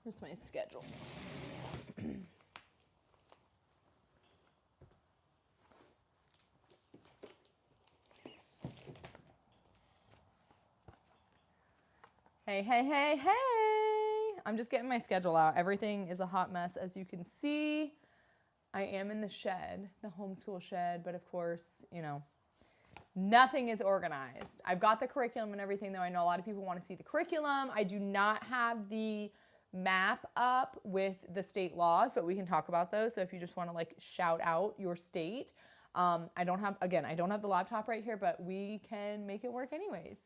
Where's my schedule? Hey, hey, hey, hey. I'm just getting my schedule out. Everything is a hot mess, as you can see. I am in the shed, the homeschool shed, but of course, you know, nothing is organized. I've got the curriculum and everything, though I know a lot of people want to see the curriculum. I do not have the map up with the state laws, but we can talk about those. So if you just want to like shout out your state, I don't have the laptop right here, but we can make it work anyways.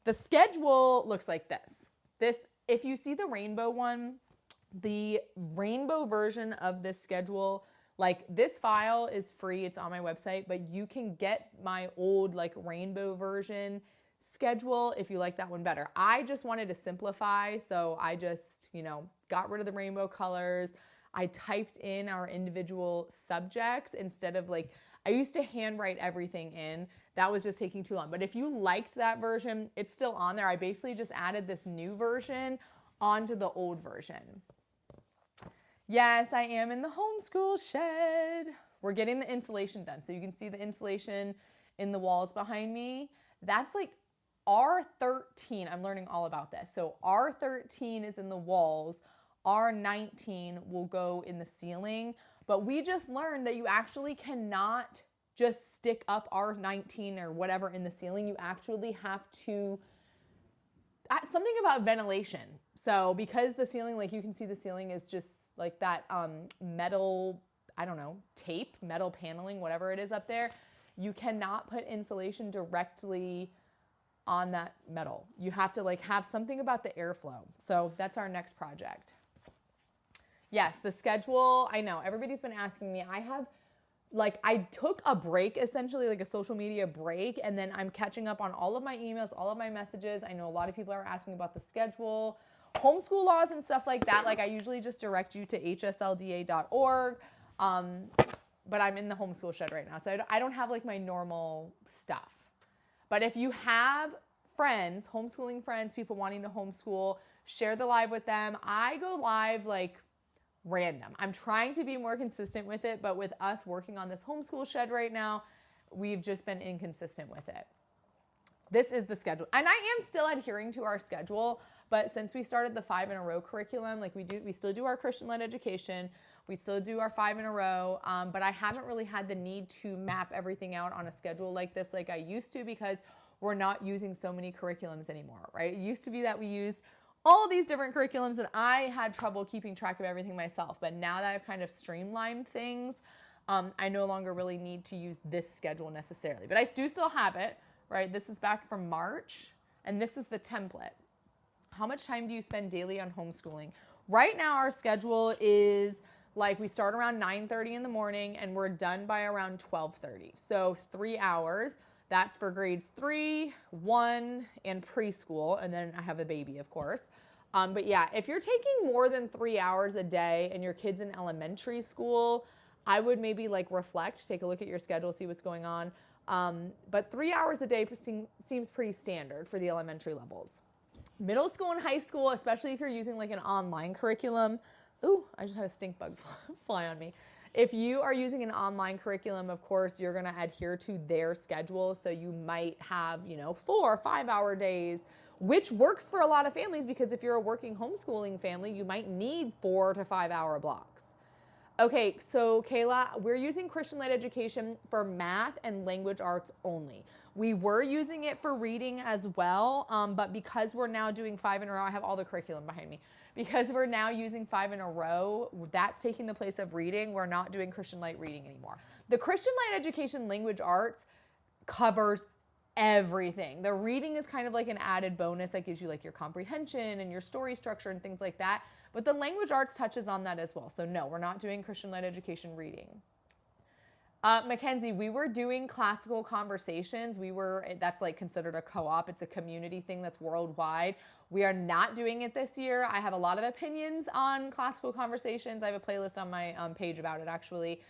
The schedule looks like this. If you see the rainbow one, the rainbow version of this schedule, like this file is free, it's on my website, but you can get my old like rainbow version schedule if you like that one better. I just wanted to simplify, so I just, you know, got rid of the rainbow colors. I typed in our individual subjects instead of like, I used to handwrite everything in. That was just taking too long. But if you liked that version, it's still on there. I basically just added this new version onto the old version. Yes, I am in the homeschool shed. We're getting the insulation done. So you can see the insulation in the walls behind me. That's like R13. I'm learning all about this. So R13 is in the walls. R19 will go in the ceiling. But we just learned that you actually cannot just stick up R19 or whatever in the ceiling. You actually have to, something about ventilation. So because the ceiling, like you can see the ceiling is just like that metal, I don't know, tape, metal paneling, whatever it is up there. You cannot put insulation directly on that metal. You have to like have something about the airflow. So that's our next project. Yes, the schedule, I know everybody's been asking me. I took a break, essentially like a social media break, and then I'm catching up on all of my emails, all of my messages. I know a lot of people are asking about the schedule, homeschool laws and stuff like that. Like I usually just direct you to hslda.org, but I'm in the homeschool shed right now. So I don't have like my normal stuff. But if you have friends, homeschooling friends, people wanting to homeschool, share the live with them. I go live like random. I'm trying to be more consistent with it, but with us working on this homeschool shed right now, we've just been inconsistent with it. This is the schedule. And I am still adhering to our schedule, but since we started the 5 in a row curriculum, like we still do our Christian-led education, we still do our 5 in a row, but I haven't really had the need to map everything out on a schedule like this like I used to, because we're not using so many curriculums anymore, right? It used to be that we used all these different curriculums and I had trouble keeping track of everything myself. But now that I've kind of streamlined things, I no longer really need to use this schedule necessarily. But I do still have it, right? This is back from March, and this is the template. How much time do you spend daily on homeschooling? Right now, our schedule is like we start around 9:30 in the morning and we're done by around 12:30. So 3 hours. That's for grades 3, 1, and preschool. And then I have a baby, of course. But yeah, if you're taking more than 3 hours a day and your kid's in elementary school, I would maybe like reflect, take a look at your schedule, see what's going on. But 3 hours a day seems pretty standard for the elementary levels. Middle school and high school, especially if you're using like an online curriculum. Ooh, I just had a stink bug fly on me. If you are using an online curriculum, of course, you're going to adhere to their schedule. So you might have, 4 or 5 hour days, which works for a lot of families, because if you're a working homeschooling family, you might need 4 to 5 hour blocks. Okay, so Kayla, we're using Christian-led education for math and language arts only. We were using it for reading as well, but because we're now doing 5 in a row, I have all the curriculum behind me. Because we're now using 5 in a row, that's taking the place of reading. We're not doing Christian-led reading anymore. The Christian-led education language arts covers everything. The reading is kind of like an added bonus that gives you like your comprehension and your story structure and things like that. But the language arts touches on that as well. So no, we're not doing Christian-led education reading. Mackenzie, we were doing classical conversations. That's like considered a co-op. It's a community thing that's worldwide. We are not doing it this year. I have a lot of opinions on classical conversations. I have a playlist on my page about it actually.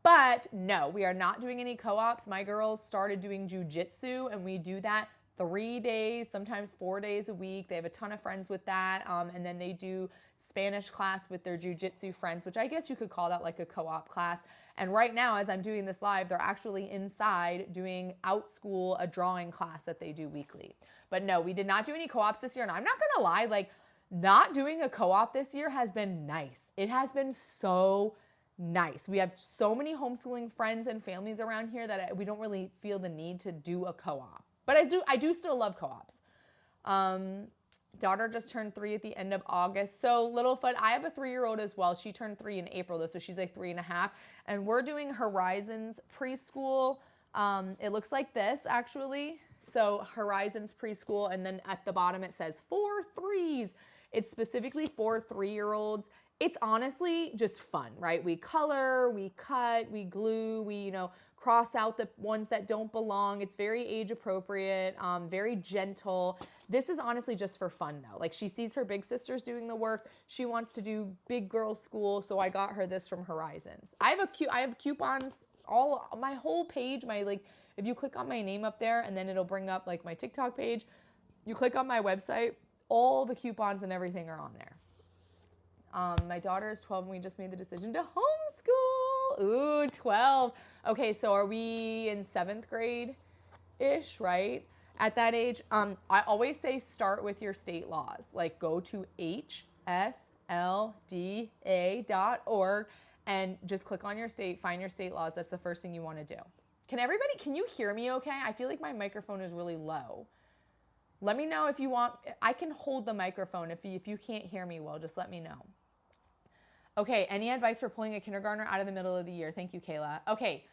But no, we are not doing any co-ops. My girls started doing jujitsu, and we do that 3 days, sometimes 4 days a week. They have a ton of friends with that. And then they do Spanish class with their jiu-jitsu friends, which I guess you could call that like a co-op class. And right now, as I'm doing this live, they're actually inside doing Outschool, a drawing class that they do weekly. But no, we did not do any co-ops this year. And I'm not gonna lie, like not doing a co-op this year has been nice. It has been so nice. We have so many homeschooling friends and families around here that we don't really feel the need to do a co-op. But I do still love co-ops. Daughter just turned 3 at the end of August. So Littlefoot, I have a 3-year-old as well. She turned 3 in April though, so she's like 3.5. And we're doing Horizons preschool. It looks like this actually. So Horizons preschool, and then at the bottom it says 4 3s. It's specifically for 3-year-olds. It's honestly just fun, right? We color, we cut, we glue, we, cross out the ones that don't belong. It's very age appropriate, very gentle. This is honestly just for fun though. Like she sees her big sisters doing the work. She wants to do big girl school. So I got her this from Horizons. I have coupons my whole page, if you click on my name up there and then it'll bring up like my TikTok page, you click on my website, all the coupons and everything are on there. My daughter is 12 and we just made the decision to homeschool. Ooh, 12. Okay, so are we in 7th grade-ish, right? At that age, I always say start with your state laws. Like go to hslda.org and just click on your state, find your state laws. That's the first thing you want to do. Can you hear me okay? I feel like my microphone is really low. Let me know if you want. I can hold the microphone. If you can't hear me well, just let me know. Okay, any advice for pulling a kindergartner out of the middle of the year? Thank you, Kayla. Okay,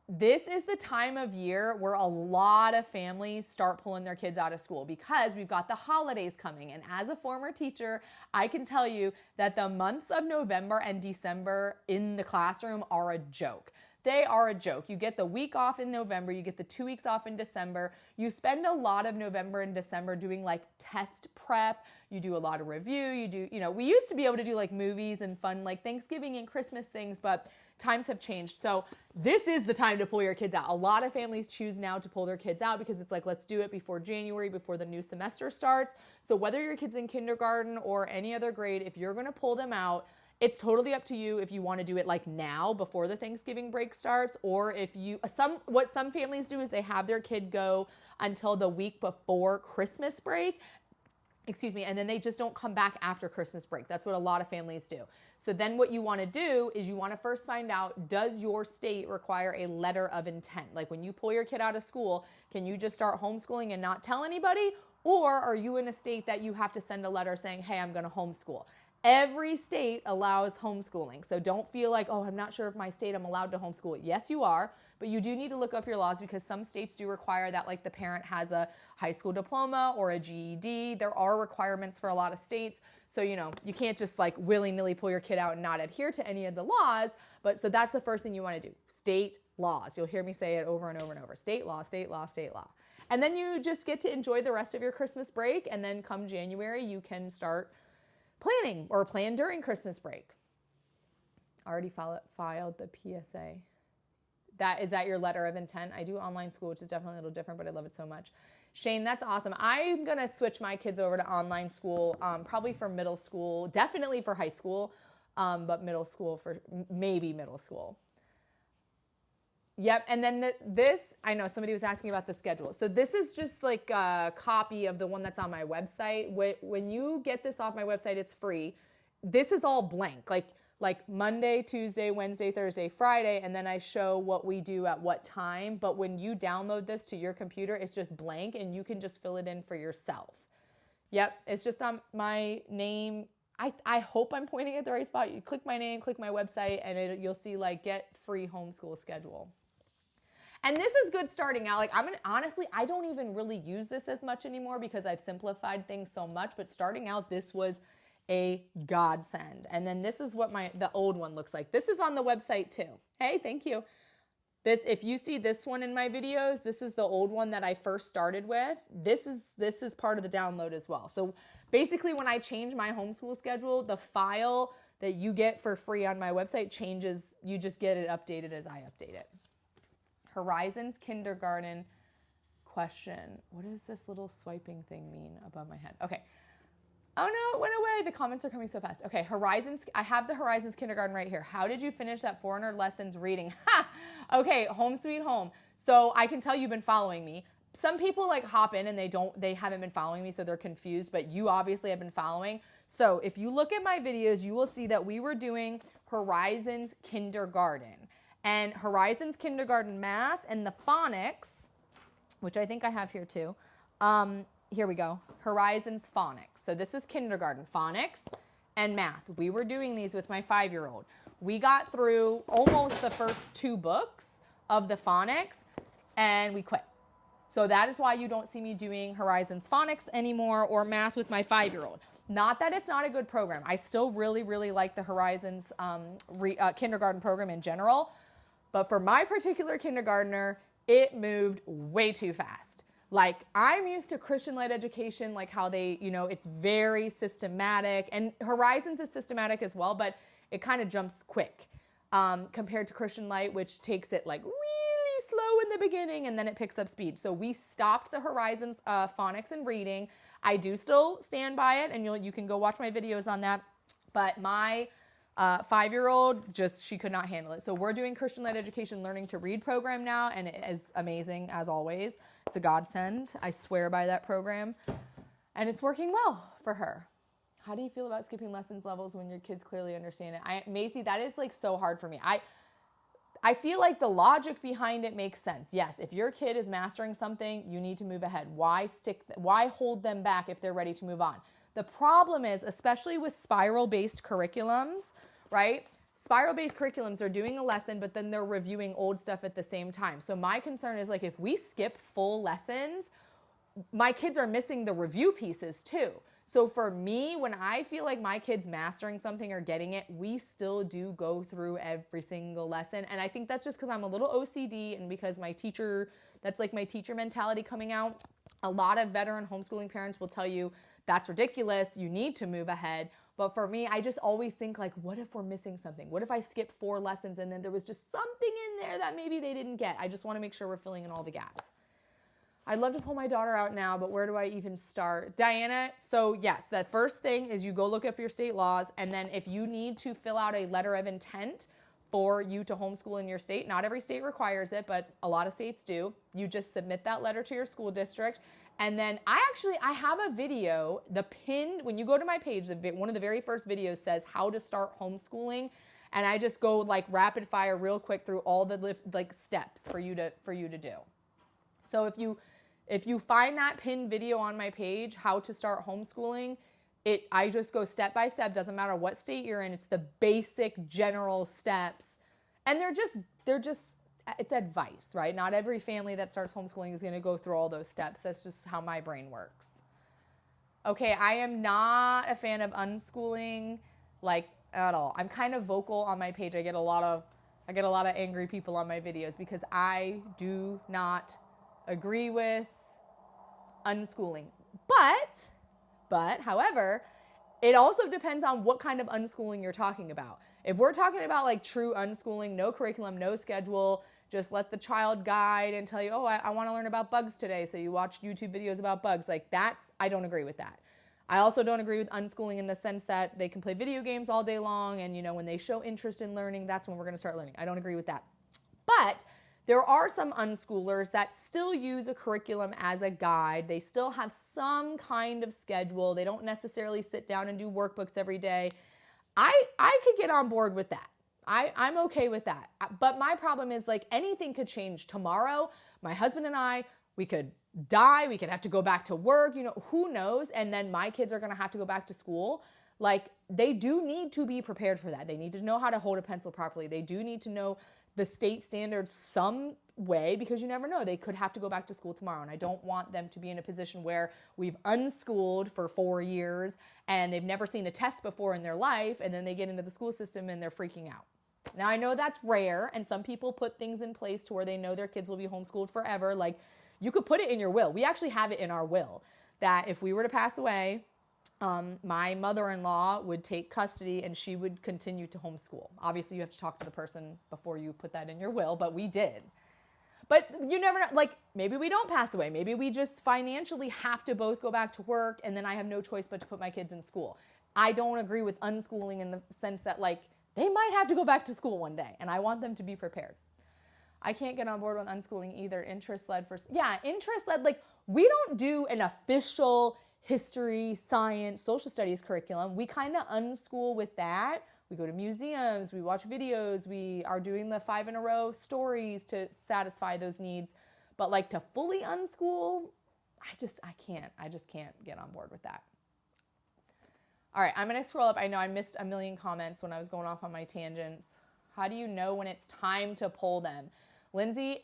this is the time of year where a lot of families start pulling their kids out of school because we've got the holidays coming. And as a former teacher, I can tell you that the months of November and December in the classroom are a joke. They are a joke. You get the week off in November, you get the 2 weeks off in December. You spend a lot of November and December doing like test prep. You do a lot of review. We used to be able to do like movies and fun like Thanksgiving and Christmas things, but times have changed. So this is the time to pull your kids out. A lot of families choose now to pull their kids out because it's like, let's do it before January, before the new semester starts. So whether your kid's in kindergarten or any other grade, if you're gonna pull them out, it's totally up to you if you want to do it like now before the Thanksgiving break starts, or if what some families do is they have their kid go until the week before Christmas break, and then they just don't come back after Christmas break. That's what a lot of families do. So then what you want to do is you want to first find out, does your state require a letter of intent? Like when you pull your kid out of school, can you just start homeschooling and not tell anybody? Or are you in a state that you have to send a letter saying, hey, I'm going to homeschool? Every state allows homeschooling. So don't feel like, oh, I'm not sure if my state I'm allowed to homeschool. Yes, you are, but you do need to look up your laws because some states do require that like the parent has a high school diploma or a GED. There are requirements for a lot of states. So, you can't just like willy-nilly pull your kid out and not adhere to any of the laws. But so that's the first thing you want to do. State laws. You'll hear me say it over and over and over. State law, state law, state law. And then you just get to enjoy the rest of your Christmas break. And then come January, you can start planning or plan during Christmas break. Already filed the PSA. Is that your letter of intent? I do online school, which is definitely a little different, but I love it so much. Shane, that's awesome. I'm going to switch my kids over to online school, probably for middle school, definitely for high school, but maybe middle school. Yep, and then I know somebody was asking about the schedule. So this is just like a copy of the one that's on my website. When you get this off my website, it's free. This is all blank, like Monday, Tuesday, Wednesday, Thursday, Friday, and then I show what we do at what time. But when you download this to your computer, it's just blank, and you can just fill it in for yourself. Yep, it's just on my name. I hope I'm pointing at the right spot. You click my name, click my website, and you'll see like get free homeschool schedule. And this is good starting out. Like honestly, I don't even really use this as much anymore because I've simplified things so much, but starting out, this was a godsend. And then this is what the old one looks like. This is on the website too. Hey, thank you. If you see this one in my videos, this is the old one that I first started with. This is part of the download as well. So basically when I change my homeschool schedule, the file that you get for free on my website changes. You just get it updated as I update it. Horizons Kindergarten question. What does this little swiping thing mean above my head? Okay. Oh no, it went away. The comments are coming so fast. Okay, Horizons. I have the Horizons kindergarten right here. How did you finish that 400 lessons reading? Ha! Okay, home sweet home. So I can tell you've been following me. Some people like hop in and they haven't been following me, so they're confused, but you obviously have been following. So if you look at my videos, you will see that we were doing Horizons kindergarten. And Horizons kindergarten math and the phonics, which I think I have here too. Here we go, Horizons phonics. So this is kindergarten, phonics and math. We were doing these with my 5-year-old. We got through almost the first 2 books of the phonics and we quit. So that is why you don't see me doing Horizons phonics anymore or math with my 5-year-old. Not that it's not a good program. I still really, really like the Horizons kindergarten program in general. But for my particular kindergartner, it moved way too fast. Like, I'm used to Christian-led education, like how they, you know, it's very systematic. And Horizons is systematic as well, but it kind of jumps quick compared to Christian Light, which takes it like really slow in the beginning and then it picks up speed. So we stopped the Horizons phonics and reading. I do still stand by it, and you can go watch my videos on that. But my 5-year-old, she could not handle it. So we're doing Christian-led education learning to read program now, and it is amazing as always. It's a godsend. I swear by that program, and it's working well for her. How do you feel about skipping lessons levels when your kids clearly understand it? Macy, that is like so hard for me. I feel like the logic behind it makes sense. Yes, if your kid is mastering something, you need to move ahead. Why hold them back if they're ready to move on? The problem is, especially with spiral-based curriculums, right? Spiral-based curriculums are doing a lesson, but then they're reviewing old stuff at the same time. So my concern is, like, if we skip full lessons, my kids are missing the review pieces too. So for me, when I feel like my kid's mastering something or getting it, we still do go through every single lesson. And I think that's just because I'm a little OCD and because my teacher, that's like my teacher mentality coming out. A lot of veteran homeschooling parents will tell you, that's ridiculous, you need to move ahead. But for me, I just always think like, what if we're missing something? What if I skip 4 lessons and then there was just something in there that maybe they didn't get? I just want to make sure we're filling in all the gaps. I'd love to pull my daughter out now, but where do I even start? Diana, so yes, the first thing is you go look up your state laws, and then if you need to fill out a letter of intent for you to homeschool in your state, not every state requires it, but a lot of states do, you just submit that letter to your school district. And then I have a video, when you go to my page, one of the very first videos says how to start homeschooling. And I just go like rapid fire real quick through all the like steps for you to do. So if you find that pinned video on my page, how to start homeschooling, I just go step by step, doesn't matter what state you're in, it's the basic general steps. And it's advice, right? Not every family that starts homeschooling is going to go through all those steps. That's just how my brain works. Okay, I am not a fan of unschooling, like at all. I'm kind of vocal on my page. I get a lot of angry people on my videos because I do not agree with unschooling. But however, it also depends on what kind of unschooling you're talking about. If we're talking about like true unschooling, no curriculum, no schedule, just let the child guide and tell you, oh, I want to learn about bugs today, so you watch YouTube videos about bugs. Like I don't agree with that. I also don't agree with unschooling in the sense that they can play video games all day long and, when they show interest in learning, that's when we're going to start learning. I don't agree with that. But there are some unschoolers that still use a curriculum as a guide. They still have some kind of schedule. They don't necessarily sit down and do workbooks every day. I could get on board with that. I'm okay with that. But my problem is like anything could change tomorrow. My husband and I, we could die. We could have to go back to work, who knows? And then my kids are going to have to go back to school. Like they do need to be prepared for that. They need to know how to hold a pencil properly. They do need to know the state standards some way because you never know. They could have to go back to school tomorrow. And I don't want them to be in a position where we've unschooled for 4 years and they've never seen a test before in their life. And then they get into the school system and they're freaking out. Now I know that's rare. And some people put things in place to where they know their kids will be homeschooled forever. Like you could put it in your will. We actually have it in our will that if we were to pass away, my mother-in-law would take custody and she would continue to homeschool. Obviously, you have to talk to the person before you put that in your will, but we did. But you never know, like maybe we don't pass away. Maybe we just financially have to both go back to work and then I have no choice but to put my kids in school. I don't agree with unschooling in the sense that like they might have to go back to school one day and I want them to be prepared. I can't get on board with unschooling either. Interest-led interest-led, like we don't do an official history, science, social studies curriculum. We kind of unschool with that. We go to museums, we watch videos, we are doing the 5 in a row stories to satisfy those needs. But like to fully unschool, I just can't get on board with that. All right, I'm gonna scroll up. I know I missed a million comments when I was going off on my tangents. How do you know when it's time to pull them? Lindsay,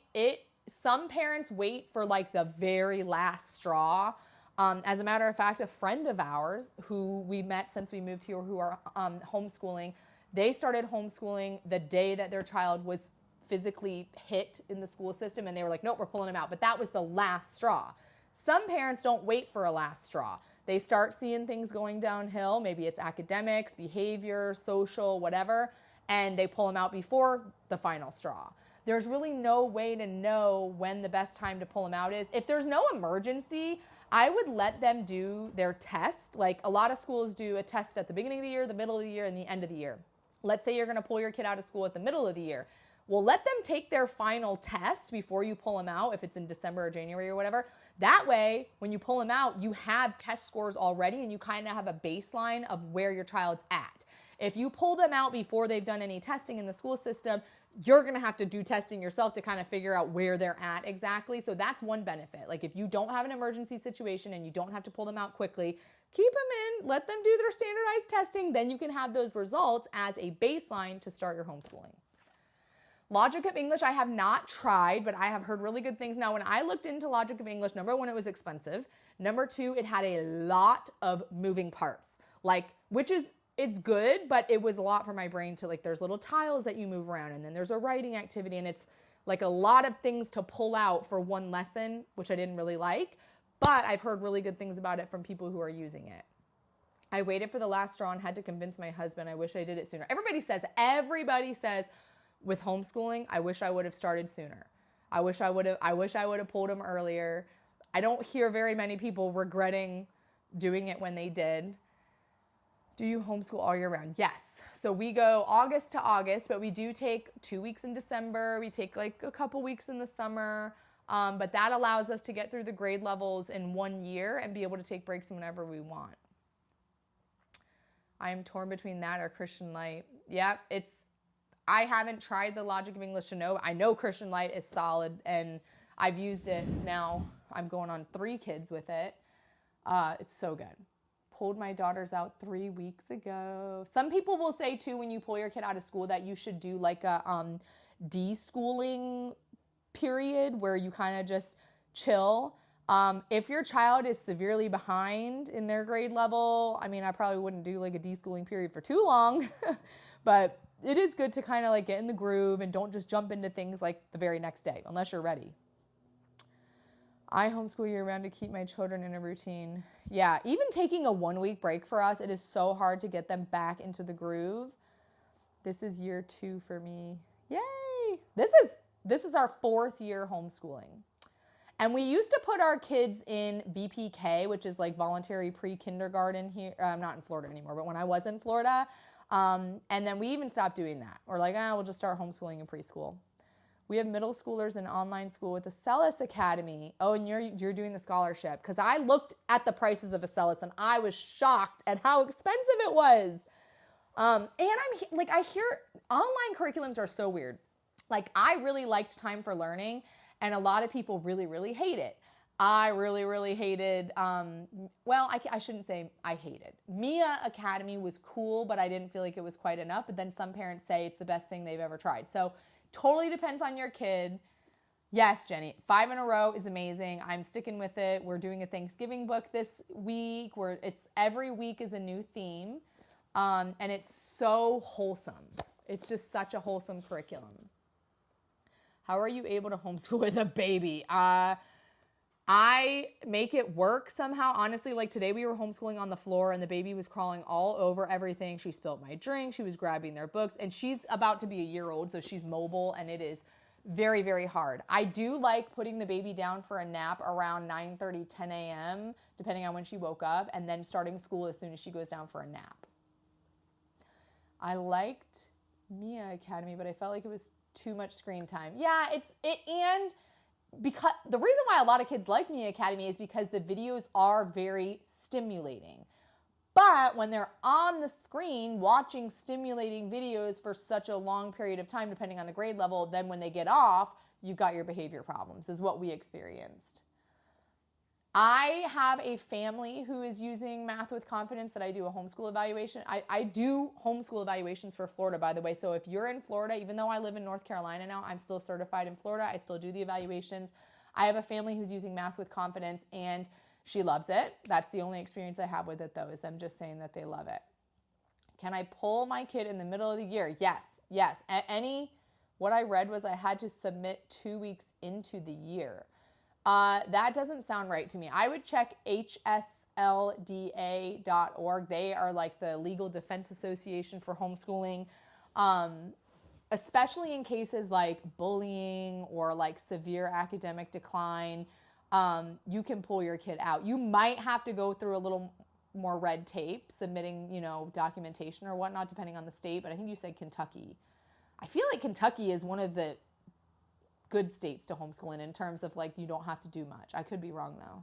some parents wait for like the very last straw. As a matter of fact, a friend of ours who we met since we moved here who are homeschooling, they started homeschooling the day that their child was physically hit in the school system and they were like, nope, we're pulling him out. But that was the last straw. Some parents don't wait for a last straw. They start seeing things going downhill. Maybe it's academics, behavior, social, whatever, and they pull them out before the final straw. There's really no way to know when the best time to pull them out is. If there's no emergency, I would let them do their test. Like a lot of schools do a test at the beginning of the year, the middle of the year, and the end of the year. Let's say you're gonna pull your kid out of school at the middle of the year. Well, let them take their final test before you pull them out, if it's in December or January or whatever. That way, when you pull them out, you have test scores already and you kind of have a baseline of where your child's at. If you pull them out before they've done any testing in the school system, you're gonna have to do testing yourself to kind of figure out where they're at exactly. So that's one benefit. Like if you don't have an emergency situation and you don't have to pull them out quickly, keep them in, let them do their standardized testing, then you can have those results as a baseline to start your homeschooling. Logic of English, I have not tried, but I have heard really good things. Now, when I looked into Logic of English, number one, it was expensive. Number two, it had a lot of moving parts, like, it's good, but it was a lot for my brain to like, there's little tiles that you move around and then there's a writing activity and it's like a lot of things to pull out for one lesson, which I didn't really like, but I've heard really good things about it from people who are using it. I waited for the last straw and had to convince my husband. I wish I did it sooner. Everybody says with homeschooling, I wish I would have started sooner. I wish I would have pulled him earlier. I don't hear very many people regretting doing it when they did. Do you homeschool all year round? Yes. So we go August to August, but we do take 2 weeks in December. We take like a couple weeks in the summer. But that allows us to get through the grade levels in 1 year and be able to take breaks whenever we want. I am torn between that or Christian Light. Yep, I haven't tried the Logic of English to know. I know Christian Light is solid and I've used it now. I'm going on 3 kids with it. It's so good. Pulled my daughters out 3 weeks ago. Some people will say too, when you pull your kid out of school, that you should do like a deschooling period where you kind of just chill. If your child is severely behind in their grade level, I mean, I probably wouldn't do like a deschooling period for too long, but it is good to kind of like get in the groove and don't just jump into things like the very next day, unless you're ready. I homeschool year round to keep my children in a routine. Yeah, even taking a 1 week break for us, it is so hard to get them back into the groove. This is year 2 for me. Yay! This is our 4th year homeschooling. And we used to put our kids in VPK, which is like voluntary pre-kindergarten here. I'm not in Florida anymore, but when I was in Florida, and then we even stopped doing that. We're like, we'll just start homeschooling in preschool. We have middle schoolers in online school with the Celis Academy. Oh, and you're doing the scholarship. Because I looked at the prices of a Celis and I was shocked at how expensive it was. And I hear online curriculums are so weird. Like I really liked Time for Learning and a lot of people really, really hate it. I really, really hated, I shouldn't say I hated. Mia Academy was cool, but I didn't feel like it was quite enough. But then some parents say it's the best thing they've ever tried. So totally depends on your kid. Yes, Jenny, 5 in a row is amazing. I'm sticking with it. We're doing a Thanksgiving book this week where every week is a new theme. And it's so wholesome. It's just such a wholesome curriculum. How are you able to homeschool with a baby? I make it work somehow. Honestly, like today we were homeschooling on the floor and the baby was crawling all over everything. She spilled my drink. She was grabbing their books and she's about to be a year old. So she's mobile and it is Very, very hard. I do like putting the baby down for a nap around 9:30, 10 a.m., depending on when she woke up, and then starting school as soon as she goes down for a nap. I liked Mia Academy, but I felt like it was too much screen time. Yeah, and because the reason why a lot of kids like Mia Academy is because the videos are very stimulating. But when they're on the screen watching stimulating videos for such a long period of time, depending on the grade level, then when they get off, you've got your behavior problems, is what we experienced. I have a family who is using Math with Confidence that I do a homeschool evaluation. I do homeschool evaluations for Florida, by the way. So if you're in Florida, even though I live in North Carolina now, I'm still certified in Florida. I still do the evaluations. I have a family who's using Math with Confidence, and she loves it. That's the only experience I have with it, though, is them just saying that they love it. Can I pull my kid in the middle of the year? Yes. What I read was I had to submit 2 weeks into the year. That doesn't sound right to me. I would check hslda.org. They are like the Legal Defense Association for homeschooling. Especially in cases like bullying or like severe academic decline, you can pull your kid out. You might have to go through a little more red tape, submitting, documentation or whatnot, depending on the state. But I think you said Kentucky. I feel like Kentucky is one of the good states to homeschool in terms of like you don't have to do much. I could be wrong though.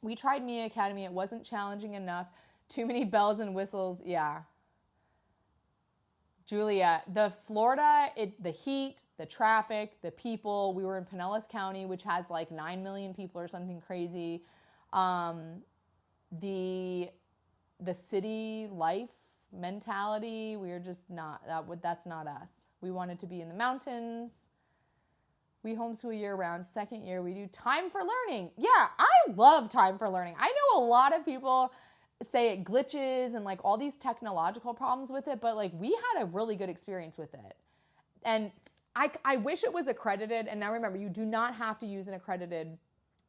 We tried Mia Academy. It wasn't challenging enough. Too many bells and whistles. Yeah. Julia, the Florida, the heat, the traffic, the people. We were in Pinellas County, which has like 9 million people or something crazy. The city life mentality, we were just not, that's not us. We wanted to be in the mountains. We homeschool year round. Second year, we do time for learning. Yeah, I love time for learning. I know a lot of people say it glitches and like all these technological problems with it, but like we had a really good experience with it. And I wish it was accredited. And now remember, you do not have to use an accredited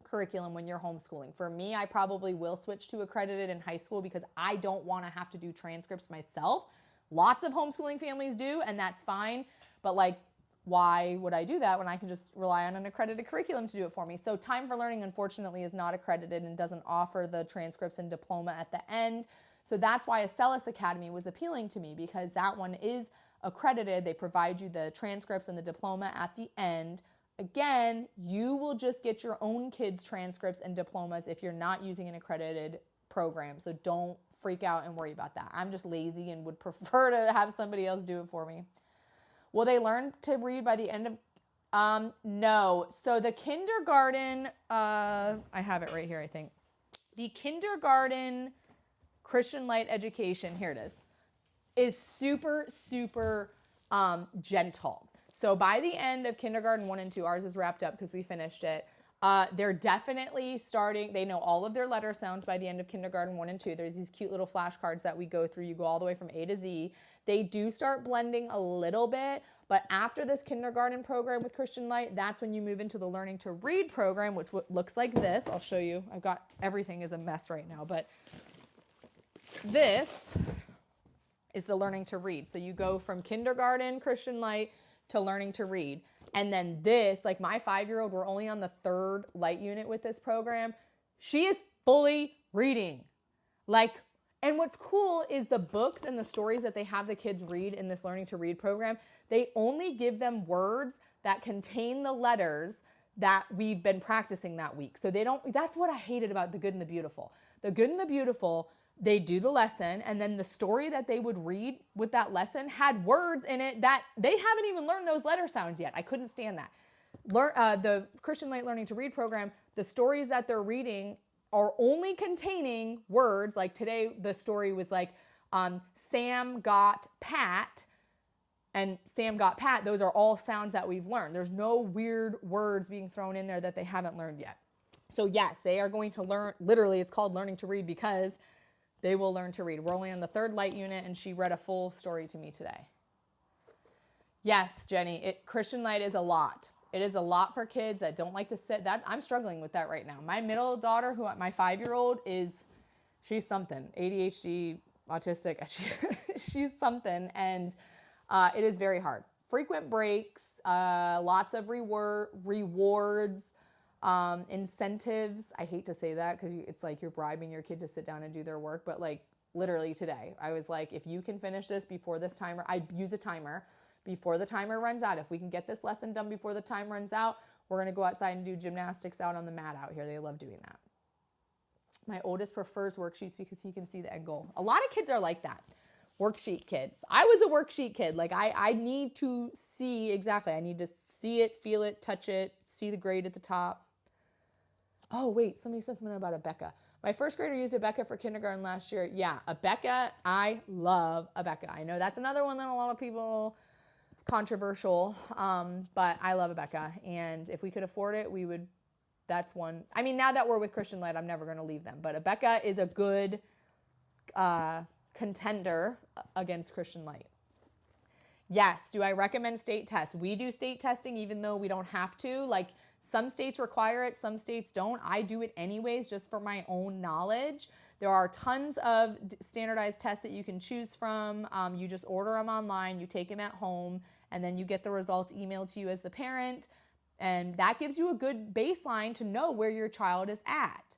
curriculum when you're homeschooling. For me, I probably will switch to accredited in high school because I don't want to have to do transcripts myself. Lots of homeschooling families do, and that's fine. But like, why would I do that when I can just rely on an accredited curriculum to do it for me? So time for learning, unfortunately, is not accredited and doesn't offer the transcripts and diploma at the end. So that's why Acellus Academy was appealing to me, because that one is accredited. They provide you the transcripts and the diploma at the end. Again, you will just get your own kids' transcripts and diplomas if you're not using an accredited program. So don't freak out and worry about that. I'm just lazy and would prefer to have somebody else do it for me. Will they learn to read by the end of, no. So the kindergarten, I have it right here, I think. The kindergarten Christian Light education, here it is super, super gentle. So by the end of kindergarten 1 and 2, ours is wrapped up because we finished it. They're definitely starting, they know all of their letter sounds by the end of kindergarten 1 and 2. There's these cute little flashcards that we go through. You go all the way from A to Z. They do start blending a little bit, but after this kindergarten program with Christian Light, that's when you move into the Learning to Read program, which looks like this. I'll show you. I've got, everything is a mess right now, but this is the Learning to Read. So you go from kindergarten Christian Light to Learning to Read. And then this, like my 5-year-old, we're only on the 3rd light unit with this program. She is fully reading. And what's cool is the books and the stories that they have the kids read in this Learning to Read program, they only give them words that contain the letters that we've been practicing that week. So they don't, that's what I hated about The Good and the Beautiful. The Good and the Beautiful, they do the lesson, and then the story that they would read with that lesson had words in it that they haven't even learned those letter sounds yet. I couldn't stand that. The Christian Light Learning to Read program, the stories that they're reading are only containing words. Like today, the story was like, Sam got Pat, and Sam got Pat. Those are all sounds that we've learned. There's no weird words being thrown in there that they haven't learned yet. So yes, they are going to learn, literally it's called Learning to Read because they will learn to read. We're only on the 3rd light unit, and she read a full story to me today. Yes, Jenny, Christian Light is a lot. It is a lot for kids that don't like to sit. I'm struggling with that right now. My middle daughter, my 5-year-old, she's something. ADHD, autistic, she's something, and it is very hard. frequent breaks, lots of rewards, incentives. I hate to say that because it's like you're bribing your kid to sit down and do their work, but like literally today, I was like, if you can finish this before this timer, I use a timer before the timer runs out. If we can get this lesson done before the time runs out, we're going to go outside and do gymnastics out on the mat out here. They love doing that. My oldest prefers worksheets because he can see the end goal. A lot of kids are like that. Worksheet kids. I was a worksheet kid. Like I need to see exactly. I need to see it, feel it, touch it, see the grade at the top. Oh, wait, somebody said something about Abeka. My first grader used Abeka for kindergarten last year. Yeah, Abeka, I love Abeka. I know that's another one that a lot of people, controversial, but I love Abeka. And if we could afford it, we would, that's one. I mean, now that we're with Christian Light, I'm never going to leave them. But Abeka is a good contender against Christian Light. Yes, do I recommend state tests? We do state testing even though we don't have to. Like, some states require it, some states don't. I do it anyways just for my own knowledge. There are tons of standardized tests that you can choose from. You just order them online, you take them at home, and then you get the results emailed to you as the parent. And that gives you a good baseline to know where your child is at.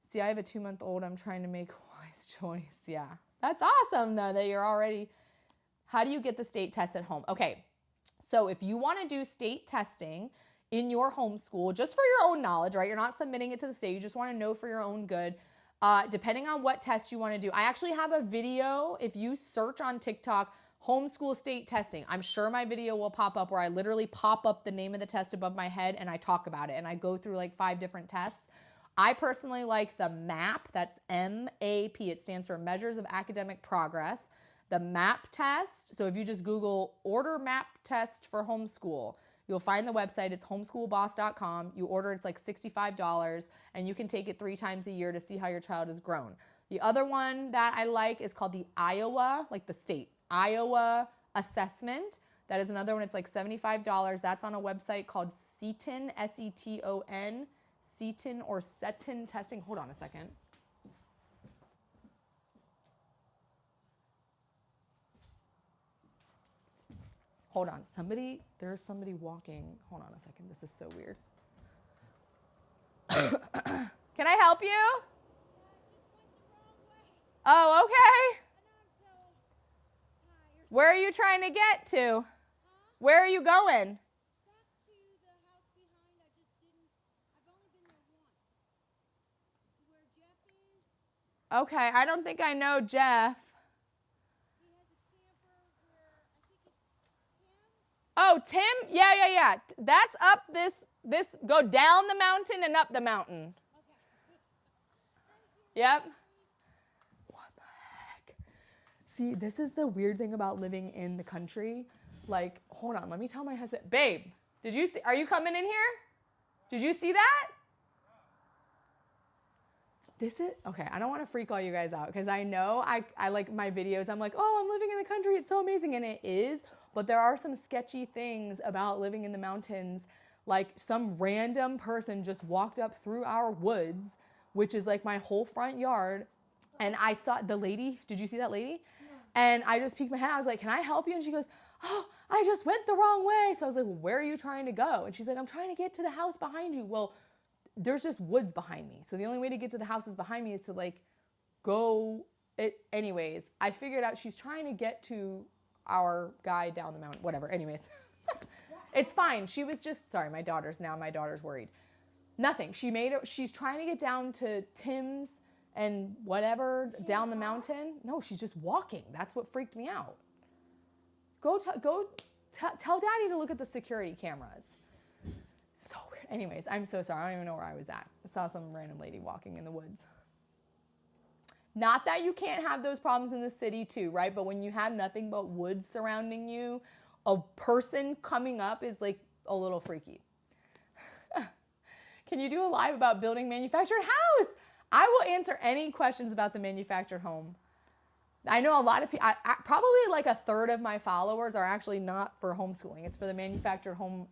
See, I have a 2-month-old. I'm trying to make a wise choice. Yeah, that's awesome, though, that you're already... How do you get the state test at home? Okay, so if you want to do state testing in your homeschool, just for your own knowledge, right? You're not submitting it to the state. You just want to know for your own good. Depending on what test you want to do. I actually have a video. If you search on TikTok, homeschool state testing, I'm sure my video will pop up where I literally pop up the name of the test above my head and I talk about it. And I go through like 5 different tests. I personally like the MAP. That's M-A-P. It stands for Measures of Academic Progress. The MAP test. So if you just Google order MAP test for homeschool, you'll find the website. It's homeschoolboss.com. You order, it's like $65, and you can take it 3 times a year to see how your child has grown. The other one that I like is called the Iowa, like the state, Iowa assessment. That is another one. It's like $75. That's on a website called Seton, S-E-T-O-N, Seton or Seton testing. Hold on a second. Hold on, there's somebody walking. Hold on a second, this is so weird. Can I help you? Oh, okay. Where are you trying to get to? Where are you going? Okay, I don't think I know Jeff. Oh, Tim? Yeah. That's up this, go down the mountain and up the mountain. Yep. What the heck? See, this is the weird thing about living in the country. Like, hold on, let me tell my husband. Babe, are you coming in here? Did you see that? Okay, I don't want to freak all you guys out because I know I like my videos. I'm like, oh, I'm living in the country. It's so amazing. And it is. But there are some sketchy things about living in the mountains. Like some random person just walked up through our woods, which is like my whole front yard. And I saw the lady. Did you see that lady? Yeah. And I just peeked my head. I was like, can I help you? And she goes, oh, I just went the wrong way. So I was like, well, where are you trying to go? And she's like, I'm trying to get to the house behind you. Well, there's just woods behind me. So the only way to get to the houses behind me is to like go it. Anyways, I figured out she's trying to get to our guy down the mountain, whatever. Anyways, it's fine. She was just, sorry, my daughter's worried. Nothing. She's trying to get down to Tim's and whatever down the mountain. No, she's just walking. That's what freaked me out. Tell Daddy to look at the security cameras. So weird. Anyways, I'm so sorry. I don't even know where I was at. I saw some random lady walking in the woods. Not that you can't have those problems in the city too, right? But when you have nothing but woods surrounding you, a person coming up is like a little freaky. Can you do a live about building manufactured house? I will answer any questions about the manufactured home. I know a lot of people, probably like a third of my followers are actually not for homeschooling. It's for the manufactured home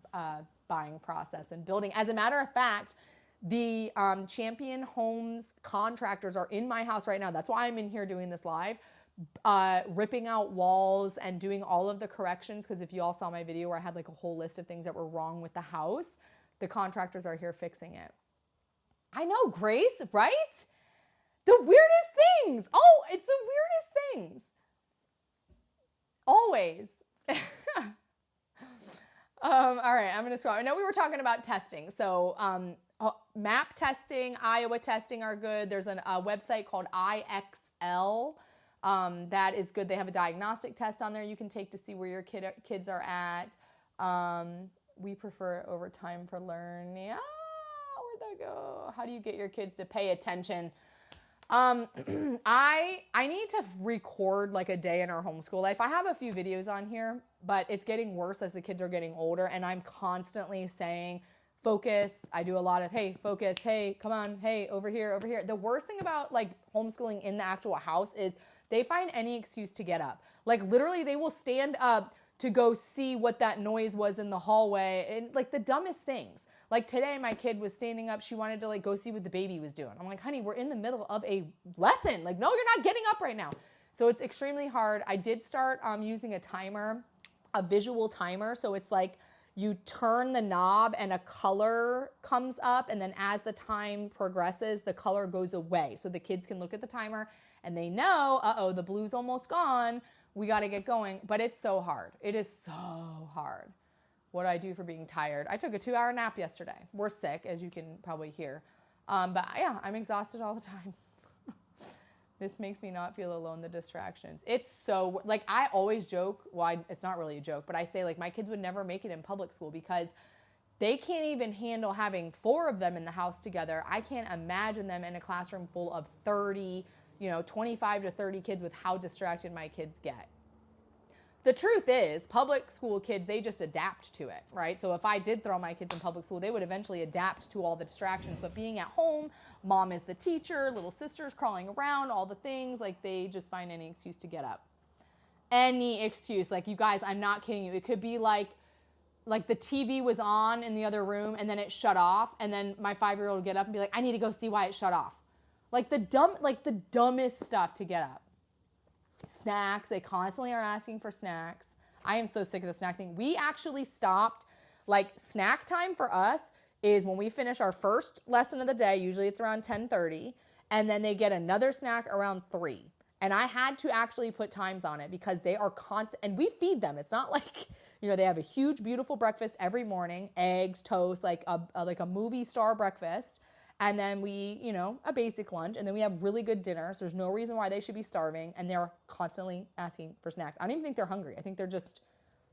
buying process and building. As a matter of fact, the Champion Homes contractors are in my house right now. That's why I'm in here doing this live. ripping out walls and doing all of the corrections. Because if you all saw my video where I had like a whole list of things that were wrong with the house, the contractors are here fixing it. I know, Grace, right? The weirdest things. Oh, it's the weirdest things. Always. All right, I'm going to scroll. I know we were talking about testing. So MAP testing, Iowa testing are good. There's a website called IXL that is good. They have a diagnostic test on there you can take to see where your kids are at. We prefer it over time for learning. Yeah, where'd that go? How do you get your kids to pay attention? I need to record like a day in our homeschool life. I have a few videos on here, but it's getting worse as the kids are getting older, and I'm constantly saying, focus. I do a lot of, hey, focus, hey, come on, hey, over here, over here. The worst thing about like homeschooling in the actual house is they find any excuse to get up. Like literally they will stand up to go see what that noise was in the hallway, and like the dumbest things. Like today my kid was standing up, she wanted to like go see what the baby was doing. I'm like, honey, we're in the middle of a lesson. Like, no, you're not getting up right now. So it's extremely hard. I did start using a timer, a visual timer. So it's like you turn the knob and a color comes up, and then as the time progresses, the color goes away. So the kids can look at the timer and they know, uh-oh, the blue's almost gone. We got to get going. But it's so hard. It is so hard. What do I do for being tired? I took a 2-hour nap yesterday. We're sick, as you can probably hear. But yeah, I'm exhausted all the time. This makes me not feel alone, the distractions. It's so, like I always joke, well, it's not really a joke, but I say like my kids would never make it in public school because they can't even handle having 4 of them in the house together. I can't imagine them in a classroom full of 30, 25 to 30 kids with how distracted my kids get. The truth is, public school kids, they just adapt to it, right? So if I did throw my kids in public school, they would eventually adapt to all the distractions. But being at home, mom is the teacher, little sister's crawling around, all the things, like they just find any excuse to get up. Any excuse. Like, you guys, I'm not kidding you. It could be like the TV was on in the other room and then it shut off, and then my 5-year-old would get up and be like, I need to go see why it shut off. Like the dumbest stuff to get up. Snacks, they constantly are asking for snacks. I am so sick of the snack thing. We actually stopped, like snack time for us is when we finish our first lesson of the day, usually it's around 10:30, and then they get another snack around 3. And I had to actually put times on it because they are constant, and we feed them. It's not like, they have a huge, beautiful breakfast every morning, eggs, toast, like a movie star breakfast. And then we, a basic lunch, and then we have really good dinner. So there's no reason why they should be starving. And they're constantly asking for snacks. I don't even think they're hungry. I think they're just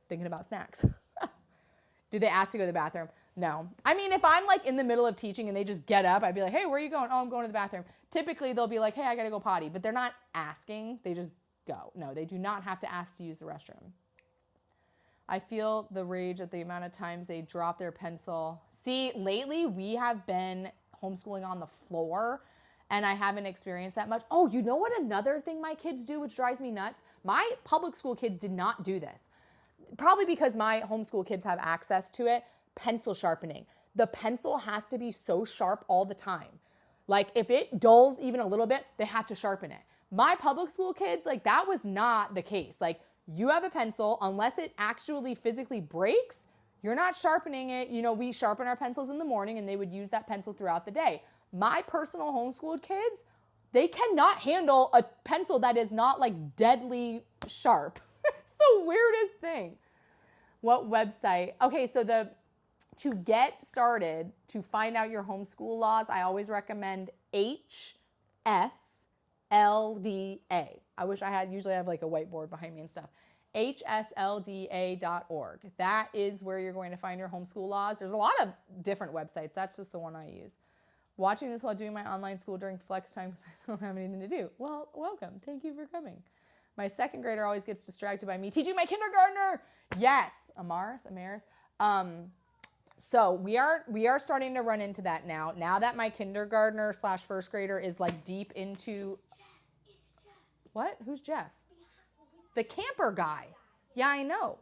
thinking about snacks. Do they ask to go to the bathroom? No. I mean, if I'm like in the middle of teaching and they just get up, I'd be like, hey, where are you going? Oh, I'm going to the bathroom. Typically they'll be like, hey, I got to go potty. But they're not asking. They just go. No, they do not have to ask to use the restroom. I feel the rage at the amount of times they drop their pencil. See, lately we have been homeschooling on the floor, and I haven't experienced that much. Oh, you know what another thing my kids do, which drives me nuts? My public school kids did not do this. Probably because my homeschool kids have access to it. Pencil sharpening. The pencil has to be so sharp all the time. Like if it dulls even a little bit, they have to sharpen it. My public school kids, like that was not the case. Like you have a pencil, unless it actually physically breaks, you're not sharpening it. We sharpen our pencils in the morning and they would use that pencil throughout the day. My personal homeschooled kids, they cannot handle a pencil that is not like deadly sharp. It's the weirdest thing. What website? Okay, so to get started, to find out your homeschool laws, I always recommend HSLDA. I wish usually I have like a whiteboard behind me and stuff. hslda.org. That is where you're going to find your homeschool laws. There's a lot of different websites. That's just the one I use. Watching this while doing my online school during flex time because I don't have anything to do. Well, welcome. Thank you for coming. My 2nd grader always gets distracted by me teaching my kindergartner. Yes, Amaris. So we are starting to run into that now. Now that my kindergartner / 1st grader is like deep into. It's Jeff. What? Who's Jeff? The camper guy. Yeah, I know.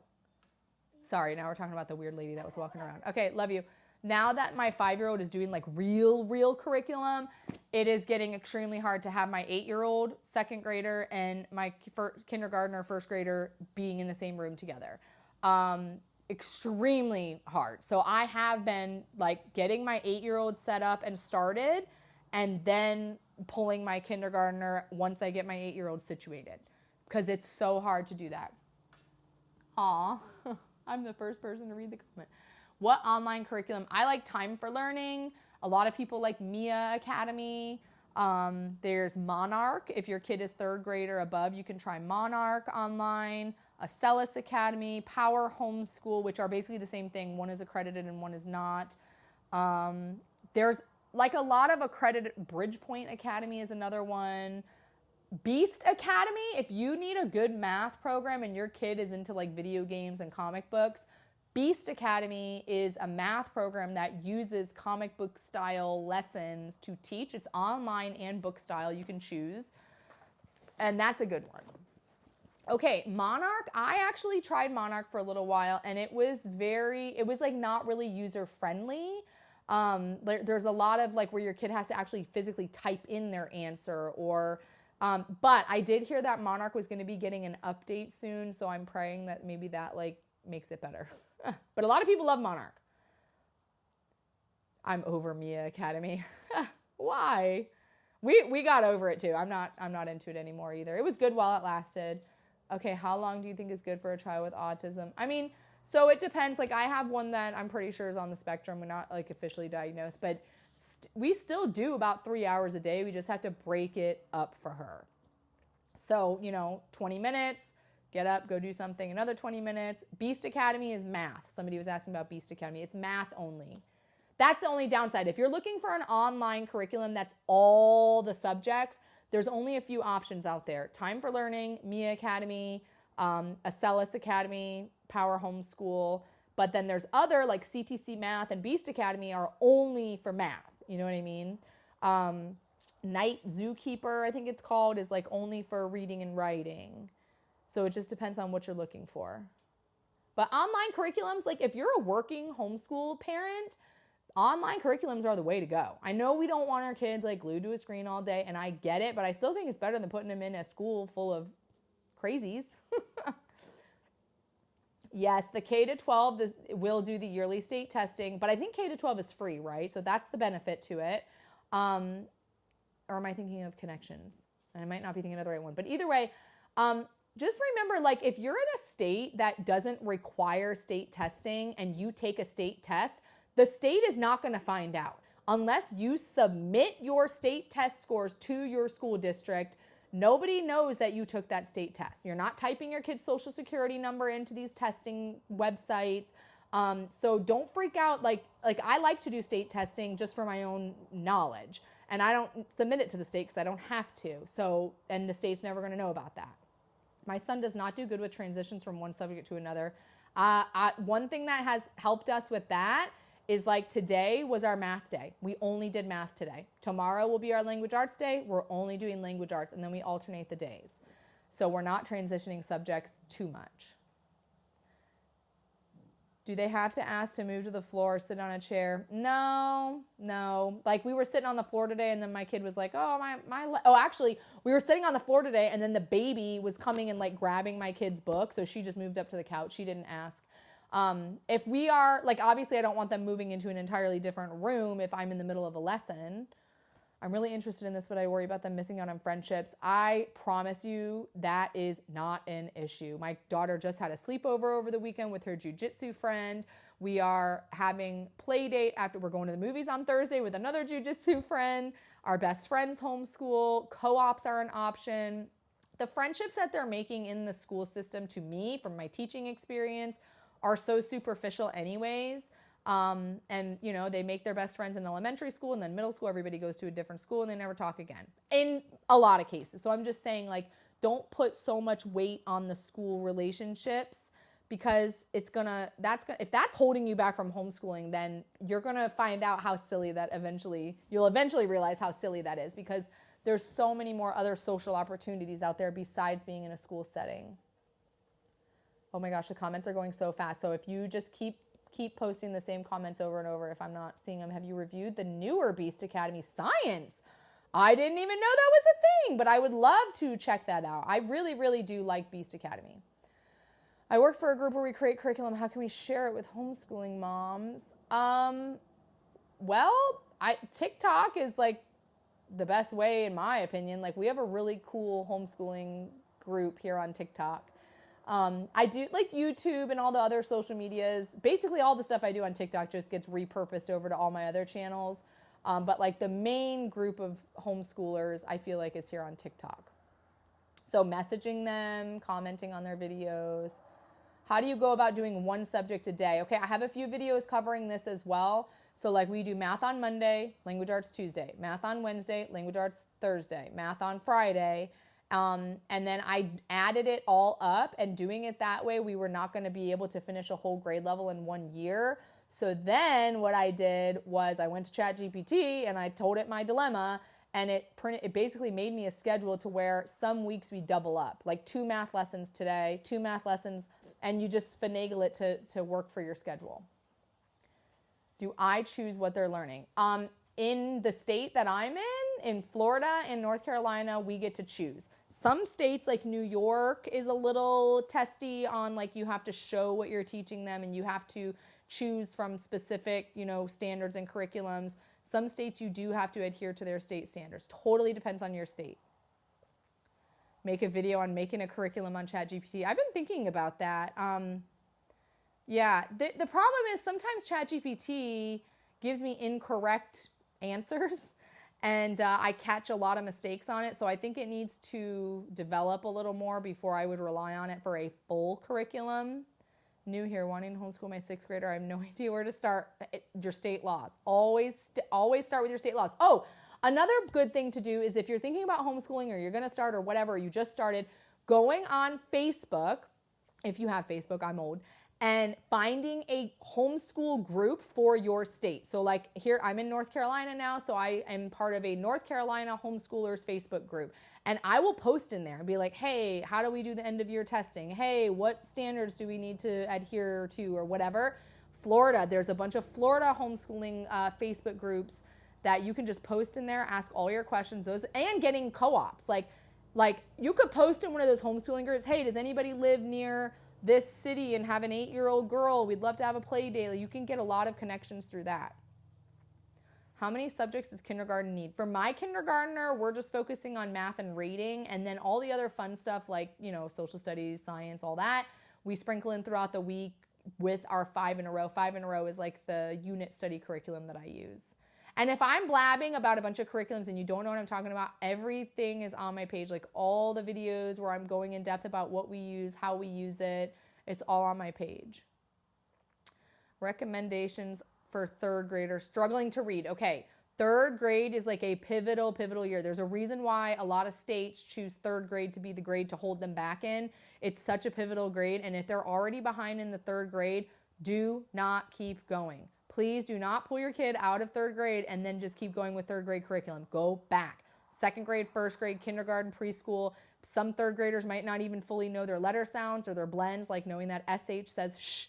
Sorry, now we're talking about the weird lady that was walking around. Okay, love you. Now that my 5-year-old is doing like real curriculum, it is getting extremely hard to have my 8-year-old second grader and my kindergartner first grader being in the same room together. Extremely hard. So I have been like getting my 8-year-old set up and started, and then pulling my kindergartner once I get my 8-year-old situated, because it's so hard to do that. Aw, I'm the first person to read the comment. What online curriculum? I like Time for Learning. A lot of people like Mia Academy. There's Monarch. If your kid is 3rd grade or above, you can try Monarch online. Acellus Academy, Power Homeschool, which are basically the same thing. One is accredited and one is not. There's like a lot of accredited. Bridgepoint Academy is another one. Beast Academy, if you need a good math program and your kid is into like video games and comic books, Beast Academy is a math program that uses comic book style lessons to teach. It's online and book style, you can choose. And that's a good one. Okay, Monarch, I actually tried Monarch for a little while, and it was like not really user friendly. There's a lot of like where your kid has to actually physically type in their answer, or but I did hear that Monarch was going to be getting an update soon, so I'm praying that maybe that like makes it better. But a lot of people love Monarch. I'm over Mia Academy. Why? We got over it too. I'm not into it anymore either. It was good while it lasted. Okay, how long do you think is good for a child with autism? I mean, so it depends. Like I have one that I'm pretty sure is on the spectrum. We're not like officially diagnosed, but we still do about 3 hours a day. We just have to break it up for her. So, 20 minutes, get up, go do something, another 20 minutes. Beast Academy is math. Somebody was asking about Beast Academy. It's math only. That's the only downside. If you're looking for an online curriculum that's all the subjects, there's only a few options out there. Time for Learning, Mia Academy, Acellus Academy, Power Homeschool. But then there's other like CTC Math and Beast Academy are only for math. You know what I mean? Night Zookeeper, I think it's called, is like only for reading and writing. So it just depends on what you're looking for. But online curriculums, like if you're a working homeschool parent, online curriculums are the way to go. I know we don't want our kids like glued to a screen all day, and I get it, but I still think it's better than putting them in a school full of crazies. Yes, the K-12 will do the yearly state testing, but I think K-12 is free, right? So that's the benefit to it. Or am I thinking of Connections? And I might not be thinking of the right one. But either way, just remember, like if you're in a state that doesn't require state testing and you take a state test, the state is not going to find out. Unless you submit your state test scores to your school district, nobody knows that you took that state test. You're not typing your kid's social security number into these testing websites. So don't freak out. Like I like to do state testing just for my own knowledge. And I don't submit it to the state because I don't have to. So, and the state's never going to know about that. My son does not do good with transitions from one subject to another. One thing that has helped us with that is like today was our math day. We only did math today. Tomorrow will be our language arts day. We're only doing language arts, and then we alternate the days. So we're not transitioning subjects too much. Do they have to ask to move to the floor or sit on a chair? No. Like we were sitting on the floor today, and then my kid was like, actually, we were sitting on the floor today, and then the baby was coming and like grabbing my kid's book. So she just moved up to the couch. She didn't ask. If we are, like, obviously I don't want them moving into an entirely different room if I'm in the middle of a lesson. I'm really interested in this, but I worry about them missing out on friendships. I promise you that is not an issue. My daughter just had a sleepover over the weekend with her jiu-jitsu friend. We are having play date after we're going to the movies on Thursday with another jiu-jitsu friend. Our best friends homeschool. Co-ops are an option. The friendships that they're making in the school system, to me, from my teaching experience, are so superficial anyways. And, they make their best friends in elementary school, and then middle school, everybody goes to a different school, and they never talk again in a lot of cases. So I'm just saying, like, don't put so much weight on the school relationships, because if that's holding you back from homeschooling, then you're going to find out how silly that you'll eventually realize how silly that is, because there's so many more other social opportunities out there besides being in a school setting. Oh my gosh, the comments are going so fast. So if you just keep keep posting the same comments over and over if I'm not seeing them. Have you reviewed the newer Beast Academy Science? I didn't even know that was a thing, but I would love to check that out. I really, really do like Beast Academy. I work for a group where we create curriculum. How can we share it with homeschooling moms? Well, TikTok is like the best way, in my opinion. Like, we have a really cool homeschooling group here on TikTok. I do like YouTube and all the other social medias. Basically, all the stuff I do on TikTok just gets repurposed over to all my other channels. But like the main group of homeschoolers, I feel like is here on TikTok. So messaging them, commenting on their videos. How do you go about doing one subject a day? Okay, I have a few videos covering this as well. So like we do math on Monday, language arts Tuesday, math on Wednesday, language arts Thursday, math on Friday. And then I added it all up, and doing it that way, we were not going to be able to finish a whole grade level in 1 year. So then what I did was I went to ChatGPT and I told it my dilemma, and it basically made me a schedule to where some weeks we double up, like 2 math lessons today, 2 math lessons, and you just finagle it to work for your schedule. Do I choose what they're learning? In the state that I'm in Florida and North Carolina, we get to choose. Some states like New York is a little testy on, like, you have to show what you're teaching them and you have to choose from specific, standards and curriculums. Some states you do have to adhere to their state standards. Totally depends on your state. Make a video on making a curriculum on ChatGPT. I've been thinking about that. Yeah, the problem is sometimes ChatGPT gives me incorrect answers, and I catch a lot of mistakes on it. So I think it needs to develop a little more before I would rely on it for a full curriculum. New here, wanting to homeschool my 6th grader. I have no idea where to start. Your state laws. Always start with your state laws. Oh, another good thing to do is if you're thinking about homeschooling or you're going to start or whatever, you just started, going on Facebook, if you have Facebook, I'm old, and finding a homeschool group for your state. So like here, I'm in North Carolina now, so I am part of a North Carolina homeschoolers Facebook group. And I will post in there and be like, hey, how do we do the end of year testing? Hey, what standards do we need to adhere to or whatever? Florida, there's a bunch of Florida homeschooling Facebook groups that you can just post in there, ask all your questions, and getting co-ops. Like you could post in one of those homeschooling groups, hey, does anybody live near this city and have an 8-year-old girl? We'd love to have a play day. You can get a lot of connections through that. How many subjects does kindergarten need? For my kindergartner, we're just focusing on math and reading, and then all the other fun stuff like, social studies, science, all that, we sprinkle in throughout the week with our 5 in a row. 5 in a row is like the unit study curriculum that I use. And if I'm blabbing about a bunch of curriculums and you don't know what I'm talking about, everything is on my page, like all the videos where I'm going in depth about what we use, how we use it. It's all on my page. Recommendations for 3rd graders struggling to read. Okay, 3rd grade is like a pivotal year. There's a reason why a lot of states choose 3rd grade to be the grade to hold them back in. It's such a pivotal grade, and if they're already behind in the 3rd grade, do not keep going. Please do not pull your kid out of 3rd grade and then just keep going with 3rd grade curriculum. Go back. 2nd grade, 1st grade, kindergarten, preschool. Some 3rd graders might not even fully know their letter sounds or their blends, like knowing that SH says shh.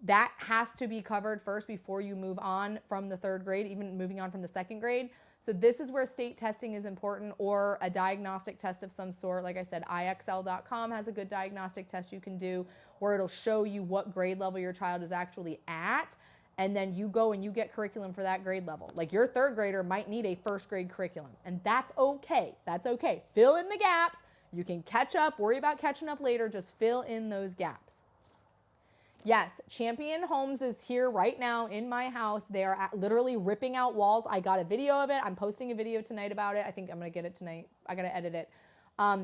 That has to be covered first before you move on from the 3rd grade, even moving on from the 2nd grade. So this is where state testing is important, or a diagnostic test of some sort. Like I said, IXL.com has a good diagnostic test you can do where it'll show you what grade level your child is actually at. And then you go and you get curriculum for that grade level. Like your 3rd grader might need a 1st grade curriculum, and that's okay. That's okay. Fill in the gaps. You can catch up, worry about catching up later. Just fill in those gaps. Yes, Champion Homes is here right now in my house. They are literally ripping out walls. I got a video of it. I'm posting a video tonight about it. I think I'm going to get it tonight. I got to edit it.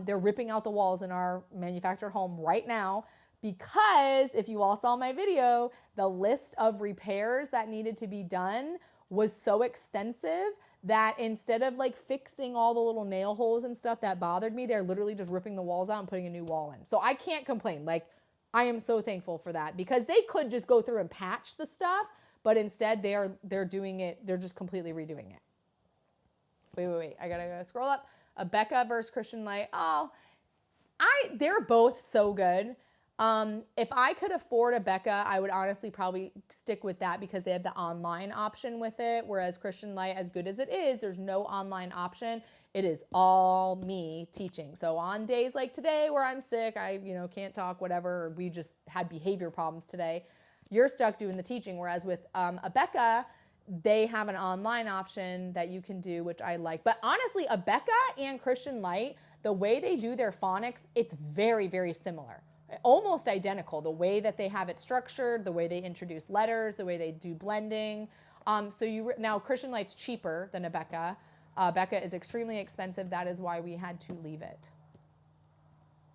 They're ripping out the walls in our manufactured home right now. Because if you all saw my video, the list of repairs that needed to be done was so extensive that instead of like fixing all the little nail holes and stuff that bothered me, they're literally just ripping the walls out and putting a new wall in. So I can't complain. Like, I am so thankful for that, because they could just go through and patch the stuff, but instead they're doing it. They're just completely redoing it. Wait. I gotta scroll up. Becca versus Christian Light. Oh, they're both so good. If I could afford a Becca, I would honestly probably stick with that because they have the online option with it. Whereas Christian Light, as good as it is, there's no online option. It is all me teaching. So on days like today where I'm sick, I, can't talk, whatever, or we just had behavior problems today, you're stuck doing the teaching. Whereas with a Becca, they have an online option that you can do, which I like. But honestly, a Becca and Christian Light, the way they do their phonics, it's very, very similar. Almost identical, the way that they have it structured, the way they introduce letters, the way they do blending. Now Christian Light's cheaper than a Becca. Becca is extremely expensive. That is why we had to leave it.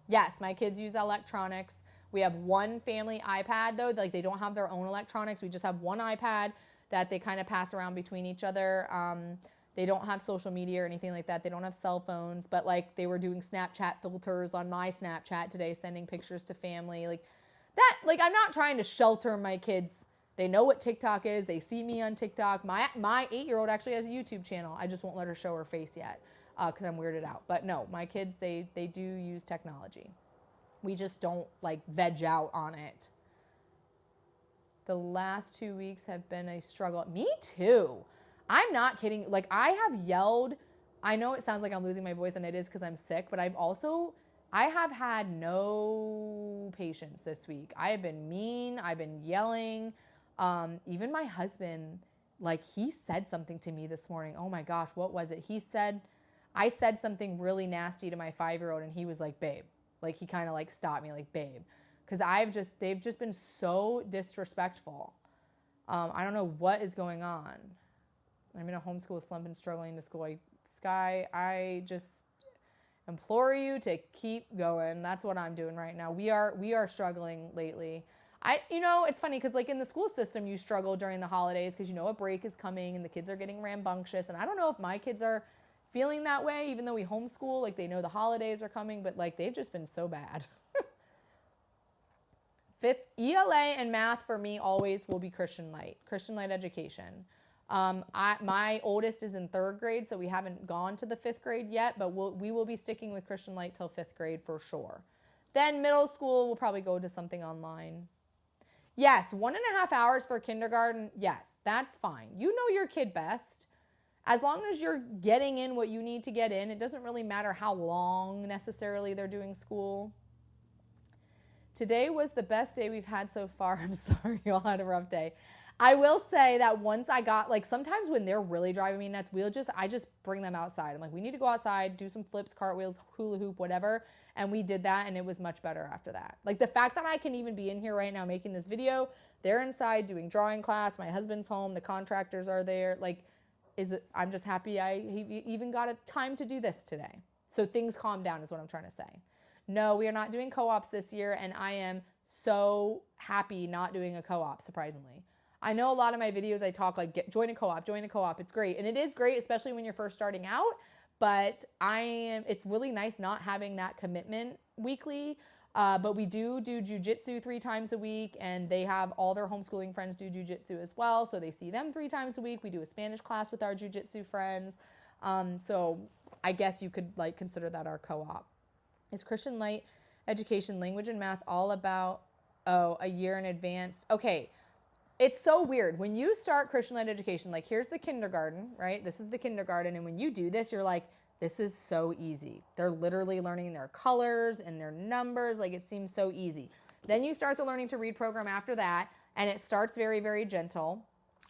Yes, my kids use electronics. We have one family iPad though, like they don't have their own electronics. We just have one iPad that they kind of pass around between each other. They don't have social media or anything like that. They don't have cell phones, but like they were doing Snapchat filters on my Snapchat today, sending pictures to family. I'm not trying to shelter my kids. They know what TikTok is. They see me on TikTok. My 8-year-old actually has a YouTube channel. I just won't let her show her face yet because I'm weirded out. But no, my kids, they do use technology. We just don't veg out on it. The last 2 weeks have been a struggle. Me too. I'm not kidding. I have yelled. I know it sounds like I'm losing my voice, and it is because I'm sick, but I have had no patience this week. I have been mean. I've been yelling. Even my husband, he said something to me this morning. Oh my gosh, what was it? I said something really nasty to my 5-year-old, and he was like, babe. He kind of stopped me, babe. Because they've just been so disrespectful. I don't know what is going on. I'm in a homeschool slump and struggling to school. Sky, I just implore you to keep going. That's what I'm doing right now. We are struggling lately. It's funny because in the school system, you struggle during the holidays because a break is coming and the kids are getting rambunctious. And I don't know if my kids are feeling that way, even though we homeschool, they know the holidays are coming, but they've just been so bad. Fifth, ELA and math for me always will be Christian Light education. My oldest is in 3rd grade, so we haven't gone to the 5th grade yet, but we will be sticking with Christian Light till 5th grade for sure. Then middle school, we'll probably go to something online. Yes, 1.5 hours for kindergarten. Yes, that's fine. You know your kid best. As long as you're getting in what you need to get in, it doesn't really matter how long necessarily they're doing school. Today was the best day we've had so far. I'm sorry you all had a rough day. I will say that once I got, sometimes when they're really driving me nuts, I just bring them outside. I'm like, we need to go outside, do some flips, cartwheels, hula hoop, whatever. And we did that, and it was much better after that. The fact that I can even be in here right now making this video, they're inside doing drawing class, my husband's home, the contractors are there. I'm just happy he even got a time to do this today. So things calm down is what I'm trying to say. No, we are not doing co-ops this year, and I am so happy not doing a co-op, surprisingly. I know a lot of my videos I talk join a co-op, it's great. And it is great, especially when you're first starting out, but it's really nice not having that commitment weekly. But we do jujitsu 3 times a week, and they have all their homeschooling friends do jujitsu as well. So they see them 3 times a week. We do a Spanish class with our jujitsu friends. So I guess you could consider that our co-op. Is Christian Light education, language and math all about, a year in advance? Okay. It's so weird. When you start Christian Light education, here's the kindergarten, right? This is the kindergarten. And when you do this, you're like, this is so easy. They're literally learning their colors and their numbers. It seems so easy. Then you start the learning to read program after that, and it starts very, very gentle.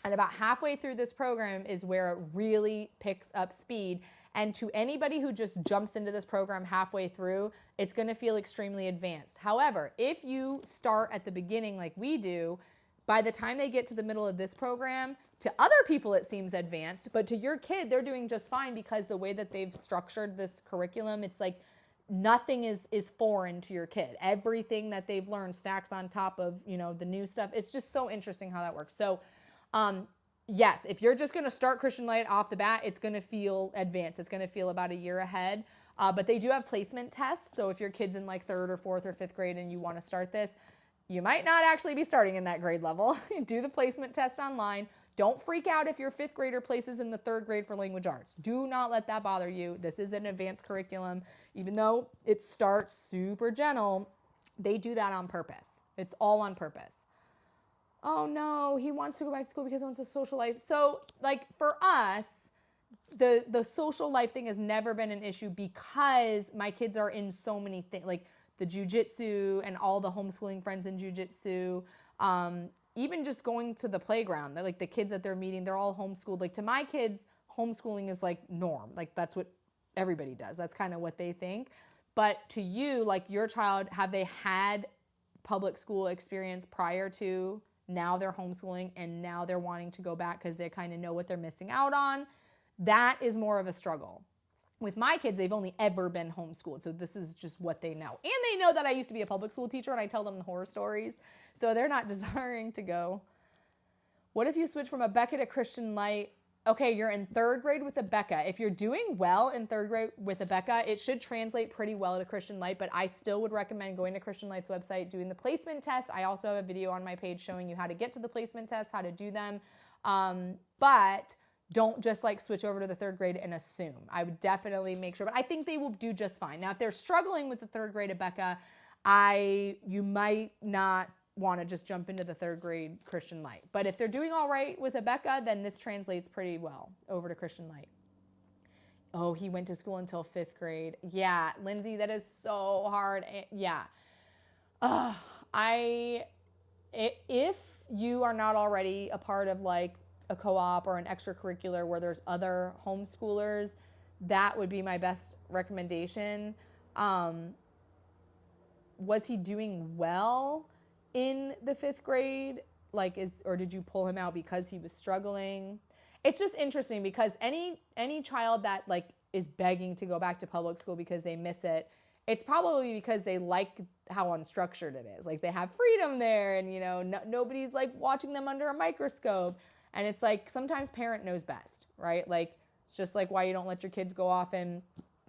And about halfway through this program is where it really picks up speed. And to anybody who just jumps into this program halfway through, it's going to feel extremely advanced. However, if you start at the beginning like we do, by the time they get to the middle of this program, to other people it seems advanced, but to your kid, they're doing just fine because the way that they've structured this curriculum, it's nothing is foreign to your kid. Everything that they've learned stacks on top of, the new stuff. It's just so interesting how that works. So, yes, if you're just going to start Christian Light off the bat, it's going to feel advanced. It's going to feel about a year ahead. But they do have placement tests. So if your kid's in 3rd or 4th or 5th grade and you want to start this, you might not actually be starting in that grade level. Do the placement test online. Don't freak out if your 5th grader places in the 3rd grade for language arts. Do not let that bother you. This is an advanced curriculum. Even though it starts super gentle, They do that on purpose. It's all on purpose. Oh no, he wants to go back to school because he wants a social life. So like for us, the social life thing has never been an issue because my kids are in so many things, like the jujitsu and all the homeschooling friends in jujitsu. Even just going to the playground, like the kids that they're meeting, they're all homeschooled. Like to my kids, homeschooling is like norm. Like that's what everybody does. That's kind of what they think. But to you, like your child, have they had public school experience prior to, now they're homeschooling and now they're wanting to go back because they kind of know what they're missing out on? That is more of a struggle. With my kids, they've only ever been homeschooled. So this is just what they know. And they know that I used to be a public school teacher and I tell them the horror stories. So they're not desiring to go. What if you switch from a Becca to Christian Light? Okay, you're in 3rd grade with a Becca. If you're doing well in 3rd grade with a Becca, it should translate pretty well to Christian Light, but I still would recommend going to Christian Light's website, doing the placement test. I also have a video on my page showing you how to get to the placement test, how to do them. But don't just like switch over to the 3rd grade and assume. I would definitely make sure, but I think they will do just fine. Now, if they're struggling with the 3rd grade at Becca, you might not want to just jump into the 3rd grade Christian Light. But if they're doing all right with a Becca, then this translates pretty well over to Christian Light. Oh, he went to school until 5th grade. Yeah, Lindsay, that is so hard. Yeah. If you are not already a part of like a co-op or an extracurricular where there's other homeschoolers, that would be my best recommendation. Was he doing well in the 5th grade? Or did you pull him out because he was struggling? It's just interesting because any child that like is begging to go back to public school because they miss it, it's probably because they like how unstructured it is. Like they have freedom there and, nobody's like watching them under a microscope. And it's like sometimes parent knows best, right? Like it's just like why you don't let your kids go off and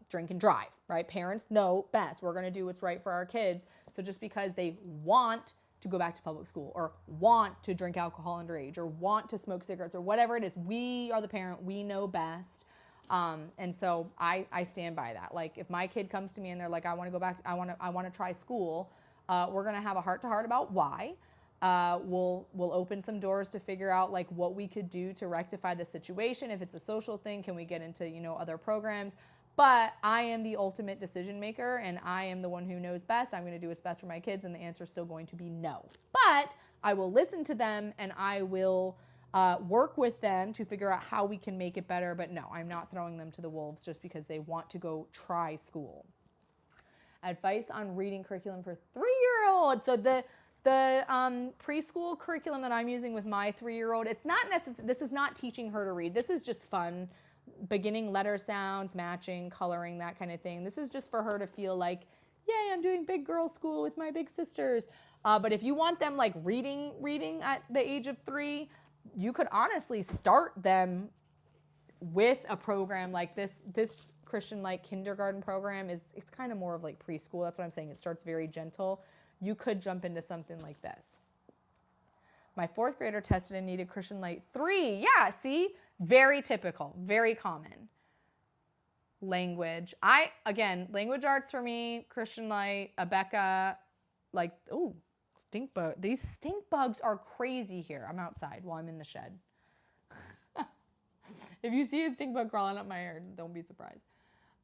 drink and drive, right? Parents know best. We're going to do what's right for our kids. So just because they want to go back to public school or want to drink alcohol underage or want to smoke cigarettes or whatever it is, we are the parent. We know best. And so I stand by that. Like if my kid comes to me and they're like, I want to go back, I want to try school. We're going to have a heart-to-heart about why. We'll open some doors to figure out like what we could do to rectify the situation. If it's a social thing, can we get into, other programs? But I am the ultimate decision maker and I am the one who knows best. I'm going to do what's best for my kids and the answer is still going to be no. But I will listen to them and I will work with them to figure out how we can make it better. But no, I'm not throwing them to the wolves just because they want to go try school. Advice on reading curriculum for 3-year-olds. So the preschool curriculum that I'm using with my 3-year-old, it's not necessary. This is not teaching her to read. This is just fun, beginning letter sounds, matching, coloring, that kind of thing. This is just for her to feel like, yay, I'm doing big girl school with my big sisters. But if you want them like reading at the age of 3, you could honestly start them with a program like this. This Christian like kindergarten program it's kind of more of like preschool. That's what I'm saying. It starts very gentle. You could jump into something like this. My 4th grader tested and needed Christian Light 3. Yeah, see? Very typical, very common. Language. Language arts for me, Christian Light, Abeka, like, oh, stink bug. These stink bugs are crazy here. I'm outside while I'm in the shed. If you see a stink bug crawling up my hair, don't be surprised.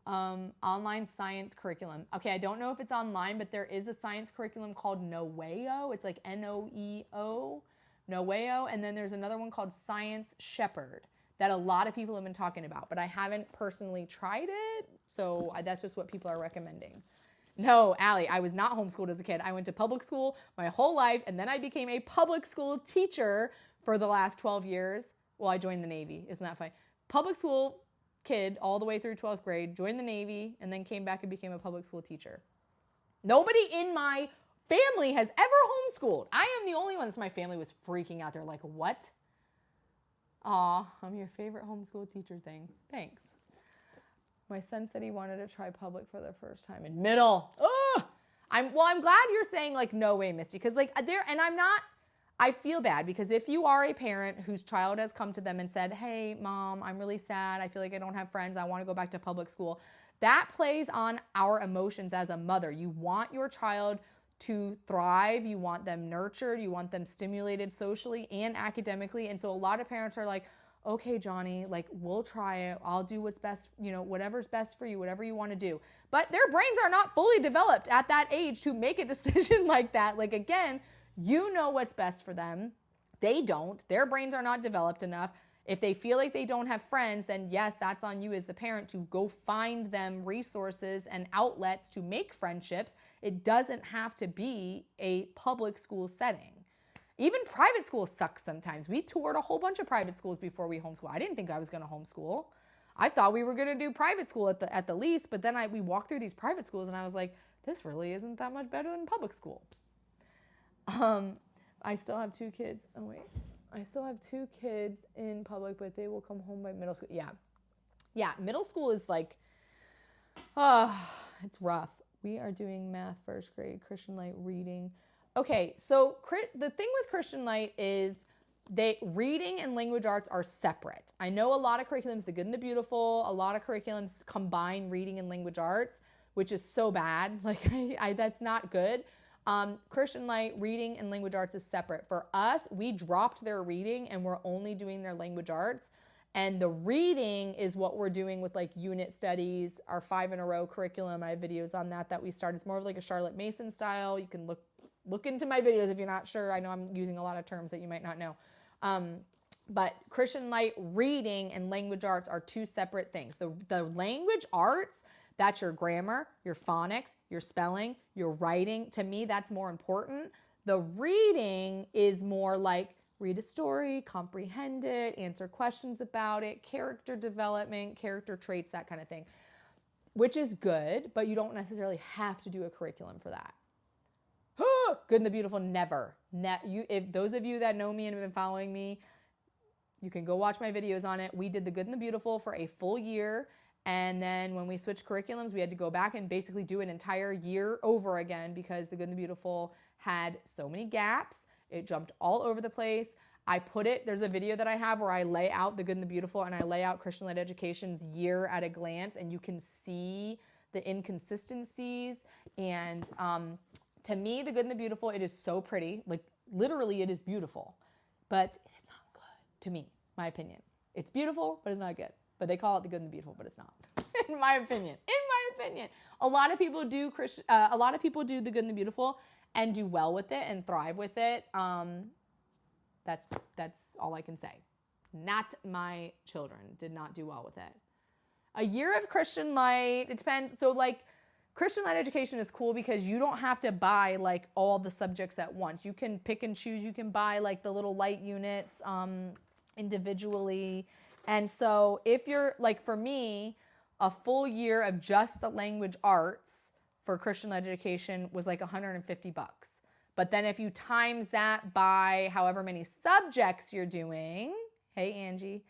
Online science curriculum. Okay, I don't know if it's online, but there is a science curriculum called Noeo. It's like Noeo, Noeo. And then there's another one called Science Shepherd that a lot of people have been talking about, but I haven't personally tried it. So that's just what people are recommending. No, Allie, I was not homeschooled as a kid. I went to public school my whole life, and then I became a public school teacher for the last 12 years. Well, I joined the Navy. Isn't that funny? Public school kid all the way through 12th grade, joined the Navy, and then came back and became a public school teacher. Nobody in my family has ever homeschooled. I am the only one. So my family was freaking out. They're like, what? Aw, I'm your favorite homeschool teacher thing. Thanks. My son said he wanted to try public for the first time in middle. Ugh! I'm glad you're saying like, no way, Misty. Because like I feel bad because if you are a parent whose child has come to them and said, hey, mom, I'm really sad. I feel like I don't have friends. I want to go back to public school. That plays on our emotions as a mother. You want your child to thrive. You want them nurtured. You want them stimulated socially and academically. And so a lot of parents are like, okay, Johnny, like, we'll try it. I'll do what's best, you know, whatever's best for you, whatever you want to do. But their brains are not fully developed at that age to make a decision like that. Like, again, you know what's best for them. They don't. Their brains are not developed enough. If they feel like they don't have friends, then yes, that's on you as the parent to go find them resources and outlets to make friendships. It doesn't have to be a public school setting. Even private schools suck sometimes. We toured a whole bunch of private schools before we homeschool. I didn't think I was going to homeschool. I thought we were going to do private school at the least, but then we walked through these private schools and I was like, this really isn't that much better than public school. I still have 2 kids. Oh, wait. I still have 2 kids in public, but they will come home by middle school. Yeah. Yeah, middle school is like, it's rough. We are doing math first grade, Christian Light reading. Okay, so the thing with Christian Light is reading and language arts are separate. I know a lot of curriculums, the good and the beautiful, a lot of curriculums combine reading and language arts, which is so bad. Like, that's not good. Christian Light reading and language arts is separate. For us, we dropped their reading and we're only doing their language arts. And the reading is what we're doing with like unit studies, our 5 in a row curriculum. I have videos on that we started. It's more of like a Charlotte Mason style. You can look into my videos if you're not sure. I know I'm using a lot of terms that you might not know. But Christian Light reading and language arts are 2 separate things. The language arts, that's your grammar, your phonics, your spelling, your writing. To me, that's more important. The reading is more like read a story, comprehend it, answer questions about it, character development, character traits, that kind of thing, which is good, but you don't necessarily have to do a curriculum for that. Good and the Beautiful, never. If those of you that know me and have been following me, you can go watch my videos on it. We did the Good and the Beautiful for a full year. And then when we switched curriculums, we had to go back and basically do an entire year over again because the Good and the Beautiful had so many gaps. It jumped all over the place. There's a video that I have where I lay out the Good and the Beautiful and I lay out Christian Light Education's year at a glance, and you can see the inconsistencies. And to me, the Good and the Beautiful, it is so pretty. Like, literally, it is beautiful. But it's not good, to me, my opinion. It's beautiful, but it's not good. But they call it the Good and the Beautiful, but it's not, in my opinion. A lot of people do the Good and the Beautiful and do well with it and thrive with it. That's all I can say. Not my children did not do well with it. A year of Christian Light, it depends. So like, Christian Light Education is cool because you don't have to buy like all the subjects at once. You can pick and choose. You can buy like the little light units individually. And so if you're like, for me, a full year of just the language arts for Christian Light Education was like $150. But then if you times that by however many subjects you're doing, hey Angie,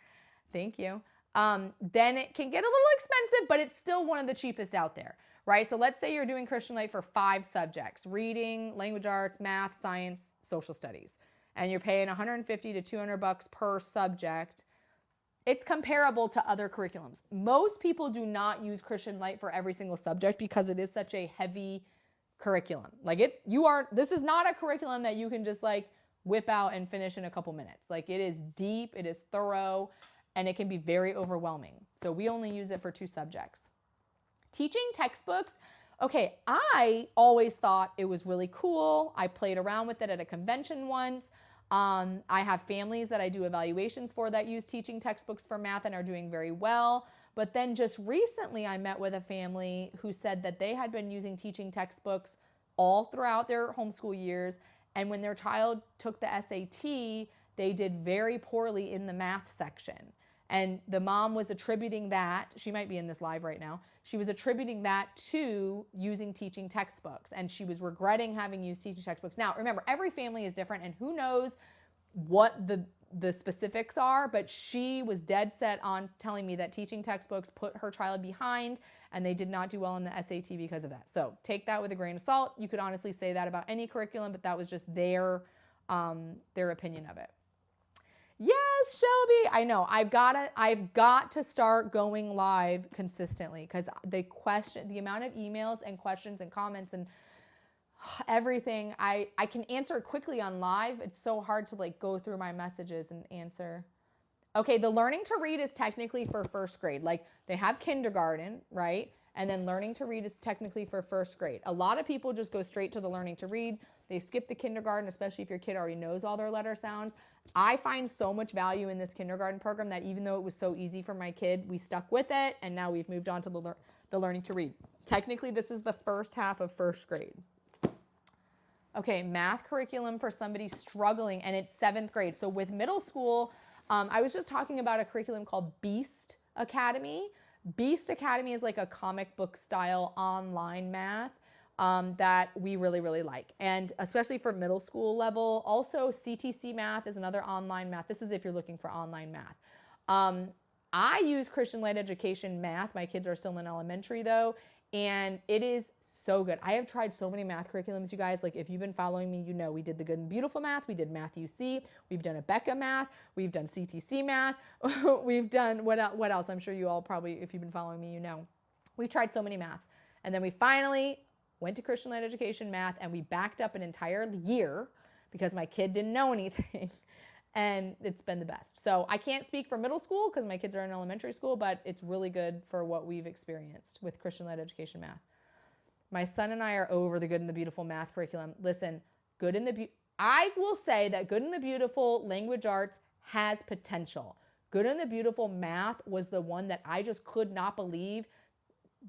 thank you, then it can get a little expensive, but it's still one of the cheapest out there. Right? So let's say you're doing Christian Light for 5 subjects, reading, language arts, math, science, social studies, and you're paying $150 to $200 per subject. It's comparable to other curriculums. Most people do not use Christian Light for every single subject because it is such a heavy curriculum. Like this is not a curriculum that you can just like whip out and finish in a couple minutes. Like, it is deep, it is thorough, and it can be very overwhelming. So we only use it for 2 subjects. Teaching textbooks, okay, I always thought it was really cool. I played around with it at a convention once. I have families that I do evaluations for that use teaching textbooks for math and are doing very well. But then just recently I met with a family who said that they had been using teaching textbooks all throughout their homeschool years. And when their child took the SAT, they did very poorly in the math section. And the mom was attributing that, she might be in this live right now, she was attributing that to using teaching textbooks. And she was regretting having used teaching textbooks. Now, remember, every family is different and who knows what the specifics are, but she was dead set on telling me that teaching textbooks put her child behind and they did not do well in the SAT because of that. So take that with a grain of salt. You could honestly say that about any curriculum, but that was just their opinion of it. Yes, Shelby. I know. I've got to start going live consistently because the amount of emails and questions and comments and Everything. I can answer quickly on live. It's so hard to like go through my messages and answer. Okay, the learning to read is technically for first grade. Like they have kindergarten, right? And then learning to read is technically for first grade. A lot of people just go straight to the learning to read. They skip the kindergarten, especially if your kid already knows all their letter sounds. I find so much value in this kindergarten program that even though it was so easy for my kid, we stuck with it, and now we've moved on to the learning to read. Technically, this is the first half of first grade. Okay, math curriculum for somebody struggling, and it's 7th grade. So with middle school, I was just talking about a curriculum called Beast Academy. Beast Academy is like a comic book style online math that we really, really like. And especially for middle school level. Also, CTC math is another online math. This is if you're looking for online math. I use Christian-led education math. My kids are still in elementary though, and it is so good. I have tried so many math curriculums, you guys. Like if you've been following me, you know we did the Good and Beautiful math. We did Math UC. We've done Abeka math. We've done CTC math. We've done, what else? I'm sure you all probably, if you've been following me, you know. We've tried so many maths. And then we finally went to Christian-led education math, and we backed up an entire year because my kid didn't know anything. And it's been the best. So I can't speak for middle school because my kids are in elementary school, but it's really good for what we've experienced with Christian-led education math. My son and I are over the Good and the Beautiful math curriculum. Listen, I will say that Good and the Beautiful language arts has potential. Good and the Beautiful math was the one that I just could not believe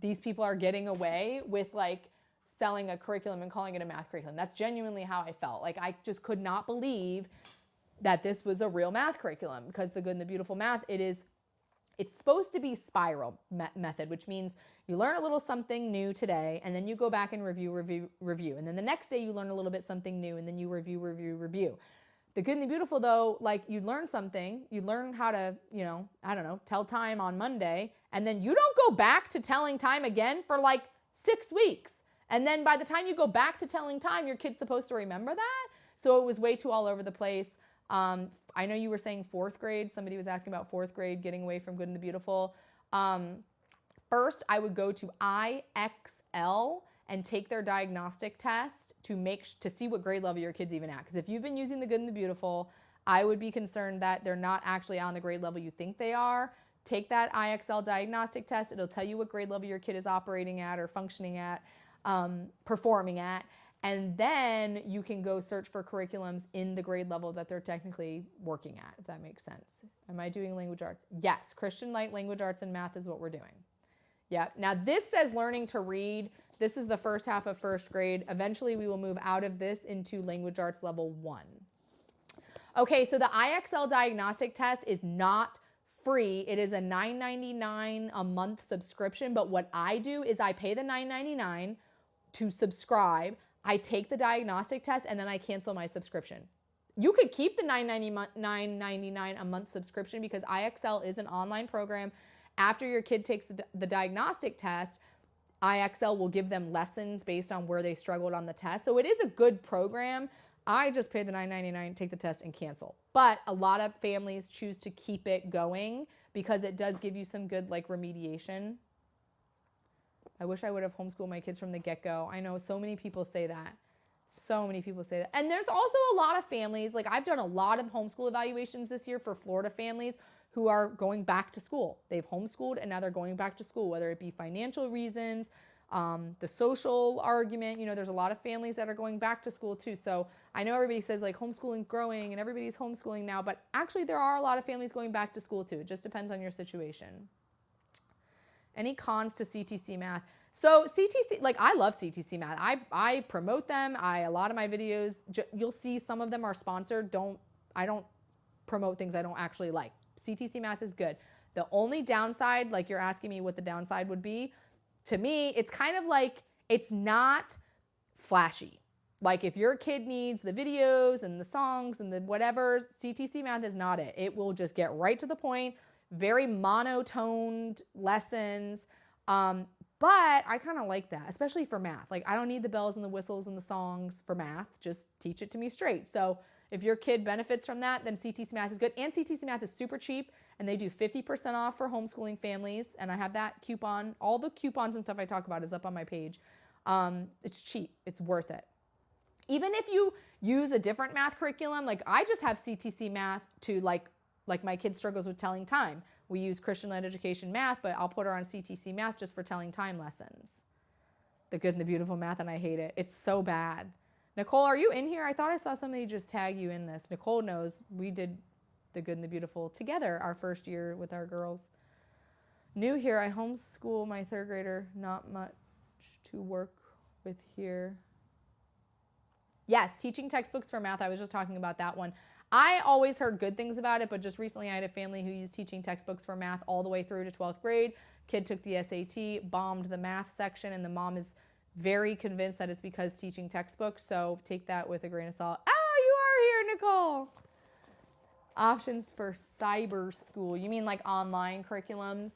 these people are getting away with like selling a curriculum and calling it a math curriculum. That's genuinely how I felt. Like I just could not believe that this was a real math curriculum, because the Good and the Beautiful math, it's supposed to be spiral method, which means you learn a little something new today, and then you go back and review. And then the next day you learn a little bit something new, and then you review. The Good and the Beautiful though, like you learn something, you learn how to, I don't know, tell time on Monday, and then you don't go back to telling time again for like 6 weeks. And then by the time you go back to telling time, your kid's supposed to remember that. So it was way too all over the place. I know you were saying 4th grade. Somebody was asking about 4th grade, getting away from Good and the Beautiful. First, I would go to IXL and take their diagnostic test to see what grade level your kid's even at. Because if you've been using the Good and the Beautiful, I would be concerned that they're not actually on the grade level you think they are. Take that IXL diagnostic test. It'll tell you what grade level your kid is operating at or functioning at, performing at. And then you can go search for curriculums in the grade level that they're technically working at, if that makes sense. Am I doing language arts? Yes, Christian Light Language Arts and Math is what we're doing. Yeah, now this says learning to read. This is the first half of 1st grade. Eventually we will move out of this into language arts level 1. Okay, so the IXL diagnostic test is not free. It is a $9.99 a month subscription, but what I do is I pay the $9.99 to subscribe. I take the diagnostic test, and then I cancel my subscription. You could keep the $9.99 a month subscription because IXL is an online program. After your kid takes the diagnostic test, IXL will give them lessons based on where they struggled on the test. So it is a good program. I just pay the $9.99, take the test, and cancel. But a lot of families choose to keep it going because it does give you some good like remediation. I wish I would have homeschooled my kids from the get-go. I know so many people say that. So many people say that. And there's also a lot of families, like I've done a lot of homeschool evaluations this year for Florida families who are going back to school. They've homeschooled and now they're going back to school, whether it be financial reasons, the social argument. There's a lot of families that are going back to school too. So I know everybody says like homeschooling's growing and everybody's homeschooling now, but actually there are a lot of families going back to school too. It just depends on your situation. Any cons to CTC math? So CTC, like I love CTC math. I promote them. A lot of my videos, you'll see some of them are sponsored. I don't promote things I don't actually like. CTC math is good. The only downside, like you're asking me what the downside would be, to me, it's kind of like, it's not flashy. Like if your kid needs the videos and the songs and the whatevers, CTC math is not it. It will just get right to the point. Very monotoned lessons. But I kind of like that, especially for math. Like I don't need the bells and the whistles and the songs for math. Just teach it to me straight. So if your kid benefits from that, then CTC math is good. And CTC math is super cheap, and they do 50% off for homeschooling families. And I have that coupon. All the coupons and stuff I talk about is up on my page. It's cheap. It's worth it. Even if you use a different math curriculum, like I just have CTC math to like my kid struggles with telling time. We use Christian-led education math, but I'll put her on CTC math just for telling time lessons. The good and the beautiful math, and I hate it. It's so bad. Nicole, are you in here? I thought I saw somebody just tag you in this. Nicole knows we did the good and the beautiful together our first year with our girls. New here, I homeschool my third grader. Not much to work with here. Yes, teaching textbooks for math. I was just talking about that one. I always heard good things about it, but just recently I had a family who used teaching textbooks for math all the way through to 12th grade. Kid took the SAT, bombed the math section, and the mom is very convinced that it's because teaching textbooks, so take that with a grain of salt. Oh, you are here, Nicole. Options for cyber school. You mean like online curriculums?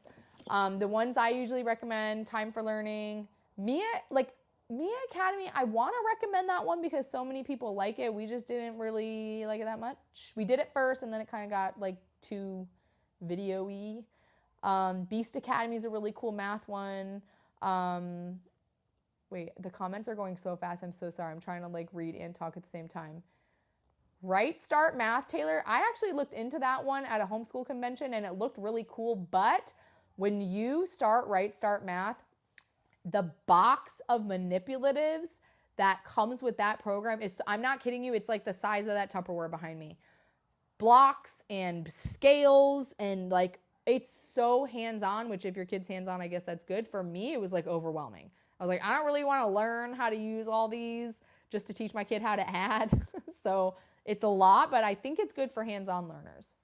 The ones I usually recommend, Time for Learning, Mia Academy, I want to recommend that one because so many people like it. We just didn't really like it that much. We did it first and then it kind of got like too video-y. Beast Academy is a really cool math one. Wait, the comments are going so fast. I'm so sorry. I'm trying to like read and talk at the same time. Right Start Math, Taylor. I actually looked into that one at a homeschool convention and it looked really cool. But when you start Right Start Math, the box of manipulatives that comes with that program is, I'm not kidding you, it's like the size of that Tupperware behind me. Blocks and scales and like, it's so hands-on, which if your kid's hands-on, I guess that's good. For me, it was like overwhelming. I was like, I don't really want to learn how to use all these just to teach my kid how to add. So it's a lot, but I think it's good for hands-on learners.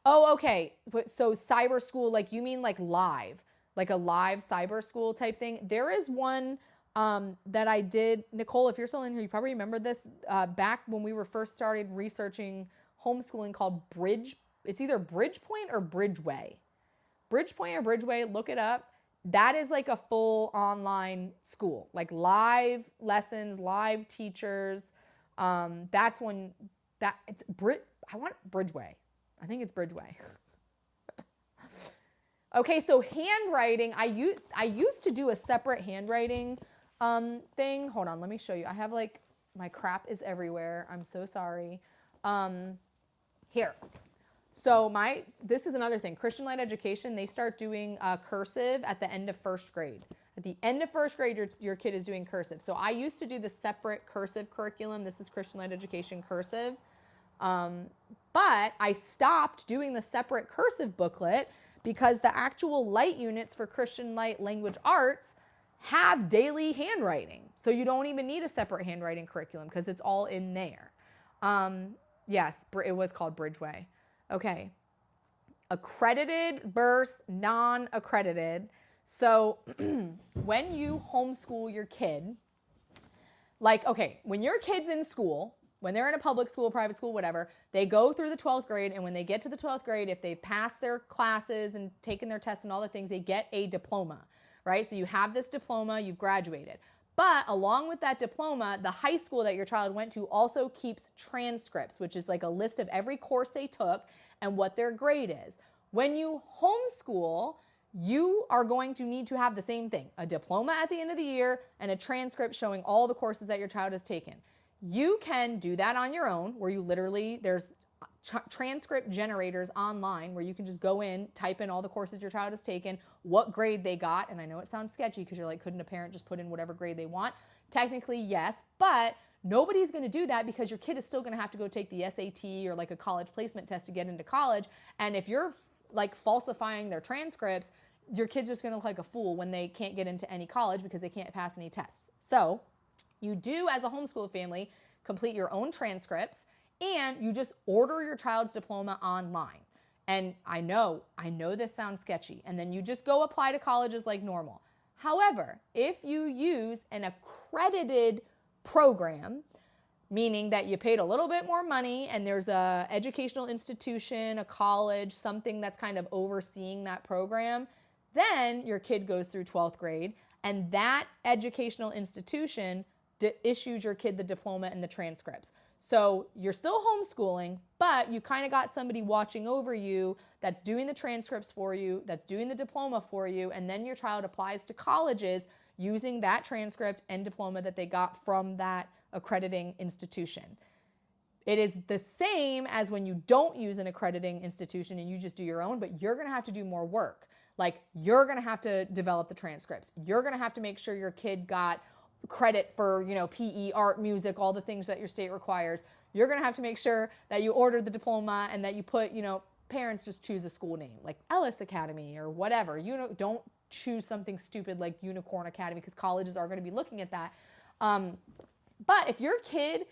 Oh, okay. So cyber school, like you mean like live, like a live cyber school type thing. There is one that I did. Nicole, if you're still in here, you probably remember this back when we were first started researching homeschooling called Bridge. It's either Bridgepoint or Bridgeway. Bridgepoint or Bridgeway, look it up. That is like a full online school, like live lessons, live teachers. That's when it's I want Bridgeway. I think it's Bridgeway. Okay, so handwriting, I used to do a separate handwriting thing. Hold on, let me show you. I have like, my crap is everywhere. I'm so sorry. Here. So this is another thing. Christian-led education, they start doing cursive at the end of first grade. At the end of first grade, your kid is doing cursive. So I used to do the separate cursive curriculum. This is Christian-led education cursive. But I stopped doing the separate cursive booklet because the actual light units for Christian light language arts have daily handwriting. So you don't even need a separate handwriting curriculum because it's all in there. Yes, it was called Bridgeway. Okay. Accredited versus non-accredited. So when you homeschool your kid, like, okay, when your kid's in school, when they're in a public school, private school, whatever, they go through the 12th grade, and when they get to the 12th grade, if they've passed their classes and taken their tests and all the things, they get a diploma, right? So you have this diploma, you've graduated. But along with that diploma, the high school that your child went to also keeps transcripts, which is like a list of every course they took and what their grade is. When you homeschool, you are going to need to have the same thing, a diploma at the end of the year and a transcript showing all the courses that your child has taken. You can do that on your own, where you literally, there's transcript generators online where you can just go in, type in all the courses your child has taken, what grade they got. And I know it sounds sketchy because you're like, couldn't a parent just put in whatever grade they want? Technically, yes, but nobody's going to do that because your kid is still going to have to go take the SAT or like a college placement test to get into college. And if you're like falsifying their transcripts, your kid's just going to look like a fool when they can't get into any college because they can't pass any tests. So you do, as a homeschool family, complete your own transcripts, and you just order your child's diploma online. And I know this sounds sketchy, and then you just go apply to colleges like normal. However, if you use an accredited program, meaning that you paid a little bit more money and there's a educational institution, a college, something that's kind of overseeing that program, then your kid goes through 12th grade, and that educational institution issues your kid the diploma and the transcripts. So you're still homeschooling, but you kind of got somebody watching over you that's doing the transcripts for you, that's doing the diploma for you, and then your child applies to colleges using that transcript and diploma that they got from that accrediting institution. It is the same as when you don't use an accrediting institution and you just do your own, but you're going to have to do more work. Like, you're going to have to develop the transcripts. You're going to have to make sure your kid got credit for, you know, PE, art, music, all the things that your state requires. You're going to have to make sure that you order the diploma and that you put, you know, parents just choose a school name like Ellis Academy or whatever. You know, don't choose something stupid like Unicorn Academy, because colleges are going to be looking at that. But if your kid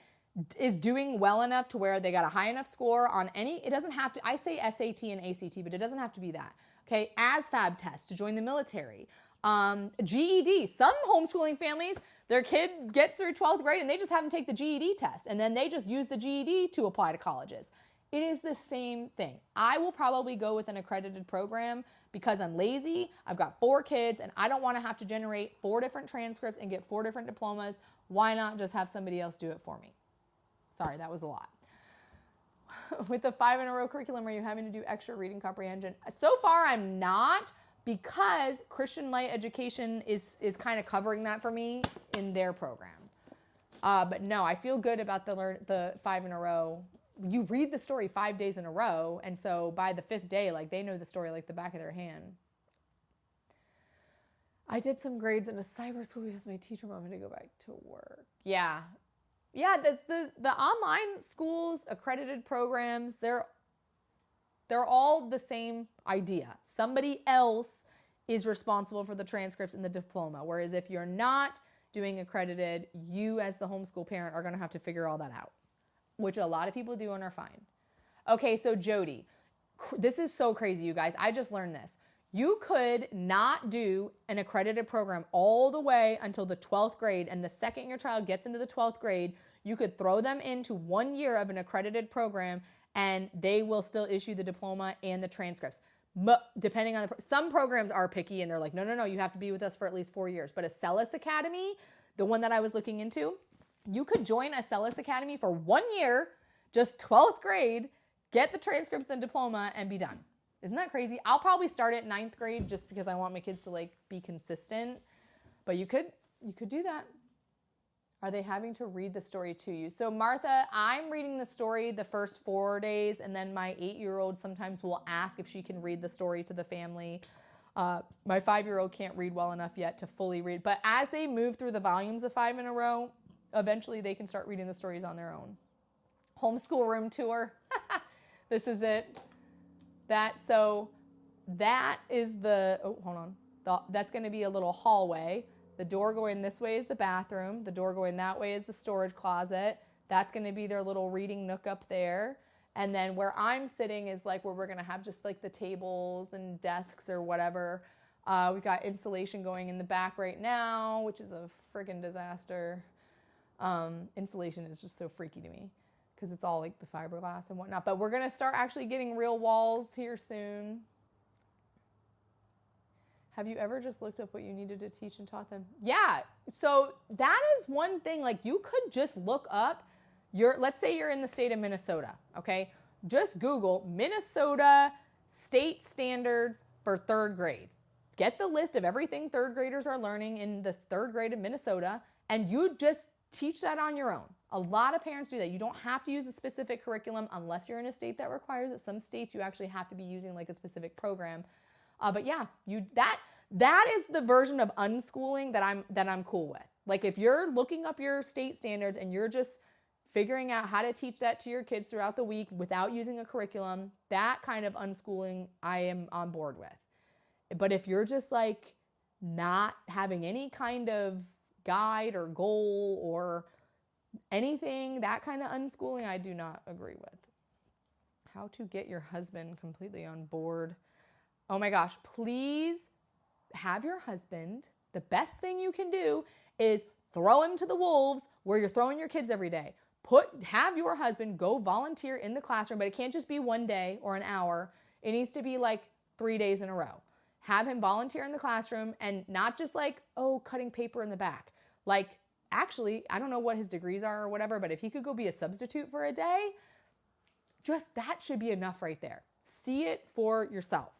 is doing well enough to where they got a high enough score on any, it doesn't have to, I say SAT and ACT, but it doesn't have to be that. Okay, ASVAB test to join the military. GED, some homeschooling families, their kid gets through 12th grade and they just have them take the GED test, and then they just use the GED to apply to colleges. It is the same thing. I will probably go with an accredited program because I'm lazy, I've got 4 kids, and I don't want to have to generate 4 different transcripts and get 4 different diplomas. Why not just have somebody else do it for me? Sorry, that was a lot. With the 5-in-a-row curriculum, are you having to do extra reading comprehension? So far, I'm not, because Christian Light Education is kind of covering that for me in their program. But no, I feel good about the 5-in-a-row. You read the story 5 days in a row, and so by the 5th day, like, they know the story like the back of their hand. I did some grades in a cyber school because my teacher wanted me to go back to work. Yeah. Yeah, the online schools, accredited programs, they're all the same idea. Somebody else is responsible for the transcripts and the diploma, whereas if you're not doing accredited, you as the homeschool parent are going to have to figure all that out, which a lot of people do and are fine. Okay, so Jody, this is so crazy, you guys. I just learned this. You could not do an accredited program all the way until the 12th grade, and the second your child gets into the 12th grade, you could throw them into 1 year of an accredited program, and they will still issue the diploma and the transcripts. Depending on some programs are picky, and they're like, no, you have to be with us for at least 4 years. But Acellus Academy, the one that I was looking into, you could join Acellus Academy for 1 year, just 12th grade, get the transcript and the diploma, and be done. Isn't that crazy? I'll probably start at 9th grade just because I want my kids to, like, be consistent. But you could do that. Are they having to read the story to you? So Martha, I'm reading the story the first 4 days, and then my 8-year-old sometimes will ask if she can read the story to the family. My 5-year-old can't read well enough yet to fully read. But as they move through the volumes of 5-in-a-row, eventually they can start reading the stories on their own. Homeschool room tour. This is it. That is the, oh, hold on. That's going to be a little hallway. The door going this way is the bathroom. The door going that way is the storage closet. That's going to be their little reading nook up there. And then where I'm sitting is like where we're going to have just like the tables and desks or whatever. We've got insulation going in the back right now, which is a friggin' disaster. Insulation is just so freaky to me because it's all like the fiberglass and whatnot. But we're going to start actually getting real walls here soon. Have you ever just looked up what you needed to teach and taught them? Yeah, so that is one thing. Like, you could just look up let's say you're in the state of Minnesota, okay? Just Google Minnesota state standards for 3rd grade. Get the list of everything 3rd graders are learning in the 3rd grade of Minnesota, and you just teach that on your own. A lot of parents do that. You don't have to use a specific curriculum unless you're in a state that requires it. Some states you actually have to be using like a specific program. But yeah, that is the version of unschooling that I'm cool with. Like, if you're looking up your state standards and you're just figuring out how to teach that to your kids throughout the week without using a curriculum, that kind of unschooling I am on board with. But if you're just like not having any kind of guide or goal or anything, that kind of unschooling, I do not agree with. How to get your husband completely on board. Oh my gosh, please have your husband. The best thing you can do is throw him to the wolves where you're throwing your kids every day. Have your husband go volunteer in the classroom, but it can't just be 1 day or an hour. It needs to be like 3 days in a row. Have him volunteer in the classroom, and not just like, oh, cutting paper in the back. Like, actually, I don't know what his degrees are or whatever, but if he could go be a substitute for a day, just that should be enough right there. See it for yourself.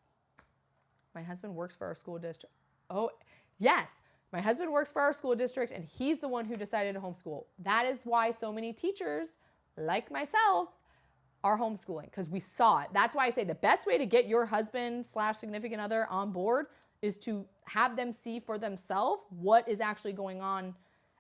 My husband works for our school district. Oh, yes. My husband works for our school district and he's the one who decided to homeschool. That is why so many teachers, like myself, are homeschooling, because we saw it. That's why I say the best way to get your husband / significant other on board is to have them see for themselves what is actually going on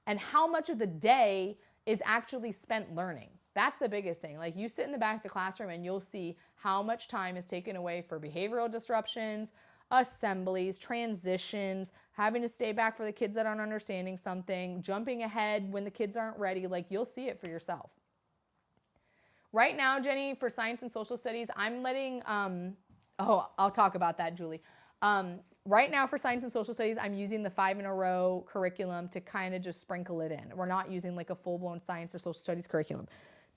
and how much of the day is actually spent learning. That's the biggest thing. Like, you sit in the back of the classroom and you'll see how much time is taken away for behavioral disruptions, assemblies, transitions, having to stay back for the kids that aren't understanding something, jumping ahead when the kids aren't ready. Like, you'll see it for yourself. Right now, Jenny, for science and social studies, I'm letting, I'll talk about that, Julie. Right now for science and social studies, I'm using the 5-in-a-row curriculum to kind of just sprinkle it in. We're not using like a full-blown science or social studies curriculum.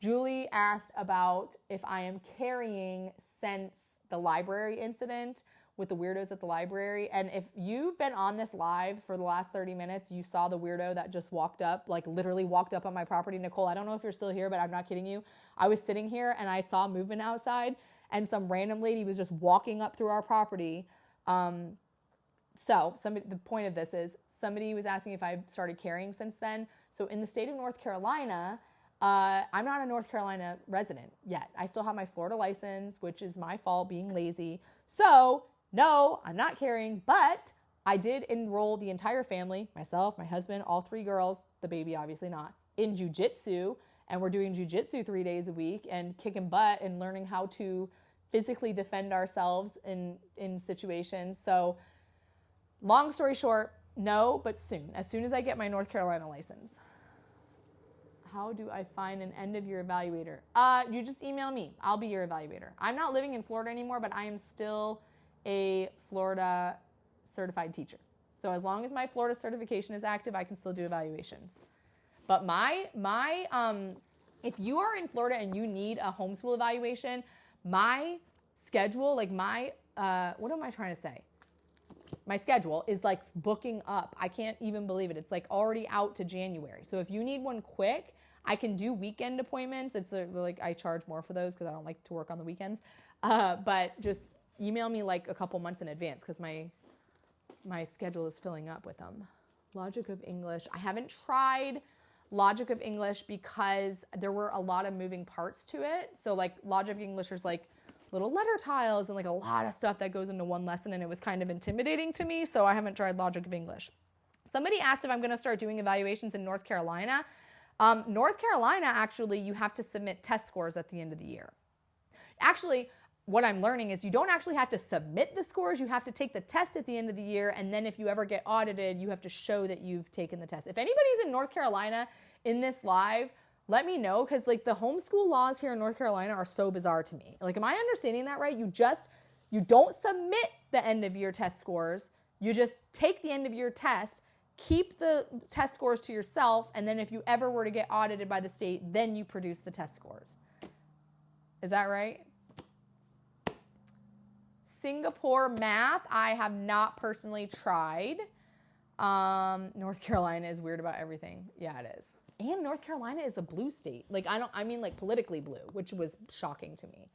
Julie asked about if I am carrying since the library incident with the weirdos at the library. And if you've been on this live for the last 30 minutes, you saw the weirdo that just walked up, like literally walked up on my property. Nicole, I don't know if you're still here, but I'm not kidding you. I was sitting here and I saw movement outside and some random lady was just walking up through our property. The point of this is somebody was asking if I started carrying since then. So in the state of North Carolina, I'm not a North Carolina resident yet. I still have my Florida license, which is my fault being lazy. So no, I'm not carrying, but I did enroll the entire family, myself, my husband, all 3 girls, the baby obviously not, in jujitsu. And we're doing jujitsu 3 days a week and kicking butt and learning how to physically defend ourselves in situations. So long story short, no, but soon. As soon as I get my North Carolina license. How do I find an end-of-year evaluator? You just email me. I'll be your evaluator. I'm not living in Florida anymore, but I am still a Florida certified teacher. So as long as my Florida certification is active, I can still do evaluations. But if you are in Florida and you need a homeschool evaluation, my schedule, like what am I trying to say? My schedule is like booking up. I can't even believe it. It's like already out to January. So if you need one quick, I can do weekend appointments. It's like I charge more for those because I don't like to work on the weekends. But just email me like a couple months in advance because my schedule is filling up with them. Logic of English. I haven't tried Logic of English because there were a lot of moving parts to it. So like Logic of English is like little letter tiles and like a lot of stuff that goes into one lesson, and it was kind of intimidating to me, so I haven't tried Logic of English. Somebody asked if I'm going to start doing evaluations in North Carolina. North Carolina, actually, you have to submit test scores at the end of the year. Actually, what I'm learning is you don't actually have to submit the scores. You have to take the test at the end of the year, and then if you ever get audited, you have to show that you've taken the test. If anybody's in North Carolina in this live, let me know, because like the homeschool laws here in North Carolina are so bizarre to me. Like, am I understanding that right? You don't submit the end of year test scores. You just take the end of year test, keep the test scores to yourself, and then if you ever were to get audited by the state, then you produce the test scores. Is that right? Singapore math, I have not personally tried. North Carolina is weird about everything. Yeah, it is. And North Carolina is a blue state. Like, I mean like politically blue, which was shocking to me.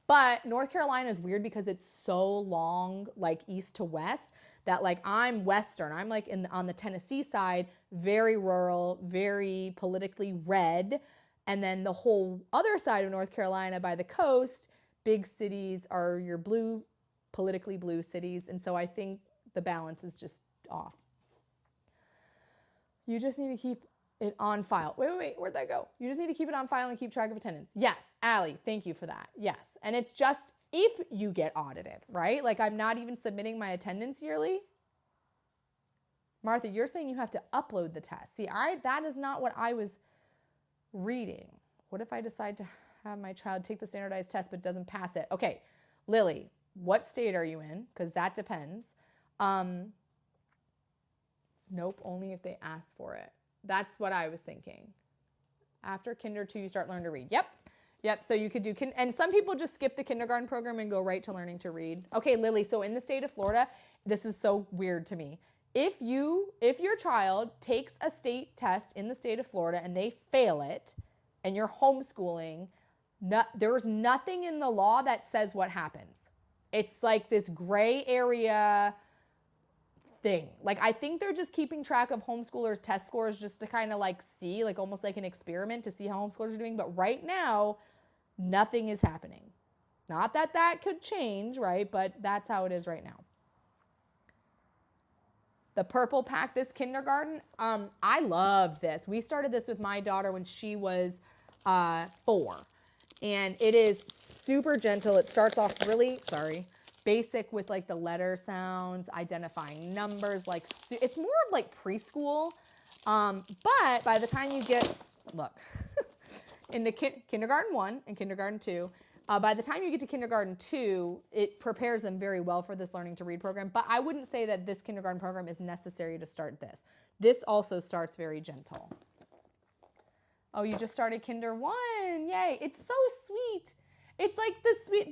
But North Carolina is weird because it's so long, like east to west, that like I'm Western. I'm like on the Tennessee side, very rural, very politically red. And then the whole other side of North Carolina by the coast, big cities are your blue, politically blue cities. And so I think the balance is just off. You just need to keep it on file. Wait, where'd that go? You just need to keep it on file and keep track of attendance. Yes, Allie, thank you for that. Yes, and it's just if you get audited, right? Like I'm not even submitting my attendance yearly. Martha, you're saying you have to upload the test. See, that is not what I was reading. What if I decide to have my child take the standardized test but doesn't pass it? Okay, Lily, what state are you in? Because that depends. Nope, only if they ask for it. That's what I was thinking. After Kinder 2, you start learning to read. Yep. So you could do, and some people just skip the kindergarten program and go right to learning to read. Okay, Lily, so in the state of Florida, this is so weird to me. If your child takes a state test in the state of Florida and they fail it and you're homeschooling, there's nothing in the law that says what happens. It's like this gray area thing. Like, I think they're just keeping track of homeschoolers' test scores just to kind of like see, like almost like an experiment to see how homeschoolers are doing. But right now, nothing is happening. Not that that could change, right? But that's how it is right now. The purple pack, this kindergarten, I love this. We started this with my daughter when she was 4. And it is super gentle. It starts off really, basic with like the letter sounds, identifying numbers. Like, it's more of like preschool. But by the time you get, look, into kindergarten 1 and kindergarten 2, by the time you get to kindergarten 2, it prepares them very well for this learning to read program. But I wouldn't say that this kindergarten program is necessary to start this. This also starts very gentle. Oh, you just started Kinder 1. Yay. It's so sweet. It's like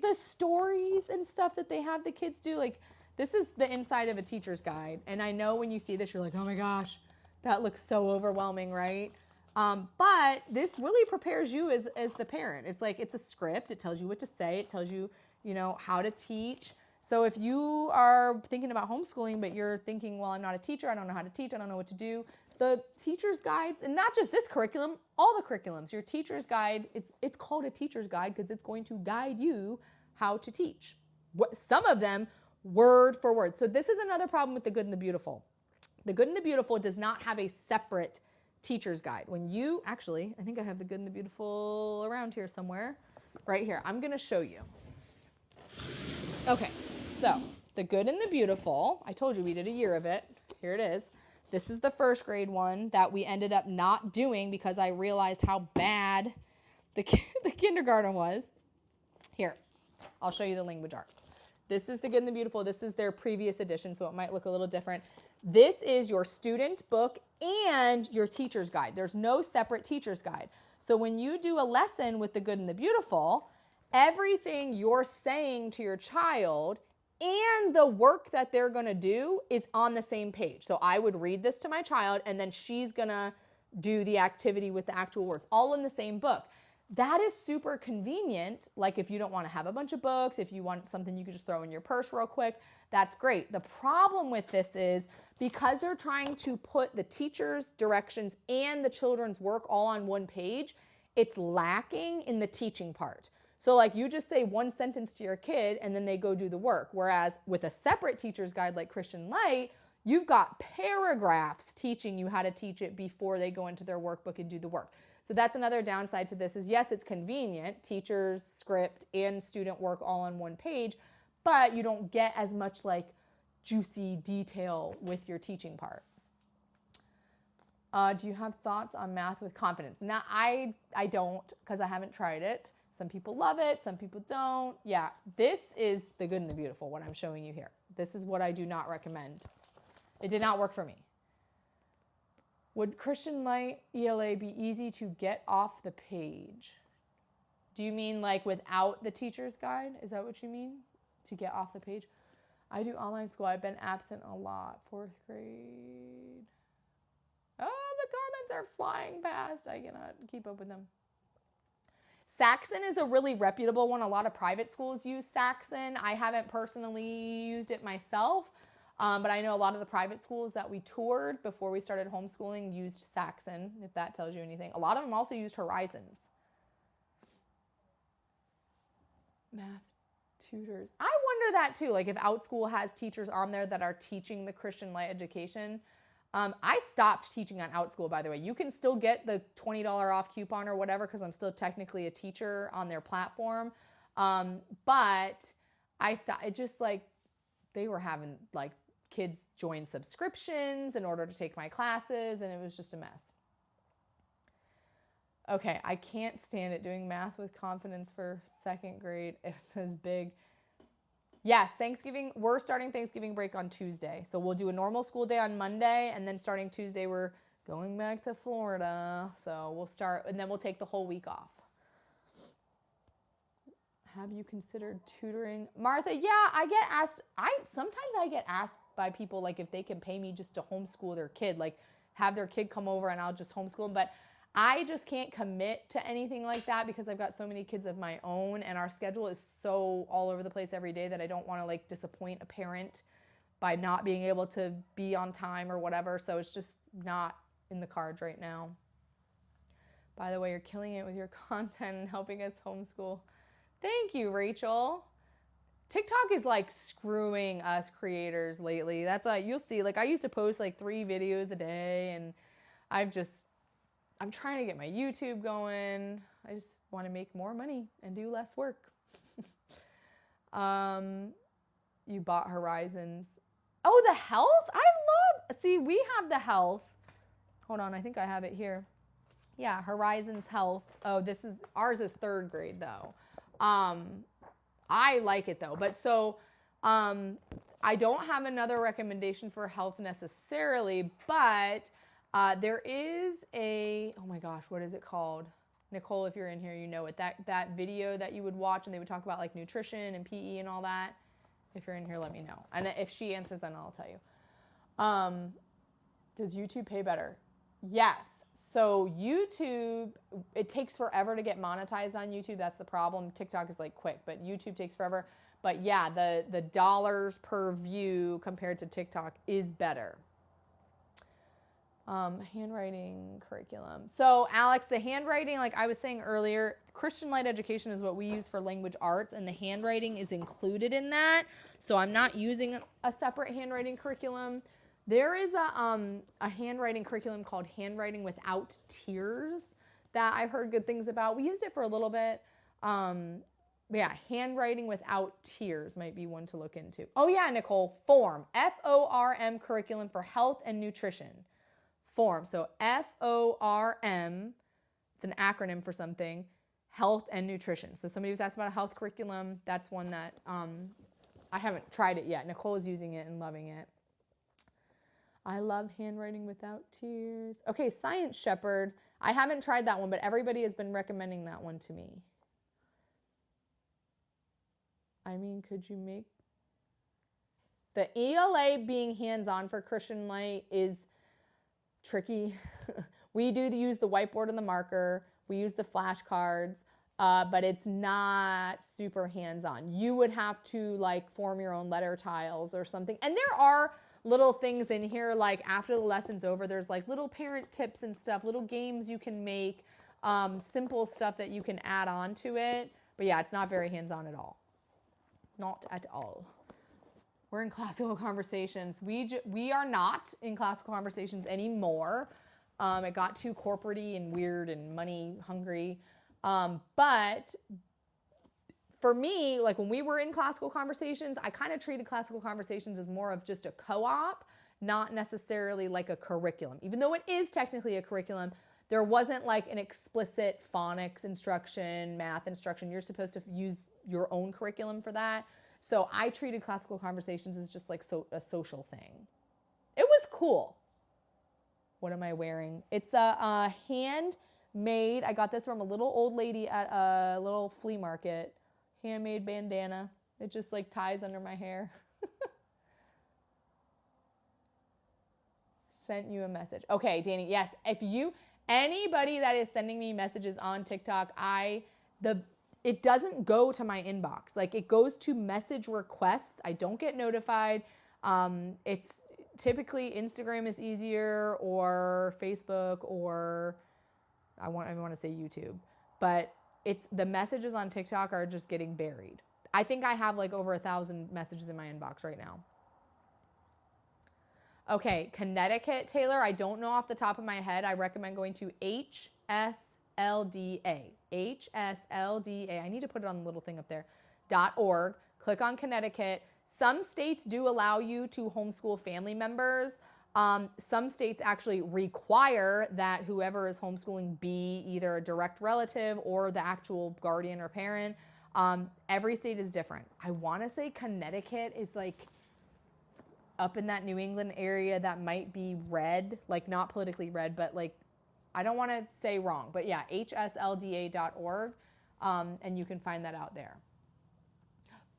the stories and stuff that they have the kids do. Like, this is the inside of a teacher's guide. And I know when you see this, you're like, oh my gosh, that looks so overwhelming, right? But this really prepares you as the parent. It's like, it's a script. It tells you what to say. It tells you, how to teach. So if you are thinking about homeschooling, but you're thinking, well, I'm not a teacher. I don't know how to teach. I don't know what to do. The teacher's guides, and not just this curriculum, all the curriculums, your teacher's guide, it's called a teacher's guide because it's going to guide you how to teach. Some of them word for word. So this is another problem with the Good and the Beautiful. The Good and the Beautiful does not have a separate teacher's guide. When you, actually, I think I have the Good and the Beautiful around here somewhere. Right here. I'm going to show you. Okay, so the Good and the Beautiful, I told you we did a year of it. Here it is. This is the first grade one that we ended up not doing because I realized how bad the kindergarten was. Here, I'll show you the language arts. This is the Good and the Beautiful. This is their previous edition, so it might look a little different. This is your student book and your teacher's guide. There's no separate teacher's guide. So when you do a lesson with the Good and the Beautiful, everything you're saying to your child and the work that they're going to do is on the same page. So I would read this to my child, and then she's going to do the activity with the actual words, all in the same book. That is super convenient. Like, if you don't want to have a bunch of books, if you want something you could just throw in your purse real quick, that's great. The problem with this is because they're trying to put the teacher's directions and the children's work all on one page, it's lacking in the teaching part. So like, you just say one sentence to your kid and then they go do the work. Whereas with a separate teacher's guide like Christian Light, you've got paragraphs teaching you how to teach it before they go into their workbook and do the work. So that's another downside to this is, yes, it's convenient, teacher's script and student work all on one page, but you don't get as much like juicy detail with your teaching part. Do you have thoughts on math with confidence? Now, I don't, because I haven't tried it. Some people love it, some people don't. Yeah, this is the Good and the Beautiful, what I'm showing you here. This is what I do not recommend. It did not work for me. Would Christian Light ELA be easy to get off the page? Do you mean like without the teacher's guide? Is that what you mean? To get off the page? I do online school. I've been absent a lot. 4th grade. Oh, the comments are flying past. I cannot keep up with them. Saxon is a really reputable one. A lot of private schools use Saxon. I haven't personally used it myself, but I know a lot of the private schools that we toured before we started homeschooling used Saxon, if that tells you anything. A lot of them also used Horizons. Math tutors. I wonder that too, like if OutSchool has teachers on there that are teaching the Christian Light education. I stopped teaching on OutSchool, by the way. You can still get the $20 off coupon or whatever because I'm still technically a teacher on their platform. But I stopped. It just like, they were having like kids join subscriptions in order to take my classes, and it was just a mess. Okay, I can't stand it doing math with confidence for 2nd grade. It says big. Yes, Thanksgiving, we're starting Thanksgiving break on Tuesday. So we'll do a normal school day on Monday, and then starting Tuesday, we're going back to Florida. So we'll start, and then we'll take the whole week off. Have you considered tutoring? Martha, yeah, I get asked, sometimes I get asked by people like if they can pay me just to homeschool their kid, like have their kid come over and I'll just homeschool them. But I just can't commit to anything like that because I've got so many kids of my own and our schedule is so all over the place every day that I don't want to like disappoint a parent by not being able to be on time or whatever. So it's just not in the cards right now. By the way, you're killing it with your content and helping us homeschool. Thank you, Rachel. TikTok is like screwing us creators lately. That's why you'll see, like I used to post like 3 videos a day, and I'm trying to get my YouTube going. I just want to make more money and do less work. You bought Horizons. Oh, the health? See, we have the health. Hold on, I think I have it here. Yeah, Horizons Health. Oh, ours is 3rd grade though. I like it though, but so I don't have another recommendation for health necessarily, but there is oh my gosh, what is it called? Nicole, if you're in here, you know it. That video that you would watch and they would talk about like nutrition and PE and all that. If you're in here, let me know. And if she answers, then I'll tell you. Does YouTube pay better? Yes. So YouTube, it takes forever to get monetized on YouTube. That's the problem. TikTok is like quick, but YouTube takes forever. But yeah, the dollars per view compared to TikTok is better. Handwriting curriculum. So Alex, the handwriting, like I was saying earlier, Christian Light Education is what we use for language arts, and the handwriting is included in that. So I'm not using a separate handwriting curriculum. There is a handwriting curriculum called Handwriting Without Tears that I've heard good things about. We used it for a little bit. Yeah, Handwriting Without Tears might be one to look into. Oh yeah, Nicole, FORM, F-O-R-M curriculum for health and nutrition. FORM, so F-O-R-M, it's an acronym for something, health and nutrition. So somebody was asked about a health curriculum. That's one that I haven't tried it yet. Nicole is using it and loving it. I love Handwriting Without Tears. Okay, Science Shepherd. I haven't tried that one, but everybody has been recommending that one to me. I mean, could you make... The ELA being hands-on for Christian Light is tricky. We do use the whiteboard and the marker. We use the flashcards, but it's not super hands-on. You would have to like form your own letter tiles or something. And there are little things in here, like after the lesson's over, there's like little parent tips and stuff, little games you can make, simple stuff that you can add on to it. But yeah, it's not very hands-on at all. Not at all. We're in Classical Conversations. We are not in Classical Conversations anymore. It got too corporate-y and weird and money hungry. But for me, like when we were in Classical Conversations, I kind of treated Classical Conversations as more of just a co-op, not necessarily like a curriculum. Even though it is technically a curriculum, there wasn't like an explicit phonics instruction, math instruction. You're supposed to use your own curriculum for that. So I treated Classical Conversations as just like a social thing. It was cool. What am I wearing? It's a handmade, I got this from a little old lady at a little flea market. Handmade bandana. It just like ties under my hair. Sent you a message. Okay, Danny, yes. If anybody that is sending me messages on TikTok, it doesn't go to my inbox. Like it goes to message requests. I don't get notified. It's typically Instagram is easier, or Facebook, or I want to say YouTube, but it's the messages on TikTok are just getting buried. I think I have like over 1,000 messages in my inbox right now. Okay, Connecticut, Taylor, I don't know off the top of my head. I recommend going to HSLDA. HSLDA. I need to put it on the little thing up there. .org. Click on Connecticut. Some states do allow you to homeschool family members. Some states actually require that whoever is homeschooling be either a direct relative or the actual guardian or parent. Every state is different. I want to say Connecticut is like up in that New England area that might be red, like not politically red, but like, I don't want to say wrong, but yeah, hslda.org, and you can find that out there.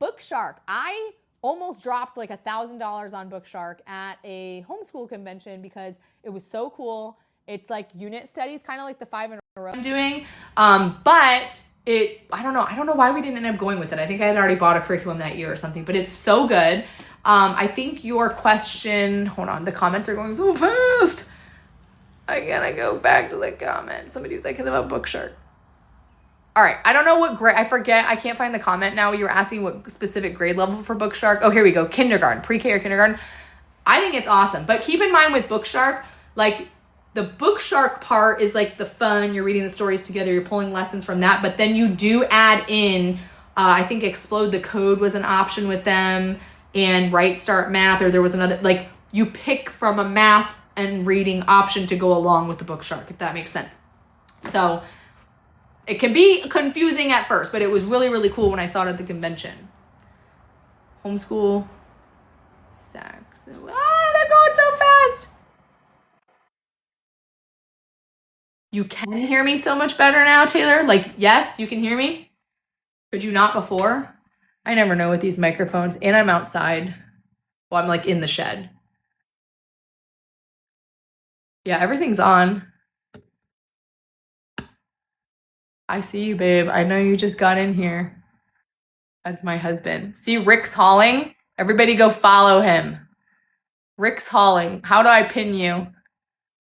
Bookshark. I almost dropped like $1,000 on Bookshark at a homeschool convention because it was so cool. It's like unit studies, kind of like the 5 in a row I'm doing. But I don't know why we didn't end up going with it. I think I had already bought a curriculum that year or something, but it's so good. I think your question, hold on, the comments are going so fast. I gotta go back to the comments. Somebody was like about Book Shark. All right, I don't know what grade, I forget, I can't find the comment now. You were asking what specific grade level for Book Shark. Oh, here we go, kindergarten, pre-K or kindergarten. I think it's awesome, but keep in mind with Book Shark, like the Book Shark part is like the fun, you're reading the stories together, you're pulling lessons from that, but then you do add in, I think Explode the Code was an option with them, and Right Start Math, or there was another, like you pick from a math and reading option to go along with the Book Shark, if that makes sense. So it can be confusing at first, but it was really, really cool when I saw it at the convention. Homeschool, sex, they're going so fast. You can hear me so much better now, Taylor? Like, yes, you can hear me? Could you not before? I never know with these microphones, and I'm outside. Well, I'm like in the shed. Yeah, everything's on. I see you, babe. I know you just got in here. That's my husband. See Rick's Hauling? Everybody go follow him. Rick's Hauling. How do I pin you?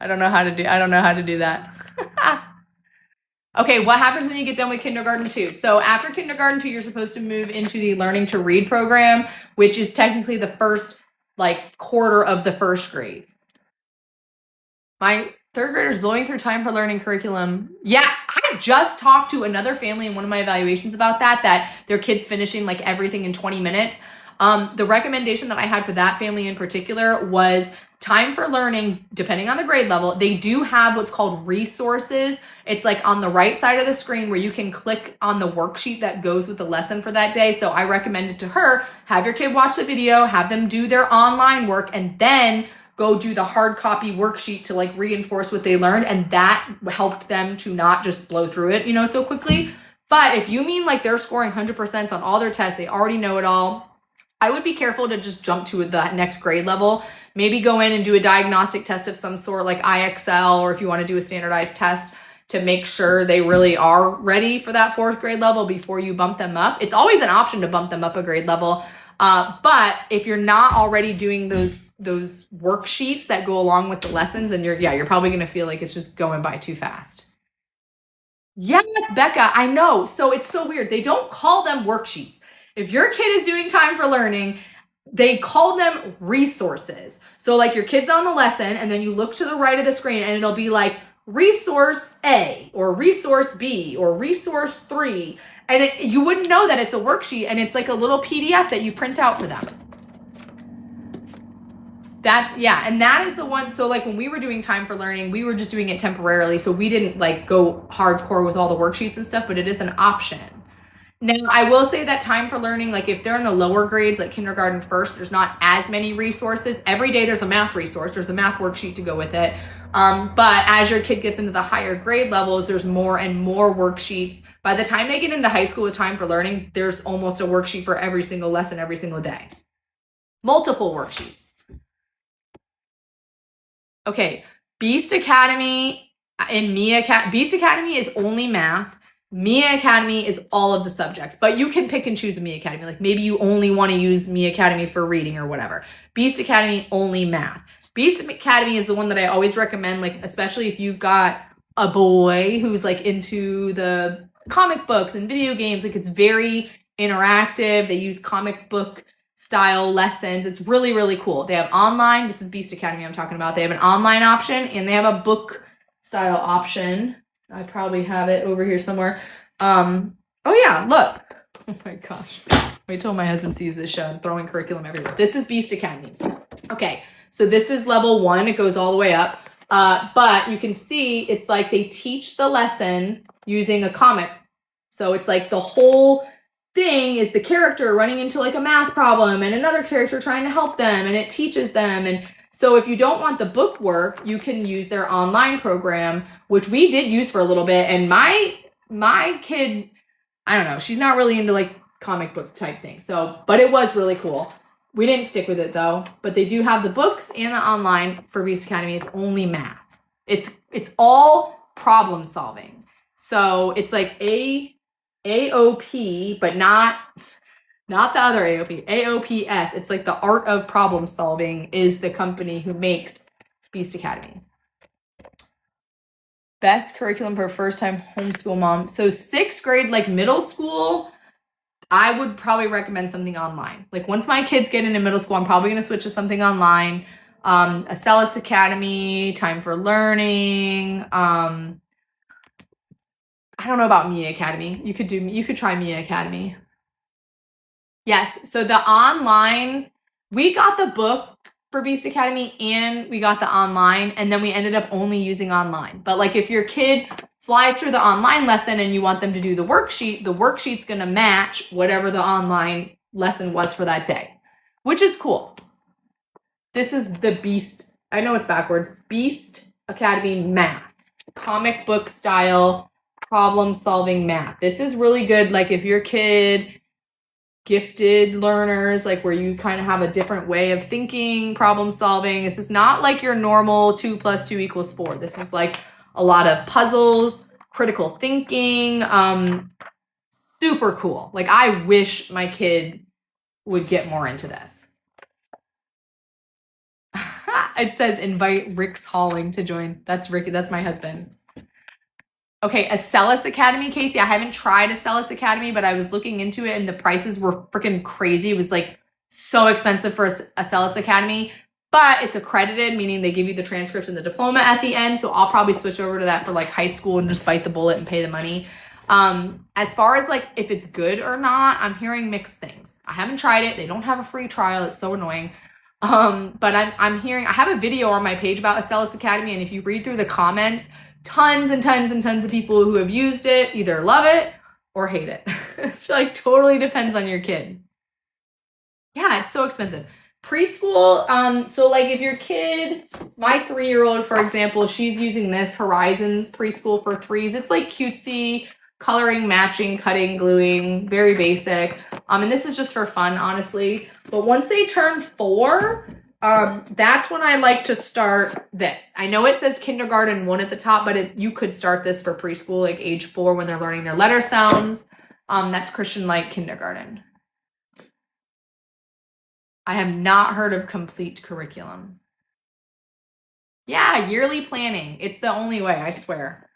I don't know how to do that. Okay, what happens when you get done with kindergarten 2? So after kindergarten 2, you're supposed to move into the learning to read program, which is technically the first quarter of the first grade. My third grader's blowing through time for learning curriculum. Yeah, I just talked to another family in one of my evaluations about that their kid's finishing like everything in 20 minutes. The recommendation that I had for that family in particular was time for learning, depending on the grade level. They do have what's called resources. It's like on the right side of the screen where you can click on the worksheet that goes with the lesson for that day. So I recommended to her, have your kid watch the video, have them do their online work, and then go do the hard copy worksheet to like reinforce what they learned. And that helped them to not just blow through it, so quickly. But if you mean like they're scoring 100% on all their tests, they already know it all, I would be careful to just jump to the next grade level. Maybe go in and do a diagnostic test of some sort like IXL, or if you want to do a standardized test to make sure they really are ready for that 4th grade level before you bump them up. It's always an option to bump them up a grade level. But if you're not already doing those worksheets that go along with the lessons, then you're probably going to feel like it's just going by too fast. Yes, Becca, I know. So it's so weird. They don't call them worksheets. If your kid is doing time for learning, they call them resources. So like your kid's on the lesson and then you look to the right of the screen and it'll be like resource A or resource B or resource 3. And you wouldn't know that it's a worksheet, and it's like a little PDF that you print out for them. And that is the one. So like when we were doing time for learning, we were just doing it temporarily. So we didn't like go hardcore with all the worksheets and stuff, but it is an option. Now, I will say that time for learning, like if they're in the lower grades, like kindergarten 1st, there's not as many resources. Every day there's a math resource. There's the math worksheet to go with it. But as your kid gets into the higher grade levels, there's more and more worksheets. By the time they get into high school with time for learning, there's almost a worksheet for every single lesson, every single day. Multiple worksheets. Okay, Beast Academy and Mia Academy. Beast Academy is only math. Mia Academy is all of the subjects, but you can pick and choose a Mia Academy. Like maybe you only want to use Mia Academy for reading or whatever. Beast Academy, only math. Beast Academy is the one that I always recommend, like especially if you've got a boy who's like into the comic books and video games. Like it's very interactive. They use comic book style lessons. It's really, really cool. They have online. This is Beast Academy I'm talking about. They have an online option and they have a book style option. I probably have it over here somewhere. Oh yeah, look. Oh my gosh. Wait till my husband sees this show. I'm throwing curriculum everywhere. This is Beast Academy. Okay, so this is level 1. It goes all the way up. But you can see it's like they teach the lesson using a comic. So it's like the whole thing is the character running into like a math problem and another character trying to help them, and it teaches them. And so if you don't want the book work, you can use their online program, which we did use for a little bit. And my kid, I don't know, she's not really into like comic book type things. So, but it was really cool. We didn't stick with it though, but they do have the books and the online for Beast Academy. It's only math. It's all problem solving. So it's like AOP, but not Not the other AOP. AOPS. It's like the Art of Problem Solving is the company who makes Beast Academy. Best curriculum for a first-time homeschool mom. So 6th grade, like middle school, I would probably recommend something online. Like once my kids get into middle school, I'm probably going to switch to something online. Acellus Academy, Time for Learning. I don't know about Mia Academy. You could try Mia Academy. Yes. So the online, we got the book for Beast Academy and we got the online, and then we ended up only using online. But like if your kid flies through the online lesson and you want them to do the worksheet's going to match whatever the online lesson was for that day, which is cool. This is the Beast, I know it's backwards, Beast Academy Math, comic book style problem solving math. This is really good. Like if your kid, gifted learners, like where you kind of have a different way of thinking, problem solving. This is not like your normal 2 + 2 = 4. This is like a lot of puzzles, critical thinking, super cool. Like I wish my kid would get more into this. It says invite Rick's Halling to join. That's Ricky, that's my husband. Okay, Acellus Academy, Casey. I haven't tried Acellus Academy, but I was looking into it and the prices were freaking crazy. It was like so expensive for Acellus Academy, but it's accredited, meaning they give you the transcript and the diploma at the end. So I'll probably switch over to that for like high school and just bite the bullet and pay the money. As far as like if it's good or not, I'm hearing mixed things. I haven't tried it. They don't have a free trial. It's so annoying. But I'm hearing, I have a video on my page about Acellus Academy, and if you read through the comments, tons and tons and tons of people who have used it either love it or hate it. It's like totally depends on your kid. Yeah, it's so expensive. Preschool, so like if your kid, my 3-year-old, for example, she's using this Horizons Preschool for 3s. It's like cutesy, coloring, matching, cutting, gluing, very basic. And this is just for fun, honestly. But once they turn 4, that's when I like to start this. I know it says kindergarten 1 at the top, but you could start this for preschool, like age 4 when they're learning their letter sounds. That's Christian Light Kindergarten. I have not heard of complete curriculum. Yeah, yearly planning. It's the only way, I swear.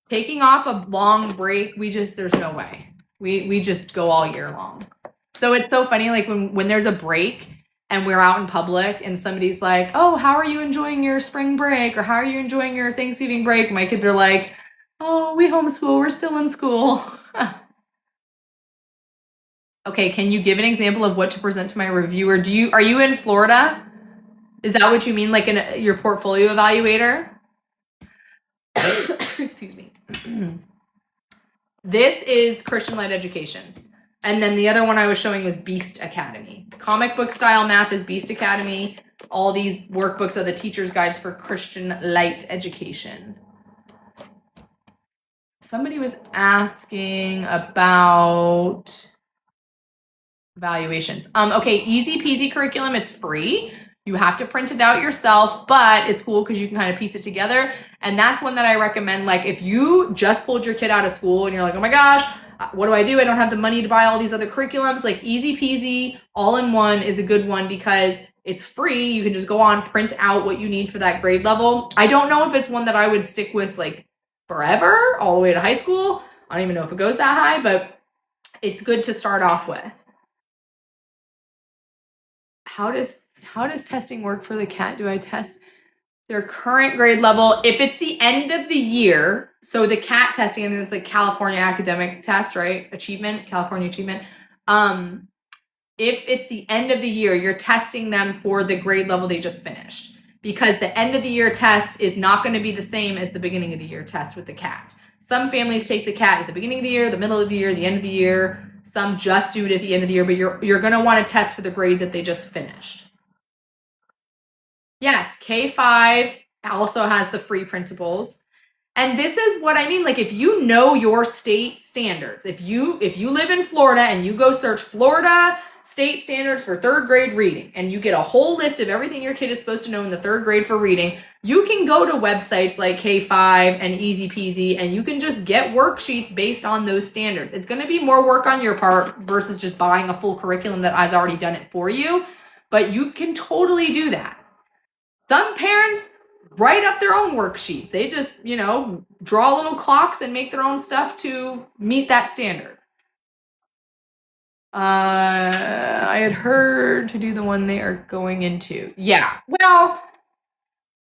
Taking off a long break, there's no way. We just go all year long. So it's so funny, like when there's a break and we're out in public and somebody's like, oh, how are you enjoying your spring break? Or how are you enjoying your Thanksgiving break? My kids are like, oh, we homeschool, we're still in school. Okay, can you give an example of what to present to my reviewer? Are you in Florida? Is that what you mean, like your portfolio evaluator? Excuse me. This is Christian Light Education. And then the other one I was showing was Beast Academy. Comic book style math is Beast Academy. All these workbooks are the teacher's guides for Christian Light Education. Somebody was asking about evaluations. Okay, easy peasy curriculum. It's free. You have to print it out yourself, but it's cool because you can kind of piece it together. And that's one that I recommend. Like if you just pulled your kid out of school and you're like, oh my gosh, what do? I don't have the money to buy all these other curriculums. Like easy peasy, all in one is a good one because it's free. You can just go on, print out what you need for that grade level. I don't know if it's one that I would stick with like forever, all the way to high school. I don't even know if it goes that high, but it's good to start off with. How does testing work for the cat? Do I test their current grade level? If it's the end of the year, so the cat testing, I think it's like California academic test, right? California achievement. If it's the end of the year, you're testing them for the grade level they just finished, because the end of the year test is not going to be the same as the beginning of the year test with the cat. Some families take the cat at the beginning of the year, the middle of the year, the end of the year. Some just do it at the end of the year, but you're going to want to test for the grade that they just finished. Yes, K5 also has the free printables. And this is what I mean. Like if you know your state standards, if you live in Florida and you go search Florida state standards for third grade reading, and you get a whole list of everything your kid is supposed to know in the third grade for reading, you can go to websites like K5 and Easy Peasy, and you can just get worksheets based on those standards. It's going to be more work on your part versus just buying a full curriculum that has already done it for you, but you can totally do that. Some parents write up their own worksheets. They just, draw little clocks and make their own stuff to meet that standard. I had heard to do the one they are going into. Yeah. Well,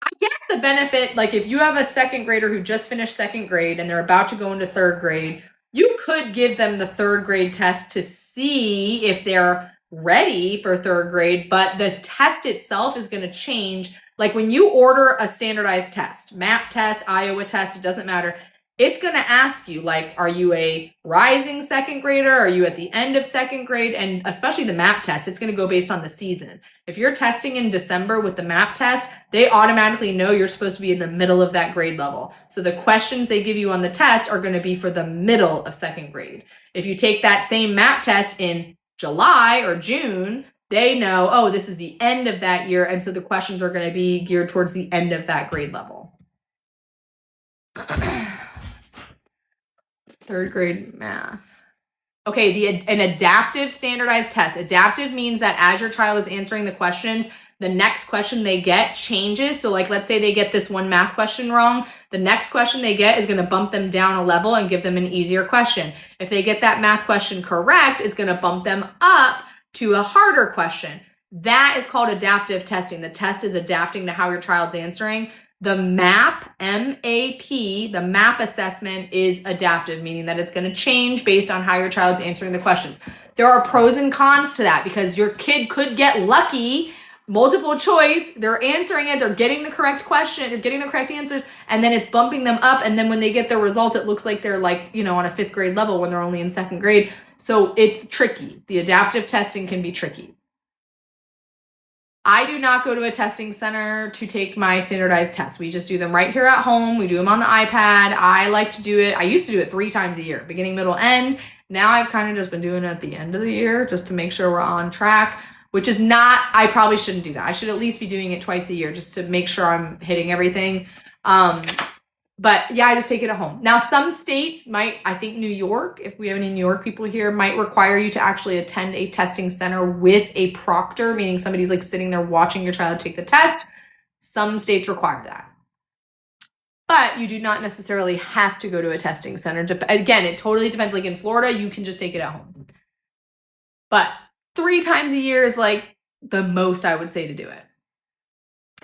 I guess the benefit, like if you have a second grader who just finished second grade and they're about to go into third grade, you could give them the third grade test to see if they're ready for third grade, but the test itself is going to change. Like when you order a standardized test, MAP test, Iowa test, it doesn't matter. It's going to ask you, like, are you a rising second grader? Are you at the end of second grade? And especially the MAP test, it's going to go based on the season. If you're testing in December with the MAP test, they automatically know you're supposed to be in the middle of that grade level. So the questions they give you on the test are going to be for the middle of second grade. If you take that same MAP test in July or June, they know, oh, this is the end of that year. And so the questions are going to be geared towards the end of that grade level. Third grade math. Okay, an adaptive standardized test. Adaptive means that as your child is answering the questions, the next question they get changes. So like, let's say they get this one math question wrong. The next question they get is going to bump them down a level and give them an easier question. If they get that math question correct, it's going to bump them up to a harder question. That is called adaptive testing. The test is adapting to how your child's answering. The MAP, M-A-P, the MAP assessment is adaptive, meaning that it's going to change based on how your child's answering the questions. There are pros and cons to that because your kid could get lucky, multiple choice, they're answering it, they're getting the correct question, they're getting the correct answers, and then it's bumping them up, and then when they get their results, it looks like they're like, on a 5th grade level when they're only in 2nd grade. So it's tricky. The adaptive testing can be tricky. I do not go to a testing center to take my standardized tests. We just do them right here at home. We do them on the iPad. I like to do it. I used to do it 3 times a year, beginning, middle, end. Now I've kind of just been doing it at the end of the year just to make sure we're on track, which is not, I probably shouldn't do that. I should at least be doing it twice a year just to make sure I'm hitting everything. But yeah, I just take it at home. Now, some states might, I think New York, if we have any New York people here, might require you to actually attend a testing center with a proctor, meaning somebody's like sitting there watching your child take the test. Some states require that. But you do not necessarily have to go to a testing center. Again, it totally depends. Like in Florida, you can just take it at home. But 3 times a year is like the most I would say to do it.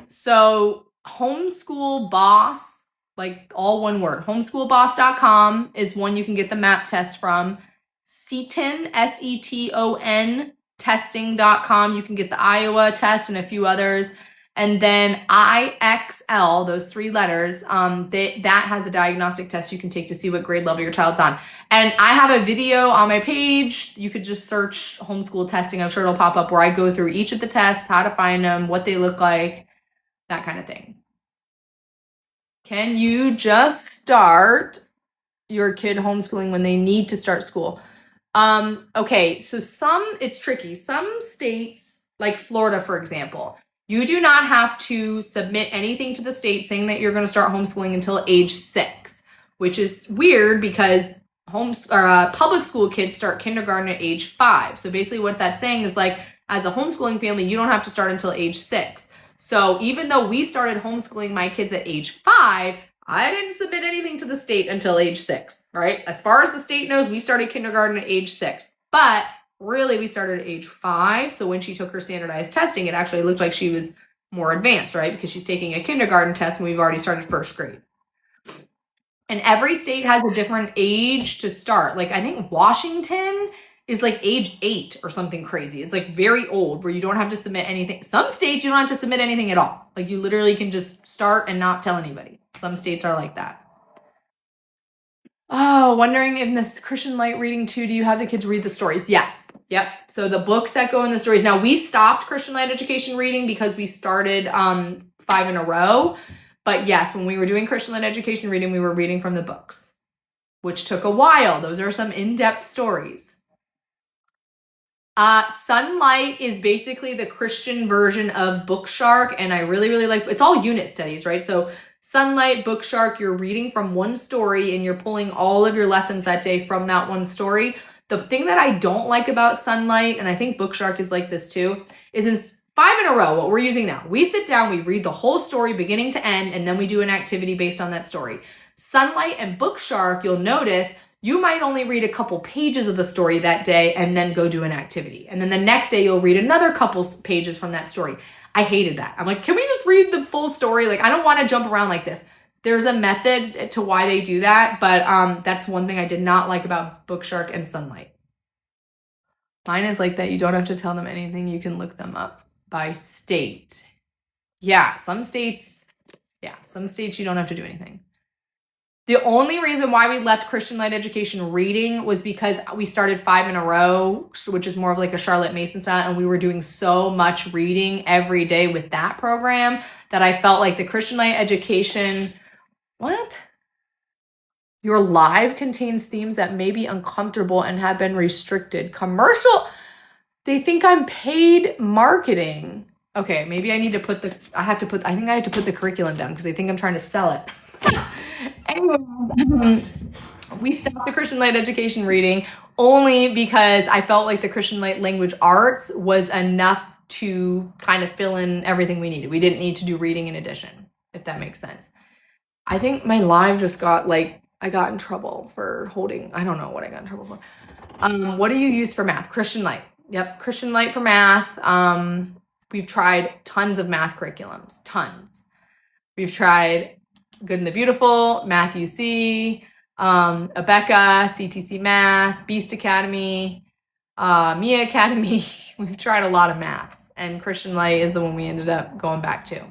So Homeschool Boss, like all one word, homeschoolboss.com is one you can get the MAP test from. Seton, S-E-T-O-N, testing.com. You can get the Iowa test and a few others. And then IXL, those 3 letters, that has a diagnostic test you can take to see what grade level your child's on. And I have a video on my page. You could just search homeschool testing. I'm sure it'll pop up where I go through each of the tests, how to find them, what they look like, that kind of thing. Can you just start your kid homeschooling when they need to start school? Okay, so it's tricky. Some states, like Florida, for example, you do not have to submit anything to the state saying that you're going to start homeschooling until age 6, which is weird because public school kids start kindergarten at age 5. So basically what that's saying is like, as a homeschooling family, you don't have to start until age 6. So even though we started homeschooling my kids at age 5, I didn't submit anything to the state until age 6, right? As far as the state knows, we started kindergarten at age 6, but really we started at age 5. So when she took her standardized testing, it actually looked like she was more advanced, right? Because she's taking a kindergarten test and we've already started 1st grade. And every state has a different age to start. Like I think Washington is like age 8 or something crazy. It's like very old where you don't have to submit anything. Some states you don't have to submit anything at all. Like you literally can just start and not tell anybody. Some states are like that. Oh, wondering in this Christian Light reading too, do you have the kids read the stories? Yes. Yep. So the books that go in the stories. Now we stopped Christian Light education reading because we started 5 in a row. But yes, when we were doing Christian Light education reading, we were reading from the books, which took a while. Those are some in-depth stories. Sunlight is basically the Christian version of Bookshark, and I really, really like, it's all unit studies, right? So Sunlight, Bookshark, you're reading from one story and you're pulling all of your lessons that day from that one story. The thing that I don't like about Sunlight, and I think Bookshark is like this too, is in 5 in a row, what we're using now, we sit down, we read the whole story beginning to end, and then we do an activity based on that story. Sunlight and Bookshark, you'll notice, you might only read a couple pages of the story that day and then go do an activity. And then the next day you'll read another couple pages from that story. I hated that. I'm like, can we just read the full story? Like, I don't want to jump around like this. There's a method to why they do that, but that's one thing I did not like about Bookshark and Sunlight. Mine is like that. You don't have to tell them anything. You can look them up by state. Yeah, some states you don't have to do anything. The only reason why we left Christian Light Education reading was because we started 5 in a row, which is more of like a Charlotte Mason style, and we were doing so much reading every day with that program that I felt like the Christian Light Education, what? Your live contains themes that may be uncomfortable and have been restricted. Commercial, they think I'm paid marketing. Okay, maybe I need to put I think I have to put the curriculum down because they think I'm trying to sell it. Anyway, we stopped the Christian Light Education reading only because I felt like the Christian Light Language Arts was enough to kind of fill in everything we needed. We didn't need to do reading in addition, if that makes sense. I think my live just got like, I got in trouble for holding, I don't know what I got in trouble for. What do you use for math? Christian Light. Yep, Christian Light for math. We've tried tons of math curriculums, tons. We've tried Good and the Beautiful, Math UC, Abeka, CTC Math, Beast Academy, Mia Academy. We've tried a lot of maths, and Christian Light is the one we ended up going back to.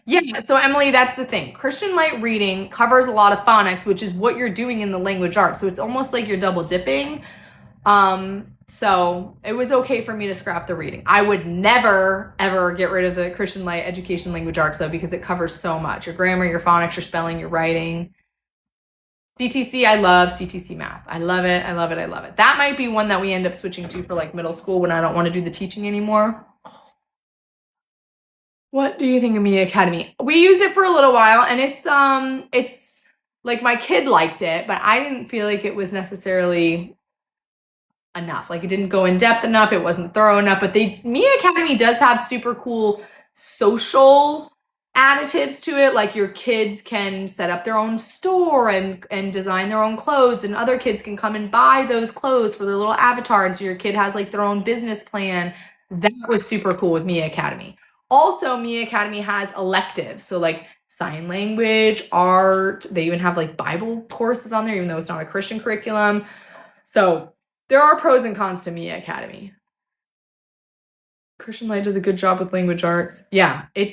Yeah, so Emily, that's the thing. Christian Light reading covers a lot of phonics, which is what you're doing in the language arts. So it's almost like you're double dipping. So it was okay for me to scrap the reading. I would never, ever get rid of the Christian Light Education Language Arts though, because it covers so much. Your grammar, your phonics, your spelling, your writing. CTC, I love CTC Math. I love it. I love it. I love it. That might be one that we end up switching to for like middle school when I don't want to do the teaching anymore. What do you think of Mia Academy? We used it for a little while, and it's like my kid liked it, but I didn't feel like it was necessarily enough. Like it didn't go in depth enough. It wasn't thorough enough, but Mia Academy does have super cool social additives to it. Like your kids can set up their own store and design their own clothes, and other kids can come and buy those clothes for their little avatar. And so your kid has like their own business plan. That was super cool with Mia Academy. Also, Mia Academy has electives. So like sign language, art, they even have like Bible courses on there, even though it's not a Christian curriculum. So there are pros and cons to Mia Academy. Christian Light does a good job with language arts. Yeah, it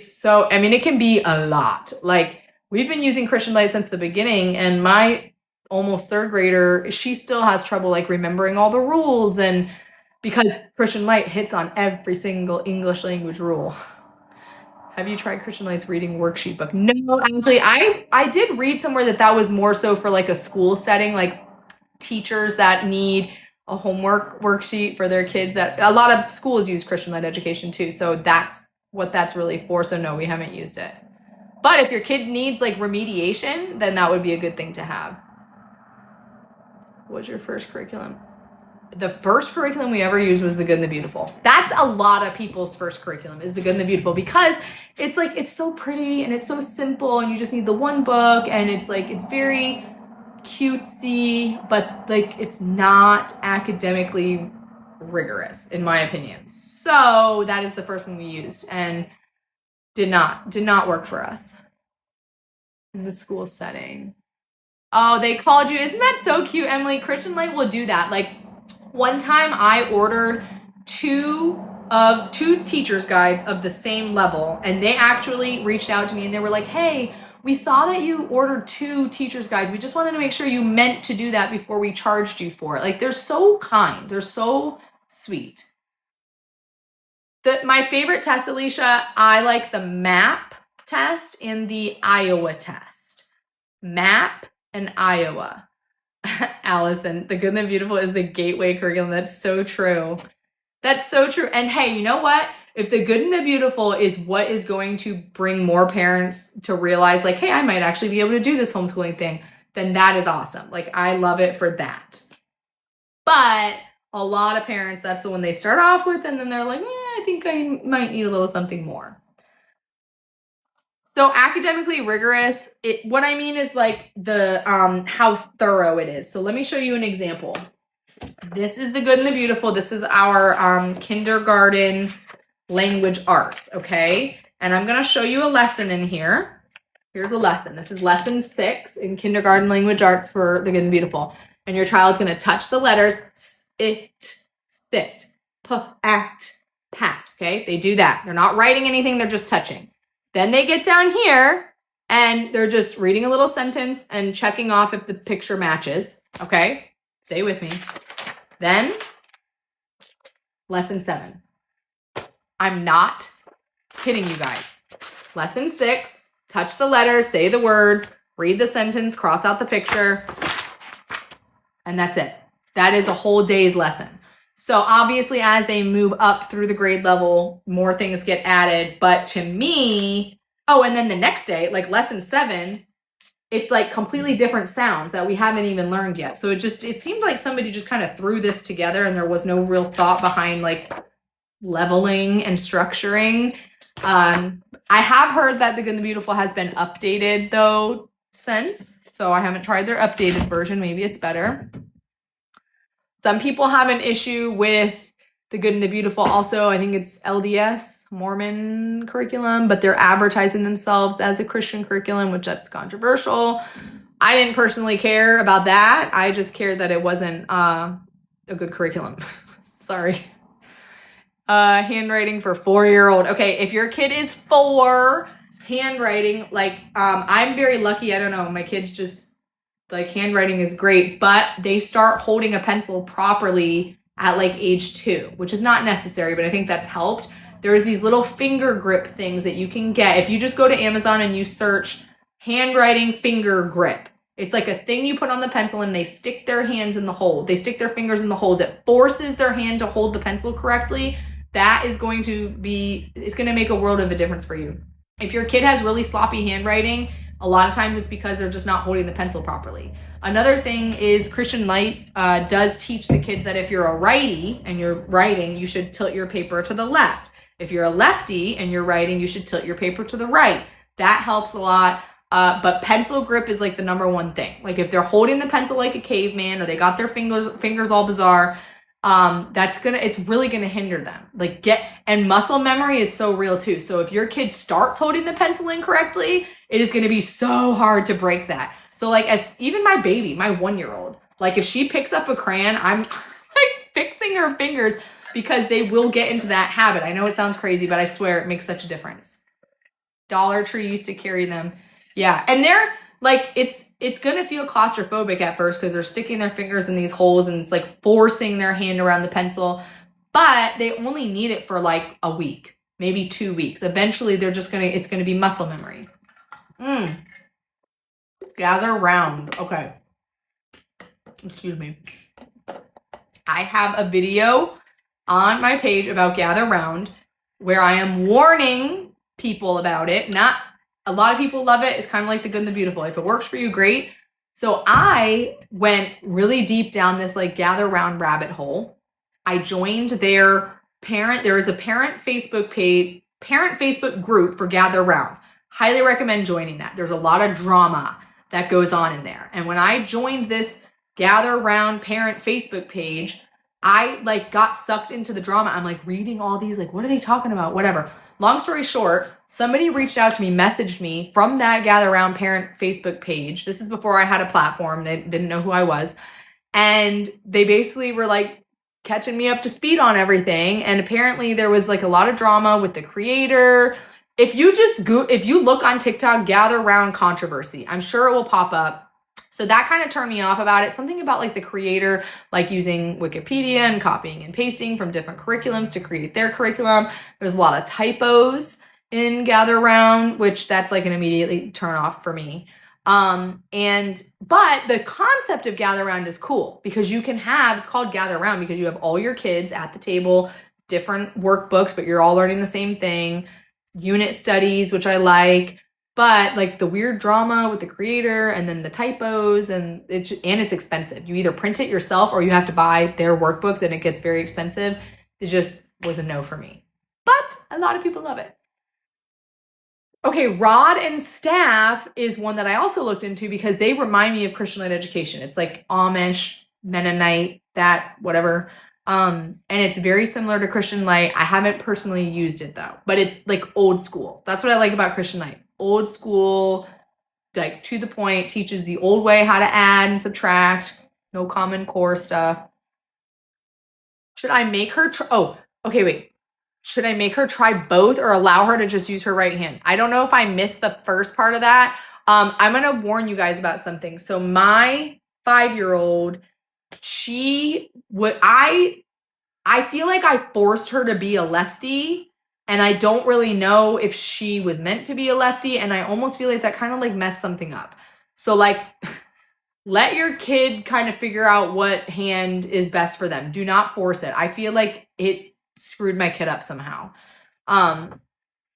can be a lot. Like we've been using Christian Light since the beginning, and my almost 3rd grader, she still has trouble like remembering all the rules, and because Christian Light hits on every single English language rule. Have you tried Christian Light's reading worksheet book? No, actually, I did read somewhere that was more so for like a school setting, like teachers that need a homework worksheet for their kids. That a lot of schools use Christian Light Education too, so that's what that's really for. So no, we haven't used it. But if your kid needs like remediation, then that would be a good thing to have. What's your first curriculum? The first curriculum we ever used was The Good and the Beautiful. That's a lot of people's first curriculum, is The Good and the Beautiful, because it's like, it's so pretty and it's so simple, and you just need the one book, and it's like, it's very cutesy, but like it's not academically rigorous, in my opinion. So that is the first one we used, and did not work for us in the school setting. Oh, they called you. Isn't that so cute, Emily? Christian Light will do that. Like one time I ordered two teacher's guides of the same level, and they actually reached out to me and they were like, hey, we saw that you ordered 2 teacher's guides. We just wanted to make sure you meant to do that before we charged you for it. Like they're so kind. They're so sweet. My favorite test, Alicia, I like the MAP test and the Iowa test. MAP and Iowa. Allison, the Good and the Beautiful is the gateway curriculum. That's so true. That's so true. And hey, you know what? If the Good and the Beautiful is what is going to bring more parents to realize like, hey, I might actually be able to do this homeschooling thing, then that is awesome. Like, I love it for that. But a lot of parents, that's the one they start off with, and then they're like, I think I might need a little something more. So academically rigorous, what I mean is like the how thorough it is. So let me show you an example. This is the Good and the Beautiful. This is our kindergarten language arts, okay? And I'm going to show you a lesson in here. Here's a lesson. This is lesson 6 in kindergarten language arts for the Good and Beautiful. And your child's going to touch the letters it, sit, act, pat, okay? They do that. They're not writing anything. They're just touching. Then they get down here and they're just reading a little sentence and checking off if the picture matches, okay? Stay with me. Then, lesson 7. I'm not kidding you guys. Lesson 6, touch the letters, say the words, read the sentence, cross out the picture, and that's it. That is a whole day's lesson. So obviously as they move up through the grade level, more things get added. But to me, and then the next day, like lesson 7, it's like completely different sounds that we haven't even learned yet. So it seemed like somebody just kind of threw this together and there was no real thought behind like leveling and structuring. I have heard that the Good and the Beautiful has been updated though since. So I haven't tried their updated version. Maybe it's better. Some people have an issue with the Good and the Beautiful also. I think it's LDS, Mormon curriculum, but they're advertising themselves as a Christian curriculum, which that's controversial. I didn't personally care about that. I just cared that it wasn't a good curriculum. Sorry. Handwriting for 4-year-old. Okay, if your kid is 4, handwriting, like I'm very lucky. I don't know. My kids just like handwriting is great, but they start holding a pencil properly at like age 2, which is not necessary, but I think that's helped. There's these little finger grip things that you can get. If you just go to Amazon and you search handwriting finger grip, it's like a thing you put on the pencil and they stick their hands in the hole. They stick their fingers in the holes. It forces their hand to hold the pencil correctly. That is going to it's going to make a world of a difference for you. If your kid has really sloppy handwriting, a lot of times it's because they're just not holding the pencil properly. Another thing is Christian Life does teach the kids that if you're a righty and you're writing, you should tilt your paper to the left. If you're a lefty and you're writing, you should tilt your paper to the right. That helps a lot. But pencil grip is like the number one thing. Like if they're holding the pencil like a caveman or they got their fingers all bizarre, it's really gonna hinder them. And muscle memory is so real too. So if your kid starts holding the pencil incorrectly, it is gonna be so hard to break that. So like even my baby, my 1-year-old, like if she picks up a crayon, I'm like fixing her fingers because they will get into that habit. I know it sounds crazy, but I swear it makes such a difference. Dollar Tree used to carry them. Yeah, and they're like, it's gonna feel claustrophobic at first because they're sticking their fingers in these holes and it's like forcing their hand around the pencil, but they only need it for like a week, maybe 2 weeks. Eventually it's gonna be muscle memory. Gather round. Okay. Excuse me. I have a video on my page about gather round where I am warning people about it. Not a lot of people love it. It's kind of like the Good and the Beautiful. If it works for you, great. So I went really deep down this like gather round rabbit hole. I joined there is a parent Facebook group for Gather Round. Highly recommend joining that. There's a lot of drama that goes on in there. And when I joined this Gather Round parent Facebook page, I like got sucked into the drama. I'm like reading all these, like, what are they talking about? Whatever. Long story short, somebody reached out to me, messaged me from that Gather Round parent Facebook page. This is before I had a platform. They didn't know who I was. And they basically were like catching me up to speed on everything. And apparently there was like a lot of drama with the creator. If you look on TikTok, Gather Round controversy, I'm sure it will pop up. So that kind of turned me off about it. Something about like the creator, like using Wikipedia and copying and pasting from different curriculums to create their curriculum. There's a lot of typos in Gather Round, which that's like an immediately turn off for me. But the concept of gather around is cool because you can have, it's called gather around because you have all your kids at the table, different workbooks, but you're all learning the same thing, unit studies, which I like, but like the weird drama with the creator and then the typos and it's expensive. You either print it yourself or you have to buy their workbooks and it gets very expensive. It just was a no for me, but a lot of people love it. Okay, Rod and Staff is one that I also looked into because they remind me of Christian Light Education. It's like Amish, Mennonite, that whatever. And it's very similar to Christian Light. I haven't personally used it though, but it's like old school. That's what I like about Christian Light. Old school, like to the point, teaches the old way how to add and subtract, no Common Core stuff. Should I make her okay, wait. Should I make her try both or allow her to just use her right hand? I don't know if I missed the first part of that. I'm going to warn you guys about something. So my 5-year-old, I feel like I forced her to be a lefty and I don't really know if she was meant to be a lefty. And I almost feel like that kind of like messed something up. So like, let your kid kind of figure out what hand is best for them. Do not force it. I feel like it screwed my kid up somehow. Now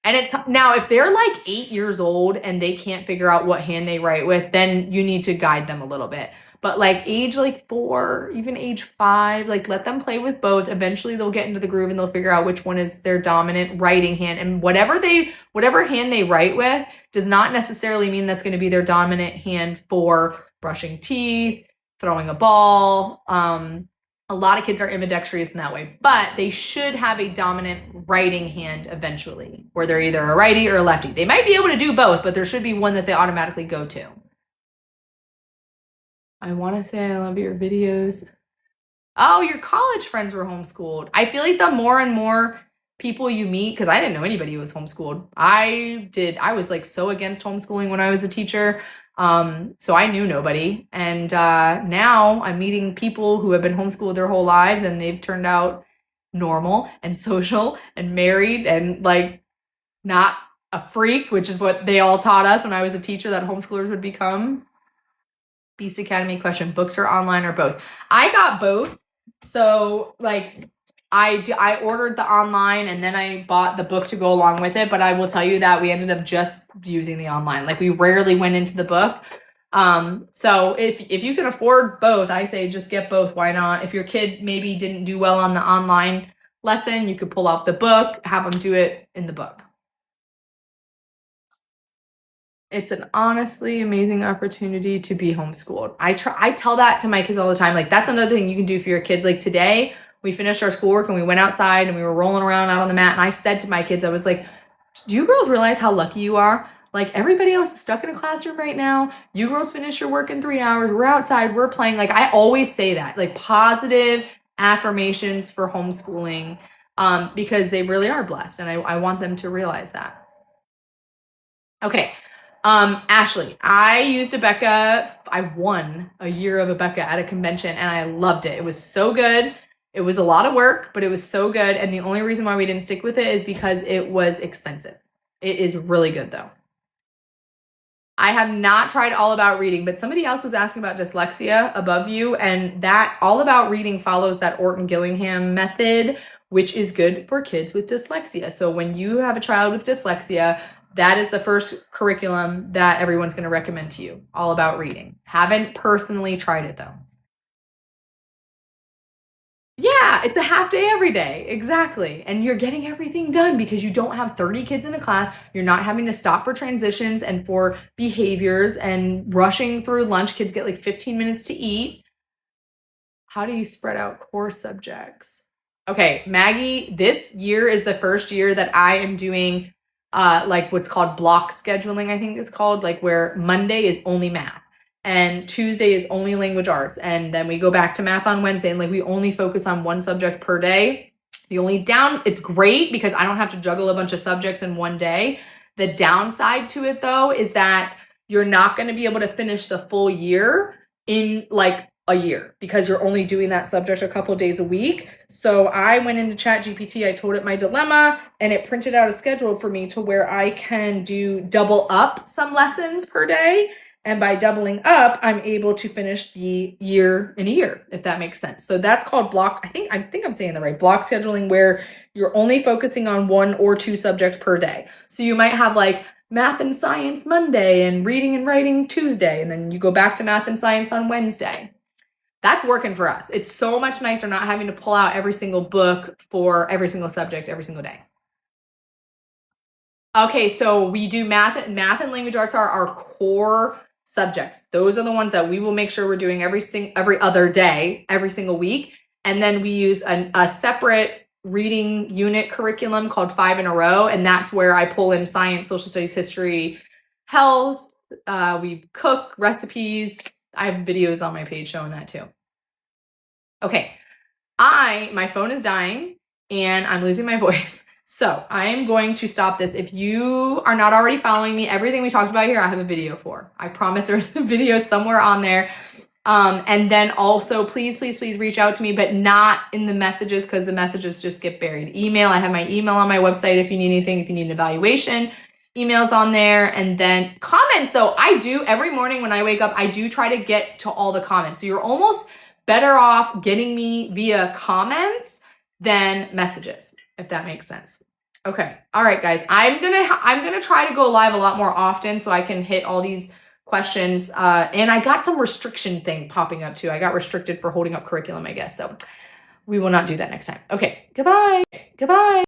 if they're like 8 years old and they can't figure out what hand they write with, then you need to guide them a little bit. But like age like 4, even age 5, like let them play with both. Eventually they'll get into the groove and they'll figure out which one is their dominant writing hand. And whatever hand they write with does not necessarily mean that's going to be their dominant hand for brushing teeth, throwing a ball. A lot of kids are ambidextrous in that way, but they should have a dominant writing hand eventually, where they're either a righty or a lefty. They might be able to do both, but there should be one that they automatically go to. I want to say I love your videos. Oh, your college friends were homeschooled. I feel like the more and more people you meet, because I didn't know anybody who was homeschooled. I was like so against homeschooling when I was a teacher. So I knew nobody. And now I'm meeting people who have been homeschooled their whole lives and they've turned out normal and social and married and like not a freak, which is what they all taught us when I was a teacher that homeschoolers would become. Beast Academy question, books or online or both? I got both. So like I ordered the online and then I bought the book to go along with it. But I will tell you that we ended up just using the online. Like we rarely went into the book. So if you can afford both, I say just get both. Why not? If your kid maybe didn't do well on the online lesson, you could pull out the book, have them do it in the book. It's an honestly amazing opportunity to be homeschooled. I tell that to my kids all the time. Like that's another thing you can do for your kids. Like today we finished our schoolwork and we went outside and we were rolling around out on the mat. And I said to my kids, I was like, do you girls realize how lucky you are? Like everybody else is stuck in a classroom right now. You girls finish your work in 3 hours. We're outside, we're playing. Like I always say that, like positive affirmations for homeschooling, because they really are blessed. And I want them to realize that. Okay. Ashley, I used Abeka. I won a year of Abeka at a convention and I loved it. It was so good. It was a lot of work, but it was so good. And the only reason why we didn't stick with it is because it was expensive. It is really good though. I have not tried All About Reading, but somebody else was asking about dyslexia above you, and that All About Reading follows that Orton Gillingham method, which is good for kids with dyslexia. So when you have a child with dyslexia, that is the first curriculum that everyone's going to recommend to you, All About Reading. Haven't personally tried it though. Yeah, it's a half day every day. Exactly. And you're getting everything done because you don't have 30 kids in a class. You're not having to stop for transitions and for behaviors and rushing through lunch. Kids get like 15 minutes to eat. How do you spread out core subjects? Okay, Maggie, this year is the first year that I am doing like what's called block scheduling, I think it's called, like where Monday is only math and Tuesday is only language arts. And then we go back to math on Wednesday and like we only focus on one subject per day. It's great because I don't have to juggle a bunch of subjects in one day. The downside to it though is that you're not going to be able to finish the full year in like a year because you're only doing that subject a couple days a week. So I went into ChatGPT, I told it my dilemma, and it printed out a schedule for me to where I can do double up some lessons per day. And by doubling up, I'm able to finish the year in a year, if that makes sense. So that's called block. I think I'm saying that right. Block scheduling, where you're only focusing on 1 or 2 subjects per day. So you might have like math and science Monday and reading and writing Tuesday, and then you go back to math and science on Wednesday. That's working for us. It's so much nicer not having to pull out every single book for every single subject every single day. Okay, so we do math and language arts are our core subjects. Those are the ones that we will make sure we're doing every other day, every single week. And then we use a separate reading unit curriculum called 5 in a Row. And that's where I pull in science, social studies, history, health. We cook recipes. I have videos on my page showing that too. Okay, my phone is dying and I'm losing my voice. So I am going to stop this. If you are not already following me, everything we talked about here, I have a video for. I promise there's a video somewhere on there. And then also, please reach out to me, but not in the messages, because the messages just get buried. Email, I have my email on my website if you need anything, if you need an evaluation, emails on there. And then comments, though, I do every morning when I wake up, I do try to get to all the comments. So you're almost better off getting me via comments than messages, if that makes sense. Okay. All right, guys. I'm gonna try to go live a lot more often so I can hit all these questions. And I got some restriction thing popping up too. I got restricted for holding up curriculum, I guess. So we will not do that next time. Okay. Goodbye. Goodbye.